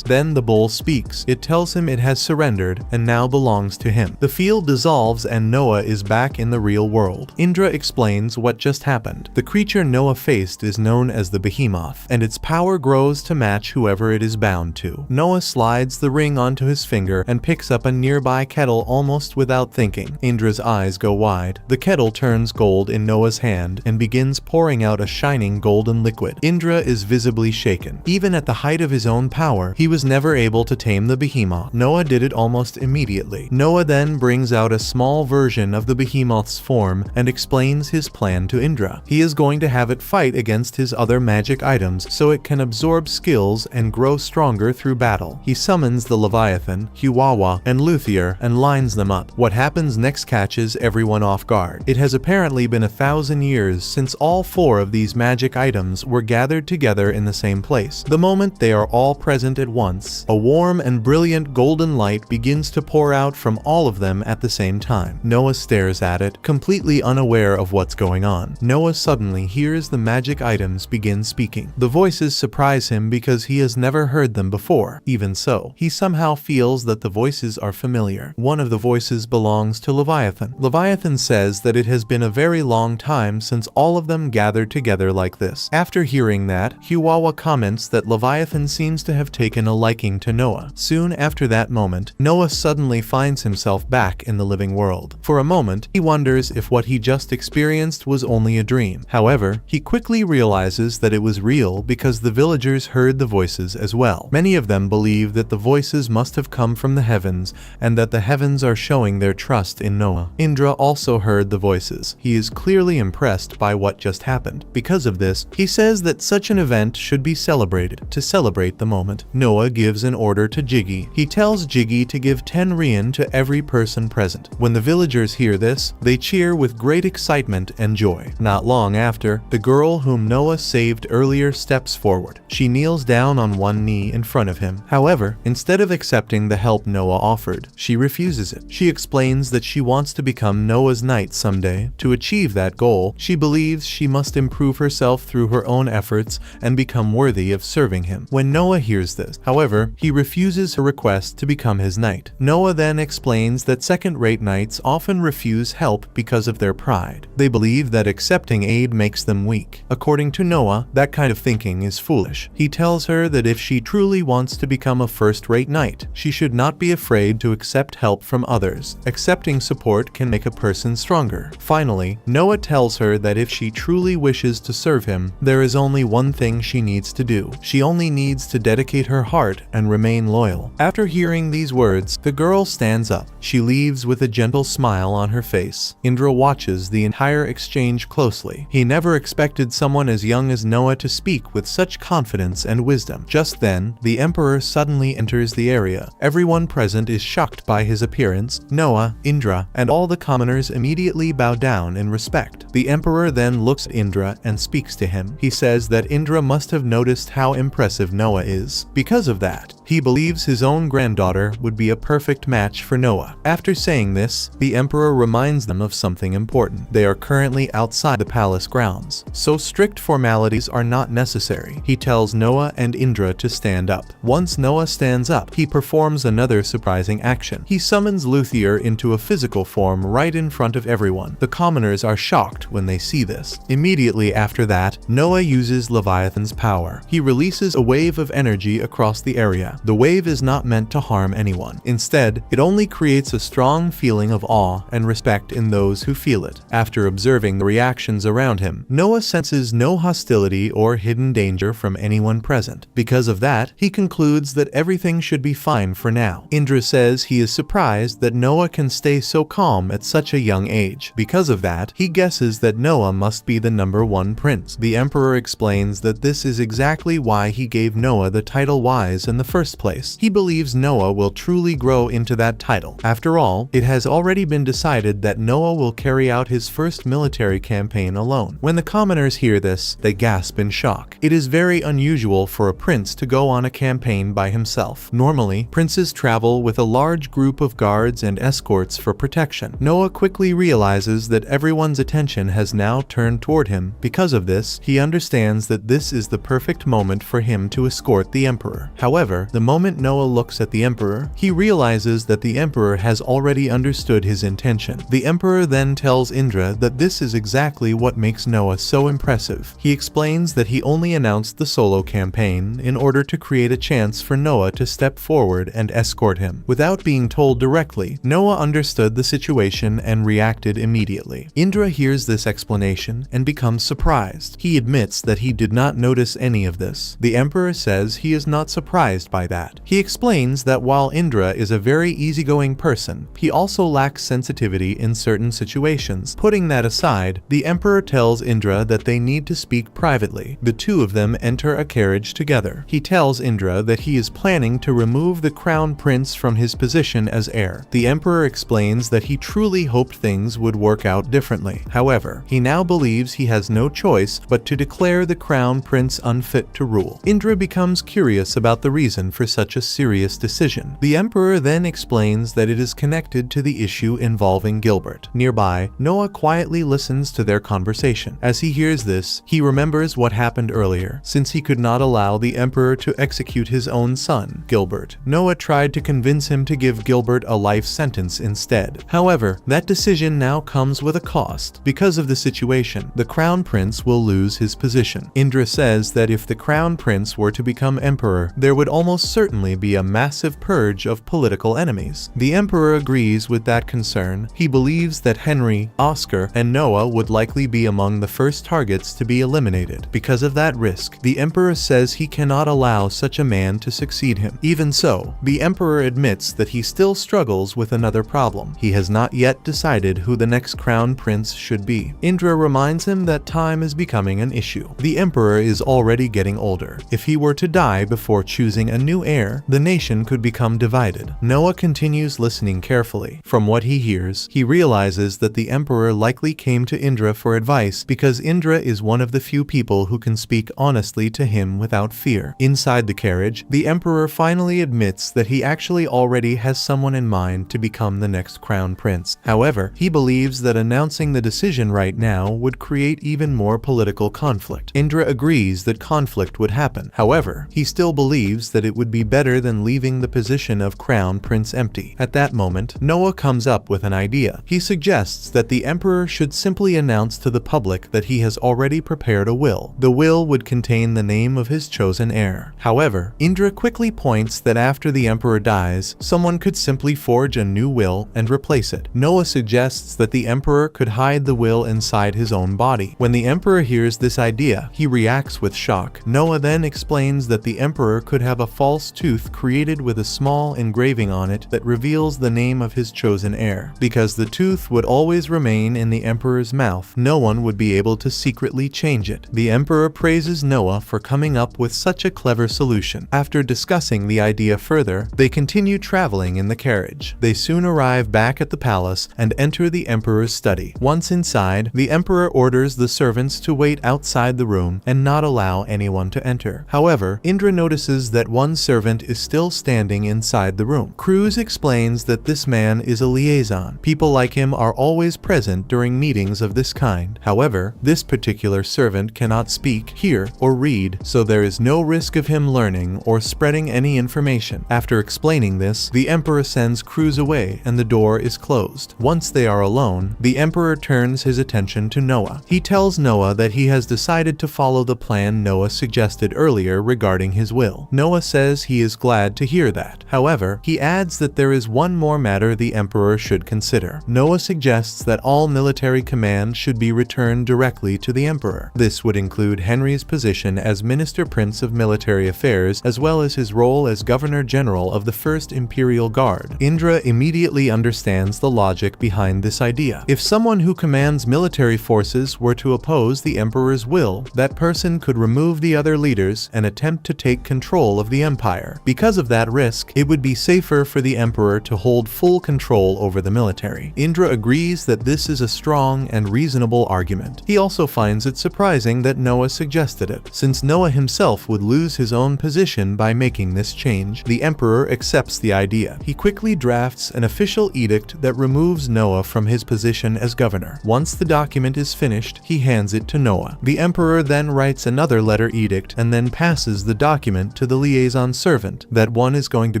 Then the bull speaks. It tells him it has surrendered and now belongs to him. The field dissolves and Noah is back in the real world. Indra explains what just happened. The creature Noah faced is known as the Behemoth, and its power grows to match whoever it is bound to. Noah slides the ring onto his finger and picks up a nearby kettle almost without thinking. Indra's eyes go wide. The kettle turns gold in Noah's hand and begins pouring out a shining golden liquid. Indra is visibly shaken. Even at the height of his own power, he was never able to tame the Behemoth. Noah did it almost immediately. Noah then brings out a small version of the Behemoth's form and explains his plan to Indra. He is going to have it fight against his other magic items so it can absorb skills and grow stronger through battle. He summons the Leviathan, Huwawa, and Luthier and lines them up. What happens next catches everyone off guard. It has apparently been 1,000 years since all 4 of these magic items were gathered together in the same place. The moment they are all present at once, a warm and brilliant golden light begins to pour out from all of them at the same time. Noah stares at it, completely unaware of what's going on. Noah suddenly hears the magic items begin speaking. The voices surprise him because he has never heard them before. Even so, he somehow feels that the voices are familiar. One of the voices belongs to Leviathan. Leviathan says that it has been a very long time since all of them gathered together like this. After hearing that, Huwawa comments that Leviathan seems to have taken a liking to Noah. Soon after that moment, Noah suddenly finds himself back in the living world. For a moment, he wonders if what he just experienced was only a dream. However, he quickly realizes that it was real because the villagers heard the voices as well. Many of them believe that the voices must have come from the heavens and that the heavens are showing their trust in Noah. Indra also heard the voices. He is clearly impressed by what just happened. Because of this, he says that such an event should be celebrated. To celebrate the moment, Noah gives an order to Jiggy. He tells Jiggy to give 10 Rien to every person present. When the villagers hear this, they cheer with great excitement and joy. Not long after, the girl whom Noah saved earlier steps forward. She kneels down on one knee in front of him. However, instead of accepting the help Noah offered, she refuses it. She explains that she wants to become Noah's knight someday. To achieve that goal, she believes she must improve herself through her own efforts and become worthy of serving him. When Noah hears this, however, he refuses her request to become his knight. Noah then explains that second-rate knights often refuse help because of their pride. They believe that accepting aid makes them weak. According to Noah, that kind of thinking is foolish. He tells her that if she truly wants to become a first-rate knight, she should not be afraid to accept help from others. Accepting support can make a person stronger. Finally, Noah tells her that if she truly wishes to serve him, there is only one thing she needs to do. She only needs to dedicate her heart and remain loyal. After hearing these words, the girl stands up. She leaves with a gentle smile on her face. Indra watches the entire exchange closely. He never expected someone as young as Noah to speak with such confidence and wisdom. Just then, the Emperor suddenly enters the area. Everyone present is shocked by his appearance. Noah, Indra, and all the commoners immediately bow down in respect. The Emperor then looks at Indra and speaks to him. He says that Indra must have noticed how impressive Noah is. Because of that, he believes his own granddaughter would be a perfect match for Noah. After saying this, the Emperor reminds them of something important. They are currently outside the palace grounds, so strict formalities are not necessary. He tells Noah and Indra to stand up. Once Noah stands up, he performs another surprising action. He summons Luthier into a physical form right in front of everyone. The commoners are shocked when they see this. Immediately after that, Noah uses Leviathan's power. He releases a wave of energy across the area. The wave is not meant to harm anyone. Instead, it only creates a strong feeling of awe and respect in those who feel it. After observing the reactions around him, Noah senses no hostility or hidden danger from anyone present. Because of that, he concludes that everything should be fine for now. Indra says he is surprised that Noah can stay so calm at such a young age. Because of that, he guesses that Noah must be the #1 prince. The Emperor explains that this is exactly why he gave Noah the title Wise in the first place. He believes Noah will truly grow into that title. After all, it has already been decided that Noah will carry out his first military campaign alone. When the commoners hear this, they gasp in shock. It is very unusual for a prince to go on a campaign by himself. Normally, princes travel with a large group of guards and escorts for protection. Noah quickly realizes that everyone's attention has now turned toward him. Because of this, he understands that this is the perfect moment for him to escort the Emperor. However, the moment Noah looks at the Emperor, he realizes that the Emperor has already understood his intention. The Emperor then tells Indra that this is exactly what makes Noah so impressive. He explains that he only announced the solo campaign in order to create a chance for Noah to step forward and escort him. Without being told directly, Noah understood the situation and reacted immediately. Indra hears this explanation and becomes surprised. He admits that he did not notice any of this. The Emperor says he is not surprised by that. He explains that while Indra is a very easygoing person, he also lacks sensitivity in certain situations. Putting that aside, the Emperor tells Indra that they need to speak privately. The two of them enter a carriage together. He tells Indra that he is planning to remove the crown prince from his position as heir. The Emperor explains that he truly hoped things would work out differently. However, he now believes he has no choice but to declare the crown prince unfit to rule. Indra becomes curious about the reason reason for such a serious decision. The Emperor then explains that it is connected to the issue involving Gilbert. Nearby, Noah quietly listens to their conversation. As he hears this, he remembers what happened earlier. Since he could not allow the Emperor to execute his own son, Gilbert, Noah tried to convince him to give Gilbert a life sentence instead. However, that decision now comes with a cost. Because of the situation, the Crown Prince will lose his position. Indra says that if the Crown Prince were to become Emperor, there would almost certainly be a massive purge of political enemies. The Emperor agrees with that concern. He believes that Henry, Oscar, and Noah would likely be among the first targets to be eliminated. Because of that risk, the Emperor says he cannot allow such a man to succeed him. Even so, the Emperor admits that he still struggles with another problem. He has not yet decided who the next Crown Prince should be. Indra reminds him that time is becoming an issue. The Emperor is already getting older. If he were to die before choosing a new heir, the nation could become divided. Noah continues listening carefully. From what he hears, he realizes that the Emperor likely came to Indra for advice because Indra is one of the few people who can speak honestly to him without fear. Inside the carriage, the Emperor finally admits that he actually already has someone in mind to become the next Crown Prince. However, he believes that announcing the decision right now would create even more political conflict. Indra agrees that conflict would happen. However, he still believes that it would be better than leaving the position of Crown Prince empty. At that moment, Noah comes up with an idea. He suggests that the Emperor should simply announce to the public that he has already prepared a will. The will would contain the name of his chosen heir. However, Indra quickly points that after the Emperor dies, someone could simply forge a new will and replace it. Noah suggests that the Emperor could hide the will inside his own body. When the Emperor hears this idea, he reacts with shock. Noah then explains that the Emperor could have a false tooth created with a small engraving on it that reveals the name of his chosen heir. Because the tooth would always remain in the Emperor's mouth, no one would be able to secretly change it. The Emperor praises Noah for coming up with such a clever solution. After discussing the idea further, they continue traveling in the carriage. They soon arrive back at the palace and enter the Emperor's study. Once inside, the Emperor orders the servants to wait outside the room and not allow anyone to enter. However, Indra notices that one servant is still standing inside the room. Cruz explains that this man is a liaison. People like him are always present during meetings of this kind. However, this particular servant cannot speak, hear, or read, so there is no risk of him learning or spreading any information. After explaining this, the Emperor sends Cruz away and the door is closed. Once they are alone, the Emperor turns his attention to Noah. He tells Noah that he has decided to follow the plan Noah suggested earlier regarding his will. Noah says he is glad to hear that. However, he adds that there is one more matter the Emperor should consider. Noah suggests that all military command should be returned directly to the Emperor. This would include Henry's position as Minister Prince of Military Affairs as well as his role as Governor General of the 1st Imperial Guard. Indra immediately understands the logic behind this idea. If someone who commands military forces were to oppose the Emperor's will, that person could remove the other leaders and attempt to take control of the empire. Because of that risk, it would be safer for the Emperor to hold full control over the military. Indra agrees that this is a strong and reasonable argument. He also finds it surprising that Noah suggested it, since Noah himself would lose his own position by making this change. The Emperor accepts the idea. He quickly drafts an official edict that removes Noah from his position as governor. Once the document is finished, he hands it to Noah. The Emperor then writes another letter edict and then passes the document to the liaison servant. That one is going to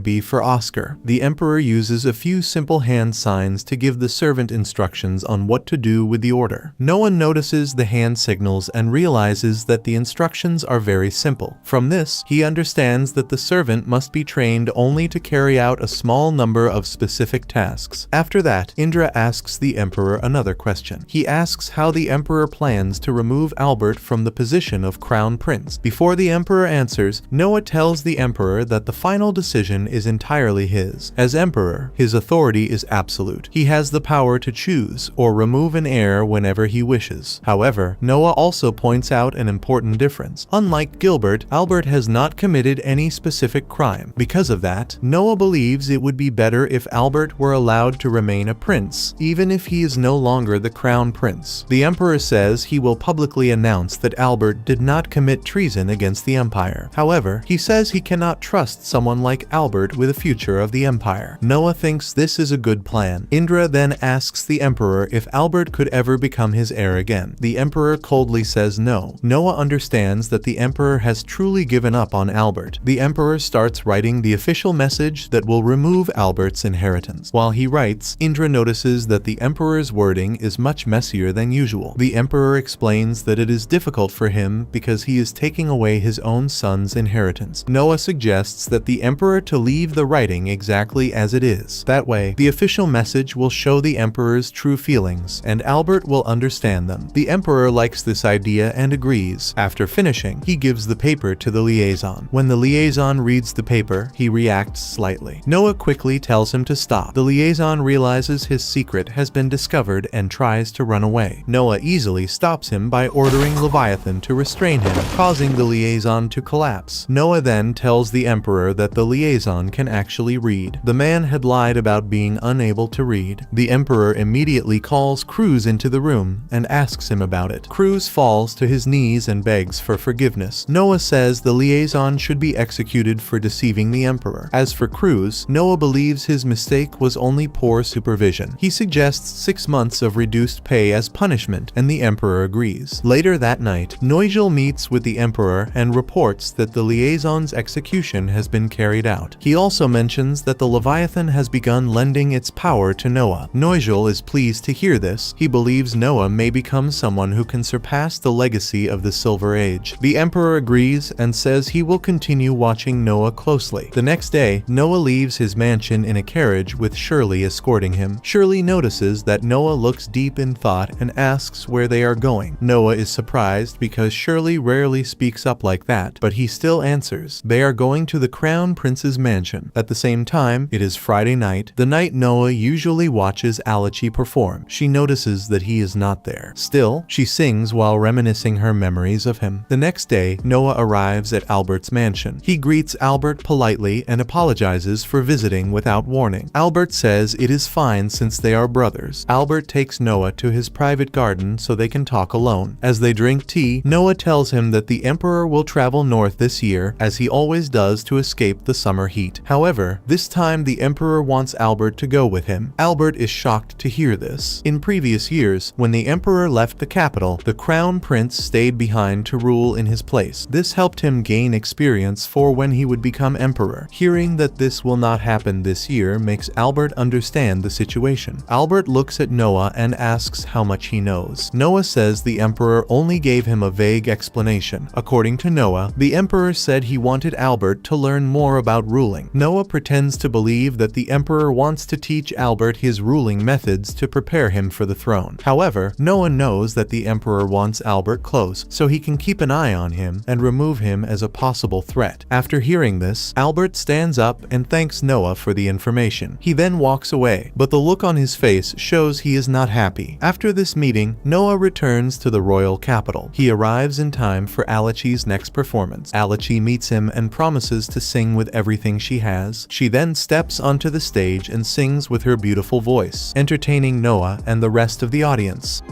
be for Oscar. The Emperor uses a few simple hand signs to give the servant instructions on what to do with the order. Noah notices the hand signals and realizes that the instructions are very simple. From this, he understands that the servant must be trained only to carry out a small number of specific tasks. After that, Indra asks the Emperor another question. He asks how the Emperor plans to remove Albert from the position of Crown Prince. Before the Emperor answers, Noah tells the Emperor that the final decision is entirely his. As Emperor, his authority is absolute. He has the power to choose or remove an heir whenever he wishes. However, Noah also points out an important difference. Unlike Gilbert, Albert has not committed any specific crime. Because of that, Noah believes it would be better if Albert were allowed to remain a prince, even if he is no longer the Crown Prince. The Emperor says he will publicly announce that Albert did not commit treason against the Empire. However, he says he cannot cannot trust someone like Albert with the future of the empire. Noah thinks this is a good plan. Indra then asks the emperor if Albert could ever become his heir again. The emperor coldly says no. Noah understands that the emperor has truly given up on Albert. The emperor starts writing the official message that will remove Albert's inheritance. While he writes, Indra notices that the emperor's wording is much messier than usual. The emperor explains that it is difficult for him because he is taking away his own son's inheritance. Noah suggests that the emperor to leave the writing exactly as it is. That way, the official message will show the emperor's true feelings, and Albert will understand them. The emperor likes this idea and agrees. After finishing, he gives the paper to the liaison. When the liaison reads the paper, he reacts slightly. Noah quickly tells him to stop. The liaison realizes his secret has been discovered and tries to run away. Noah easily stops him by ordering Leviathan to restrain him, causing the liaison to collapse. Noah then tells the emperor that the liaison can actually read. The man had lied about being unable to read. The emperor immediately calls Cruz into the room and asks him about it. Cruz falls to his knees and begs for forgiveness. Noah says the liaison should be executed for deceiving the emperor. As for Cruz, Noah believes his mistake was only poor supervision. He suggests 6 months of reduced pay as punishment, and the emperor agrees. Later that night, Noijel meets with the emperor and reports that the liaison's execution has been carried out. He also mentions that the Leviathan has begun lending its power to Noah. Noijel is pleased to hear this. He believes Noah may become someone who can surpass the legacy of the Silver Age. The emperor agrees and says he will continue watching Noah closely. The next day, Noah leaves his mansion in a carriage with Shirley escorting him. Shirley notices that Noah looks deep in thought and asks where they are going. Noah is surprised because Shirley rarely speaks up like that, but he still answers. They are going to the Crown Prince's mansion. At the same time, it is Friday night, the night Noah usually watches Alachi perform. She notices that he is not there. Still, she sings while reminiscing her memories of him. The next day, Noah arrives at Albert's mansion. He greets Albert politely and apologizes for visiting without warning. Albert says it is fine since they are brothers. Albert takes Noah to his private garden so they can talk alone. As they drink tea, Noah tells him that the emperor will travel north this year, as he always does, to escape the summer heat. However, this time the emperor wants Albert to go with him. Albert is shocked to hear this. In previous years, when the emperor left the capital, the crown prince stayed behind to rule in his place. This helped him gain experience for when he would become emperor. Hearing that this will not happen this year makes Albert understand the situation. Albert looks at Noah and asks how much he knows. Noah says the emperor only gave him a vague explanation. According to Noah, the emperor said he wanted Albert to learn more about ruling. Noah pretends to believe that the emperor wants to teach Albert his ruling methods to prepare him for the throne. However, Noah knows that the emperor wants Albert close, so he can keep an eye on him and remove him as a possible threat. After hearing this, Albert stands up and thanks Noah for the information. He then walks away, but the look on his face shows he is not happy. After this meeting, Noah returns to the royal capital. He arrives in time for Alachi's next performance. Alachi meets him and promises to sing with everything she has. She then steps onto the stage and sings with her beautiful voice, entertaining Noah and the rest of the audience.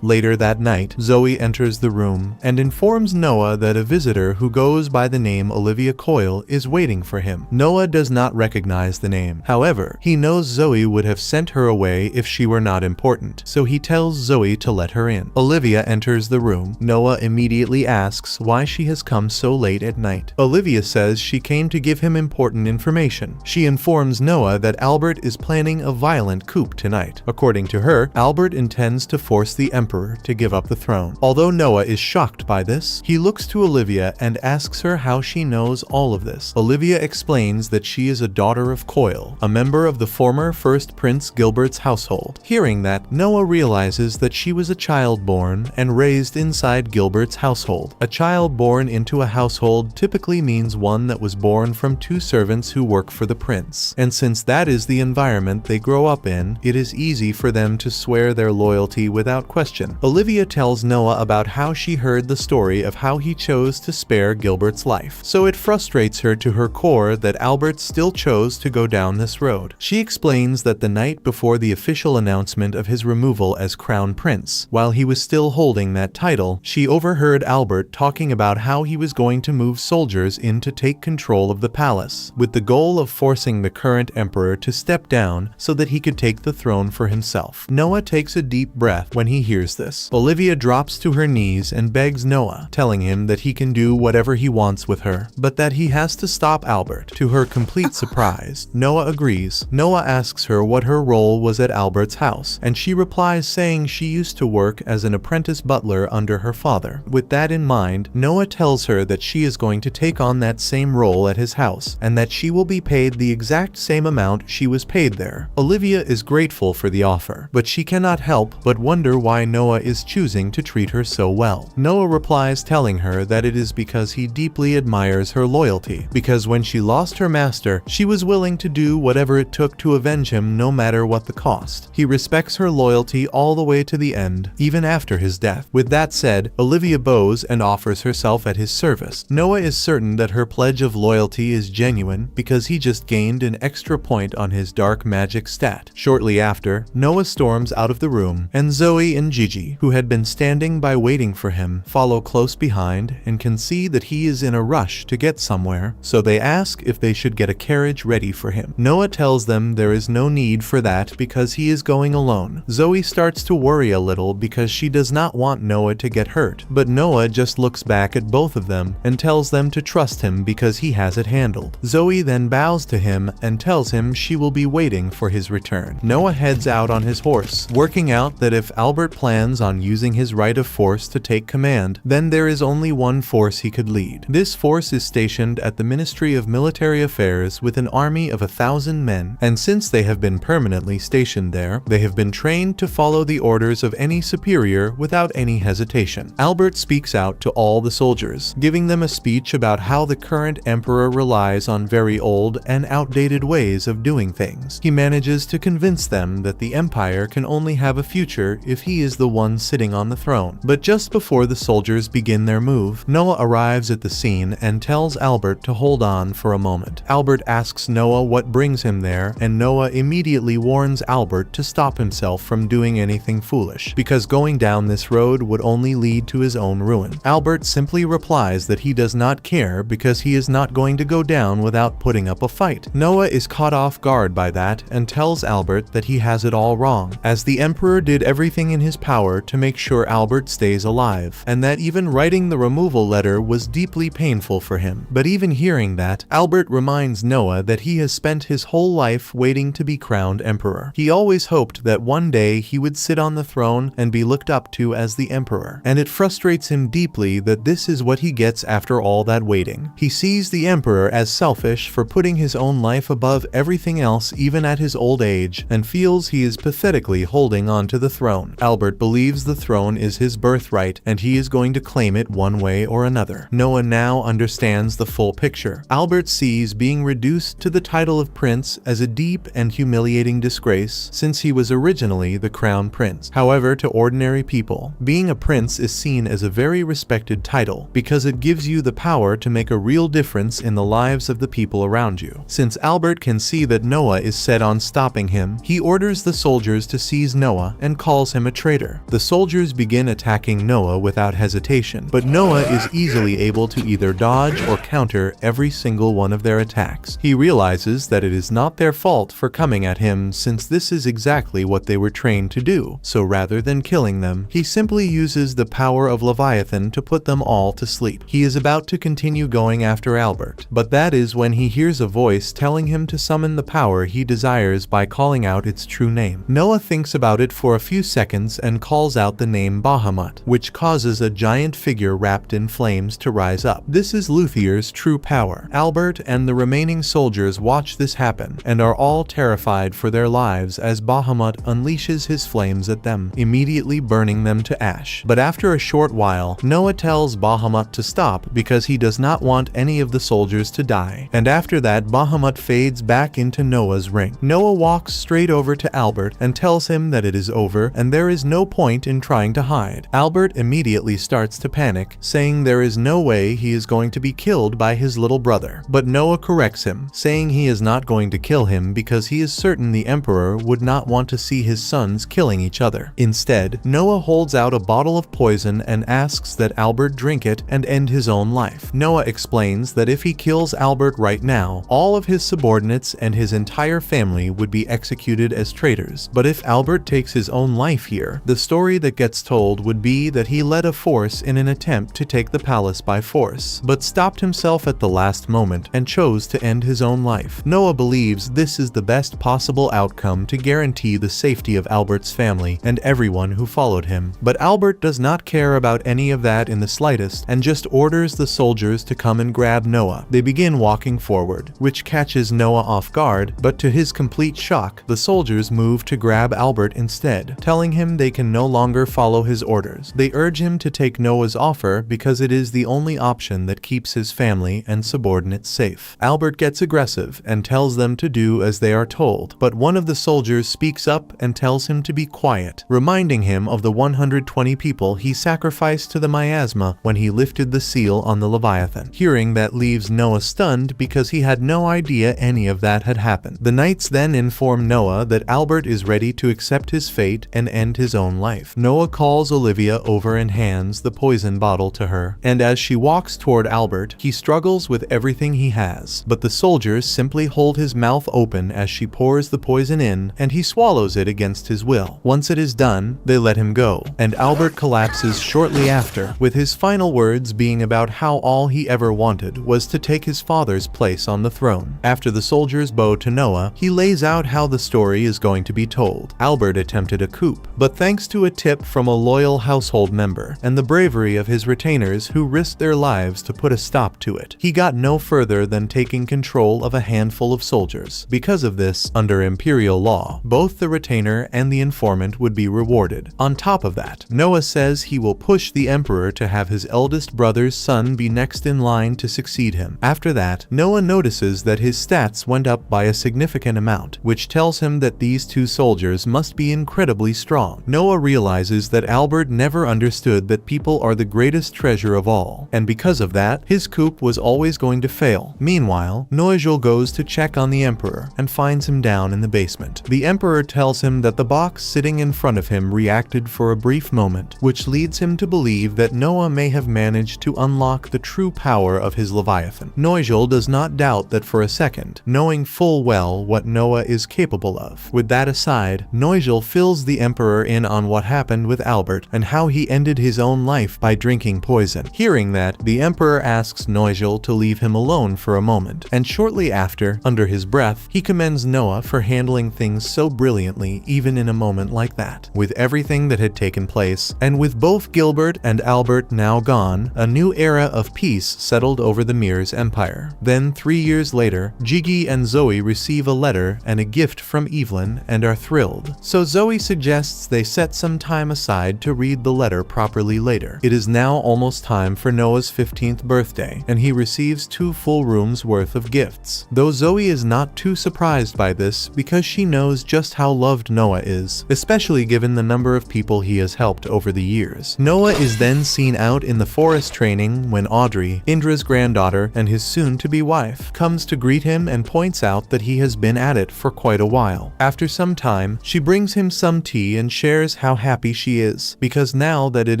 Later that night, Zoe enters the room and informs Noah that a visitor who goes by the name Olivia Coyle is waiting for him. Noah does not recognize the name. However, he knows Zoe would have sent her away if she were not important, so he tells Zoe to let her in. Olivia enters the room. Noah immediately asks why she has come so late at night. Olivia says she came to give him important information. She informs Noah that Albert is planning a violent coup tonight. According to her, Albert intends to force the emperor to give up the throne. Although Noah is shocked by this, he looks to Olivia and asks her how she knows all of this. Olivia explains that she is a daughter of Coyle, a member of the former first Prince Gilbert's household. Hearing that, Noah realizes that she was a child born and raised inside Gilbert's household. A child born into a household typically means one that was born from 2 servants who work for the prince. And since that is the environment they grow up in, it is easy for them to swear their loyalty without question question. Olivia tells Noah about how she heard the story of how he chose to spare Gilbert's life. So it frustrates her to her core that Albert still chose to go down this road. She explains that the night before the official announcement of his removal as Crown Prince, while he was still holding that title, she overheard Albert talking about how he was going to move soldiers in to take control of the palace, with the goal of forcing the current emperor to step down so that he could take the throne for himself. Noah takes a deep breath when he hears this. Olivia drops to her knees and begs Noah, telling him that he can do whatever he wants with her, but that he has to stop Albert. To her complete surprise, Noah agrees. Noah asks her what her role was at Albert's house, and she replies saying she used to work as an apprentice butler under her father. With that in mind, Noah tells her that she is going to take on that same role at his house, and that she will be paid the exact same amount she was paid there. Olivia is grateful for the offer, but she cannot help but wonder why Noah is choosing to treat her so well. Noah replies telling her that it is because he deeply admires her loyalty, because when she lost her master, she was willing to do whatever it took to avenge him no matter what the cost. He respects her loyalty all the way to the end, even after his death. With that said, Olivia bows and offers herself at his service. Noah is certain that her pledge of loyalty is genuine because he just gained an extra point on his dark magic stat. Shortly after, Noah storms out of the room, and Zoe and Gigi, who had been standing by waiting for him, follow close behind and can see that he is in a rush to get somewhere, so they ask if they should get a carriage ready for him. Noah tells them there is no need for that because he is going alone. Zoe starts to worry a little because she does not want Noah to get hurt, but Noah just looks back at both of them and tells them to trust him because he has it handled. Zoe then bows to him and tells him she will be waiting for his return. Noah heads out on his horse, working out that if Albert plans on using his right of force to take command, then there is only one force he could lead. This force is stationed at the Ministry of Military Affairs with an army of 1,000 men, and since they have been permanently stationed there, they have been trained to follow the orders of any superior without any hesitation. Albert speaks out to all the soldiers, giving them a speech about how the current emperor relies on very old and outdated ways of doing things. He manages to convince them that the empire can only have a future if he is the one sitting on the throne. But just before the soldiers begin their move, Noah arrives at the scene and tells Albert to hold on for a moment. Albert asks Noah what brings him there, and Noah immediately warns Albert to stop himself from doing anything foolish, because going down this road would only lead to his own ruin. Albert simply replies that he does not care because he is not going to go down without putting up a fight. Noah is caught off guard by that and tells Albert that he has it all wrong, as the emperor did everything in his power to make sure Albert stays alive, and that even writing the removal letter was deeply painful for him. But even hearing that, Albert reminds Noah that he has spent his whole life waiting to be crowned emperor. He always hoped that one day he would sit on the throne and be looked up to as the emperor, and it frustrates him deeply that this is what he gets after all that waiting. He sees the emperor as selfish for putting his own life above everything else even at his old age, and feels he is pathetically holding on to the throne. Albert believes the throne is his birthright and he is going to claim it one way or another. Noah now understands the full picture. Albert sees being reduced to the title of prince as a deep and humiliating disgrace since he was originally the crown prince. However, to ordinary people, being a prince is seen as a very respected title because it gives you the power to make a real difference in the lives of the people around you. Since Albert can see that Noah is set on stopping him, he orders the soldiers to seize Noah and calls him a traitor. The soldiers begin attacking Noah without hesitation, but Noah is easily able to either dodge or counter every single one of their attacks. He realizes that it is not their fault for coming at him since this is exactly what they were trained to do, so rather than killing them, he simply uses the power of Leviathan to put them all to sleep. He is about to continue going after Albert, but that is when he hears a voice telling him to summon the power he desires by calling out its true name. Noah thinks about it for a few seconds and calls out the name Bahamut, which causes a giant figure wrapped in flames to rise up. This is Luthier's true power. Albert and the remaining soldiers watch this happen and are all terrified for their lives as Bahamut unleashes his flames at them, immediately burning them to ash. But after a short while, Noah tells Bahamut to stop because he does not want any of the soldiers to die, and after that Bahamut fades back into Noah's ring. Noah walks straight over to Albert and tells him that it is over and there is no no point in trying to hide. Albert immediately starts to panic, saying there is no way he is going to be killed by his little brother. But Noah corrects him, saying he is not going to kill him because he is certain the Emperor would not want to see his sons killing each other. Instead, Noah holds out a bottle of poison and asks that Albert drink it and end his own life. Noah explains that if he kills Albert right now, all of his subordinates and his entire family would be executed as traitors. But if Albert takes his own life here, the story that gets told would be that he led a force in an attempt to take the palace by force, but stopped himself at the last moment and chose to end his own life. Noah believes this is the best possible outcome to guarantee the safety of Albert's family and everyone who followed him. But Albert does not care about any of that in the slightest and just orders the soldiers to come and grab Noah. They begin walking forward, which catches Noah off guard, but to his complete shock, the soldiers move to grab Albert instead, telling him they can no longer follow his orders. They urge him to take Noah's offer because it is the only option that keeps his family and subordinates safe. Albert gets aggressive and tells them to do as they are told, but one of the soldiers speaks up and tells him to be quiet, reminding him of the 120 people he sacrificed to the miasma when he lifted the seal on the Leviathan. Hearing that leaves Noah stunned because he had no idea any of that had happened. The knights then inform Noah that Albert is ready to accept his fate and end his own life. Noah calls Olivia over and hands the poison bottle to her, and as she walks toward Albert, he struggles with everything he has, but the soldiers simply hold his mouth open as she pours the poison in, and he swallows it against his will. Once it is done, they let him go, and Albert collapses shortly after, with his final words being about how all he ever wanted was to take his father's place on the throne. After the soldiers bow to Noah, he lays out how the story is going to be told. Albert attempted a coup, but thanks to a tip from a loyal household member and the bravery of his retainers who risked their lives to put a stop to it, he got no further than taking control of a handful of soldiers. Because of this, under Imperial law, both the retainer and the informant would be rewarded. On top of that, Noah says he will push the Emperor to have his eldest brother's son be next in line to succeed him. After that, Noah notices that his stats went up by a significant amount, which tells him that these two soldiers must be incredibly strong. Noah realizes that Albert never understood that people are the greatest treasure of all, and because of that, his coup was always going to fail. Meanwhile, Noijel goes to check on the Emperor and finds him down in the basement. The Emperor tells him that the box sitting in front of him reacted for a brief moment, which leads him to believe that Noah may have managed to unlock the true power of his Leviathan. Noijel does not doubt that for a second, knowing full well what Noah is capable of. With that aside, Noijel fills the Emperor in on what happened with Albert and how he ended his own life by drinking poison. Hearing that, the Emperor asks Noijel to leave him alone for a moment, and shortly after, under his breath, he commends Noah for handling things so brilliantly even in a moment like that. With everything that had taken place, and with both Gilbert and Albert now gone, a new era of peace settled over the Mirror's empire. Then 3 years later, Jiggy and Zoe receive a letter and a gift from Evelyn and are thrilled. So Zoe suggests they set some time aside to read the letter properly later. It is now almost time for Noah's 15th birthday, and he receives 2 full rooms worth of gifts. Though Zoe is not too surprised by this because she knows just how loved Noah is, especially given the number of people he has helped over the years. Noah is then seen out in the forest training when Audrey, Indra's granddaughter and his soon-to-be wife, comes to greet him and points out that he has been at it for quite a while. After some time, she brings him some tea and shares how happy she is, because now that it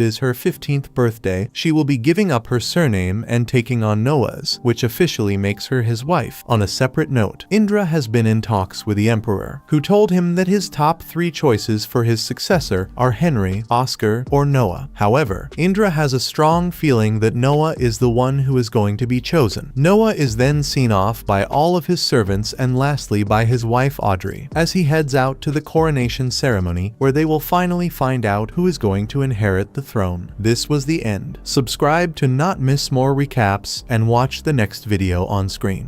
is her 15th birthday, she will be giving up her surname and taking on Noah's, which officially makes her his wife. On a separate note, Indra has been in talks with the Emperor, who told him that his top 3 choices for his successor are Henry, Oscar, or Noah. However, Indra has a strong feeling that Noah is the one who is going to be chosen. Noah is then seen off by all of his servants and lastly by his wife Audrey, as he heads out to the coronation ceremony where they will finally find out who is going to inherit the throne. This was the end. Subscribe to not miss more recaps and watch the next video on screen.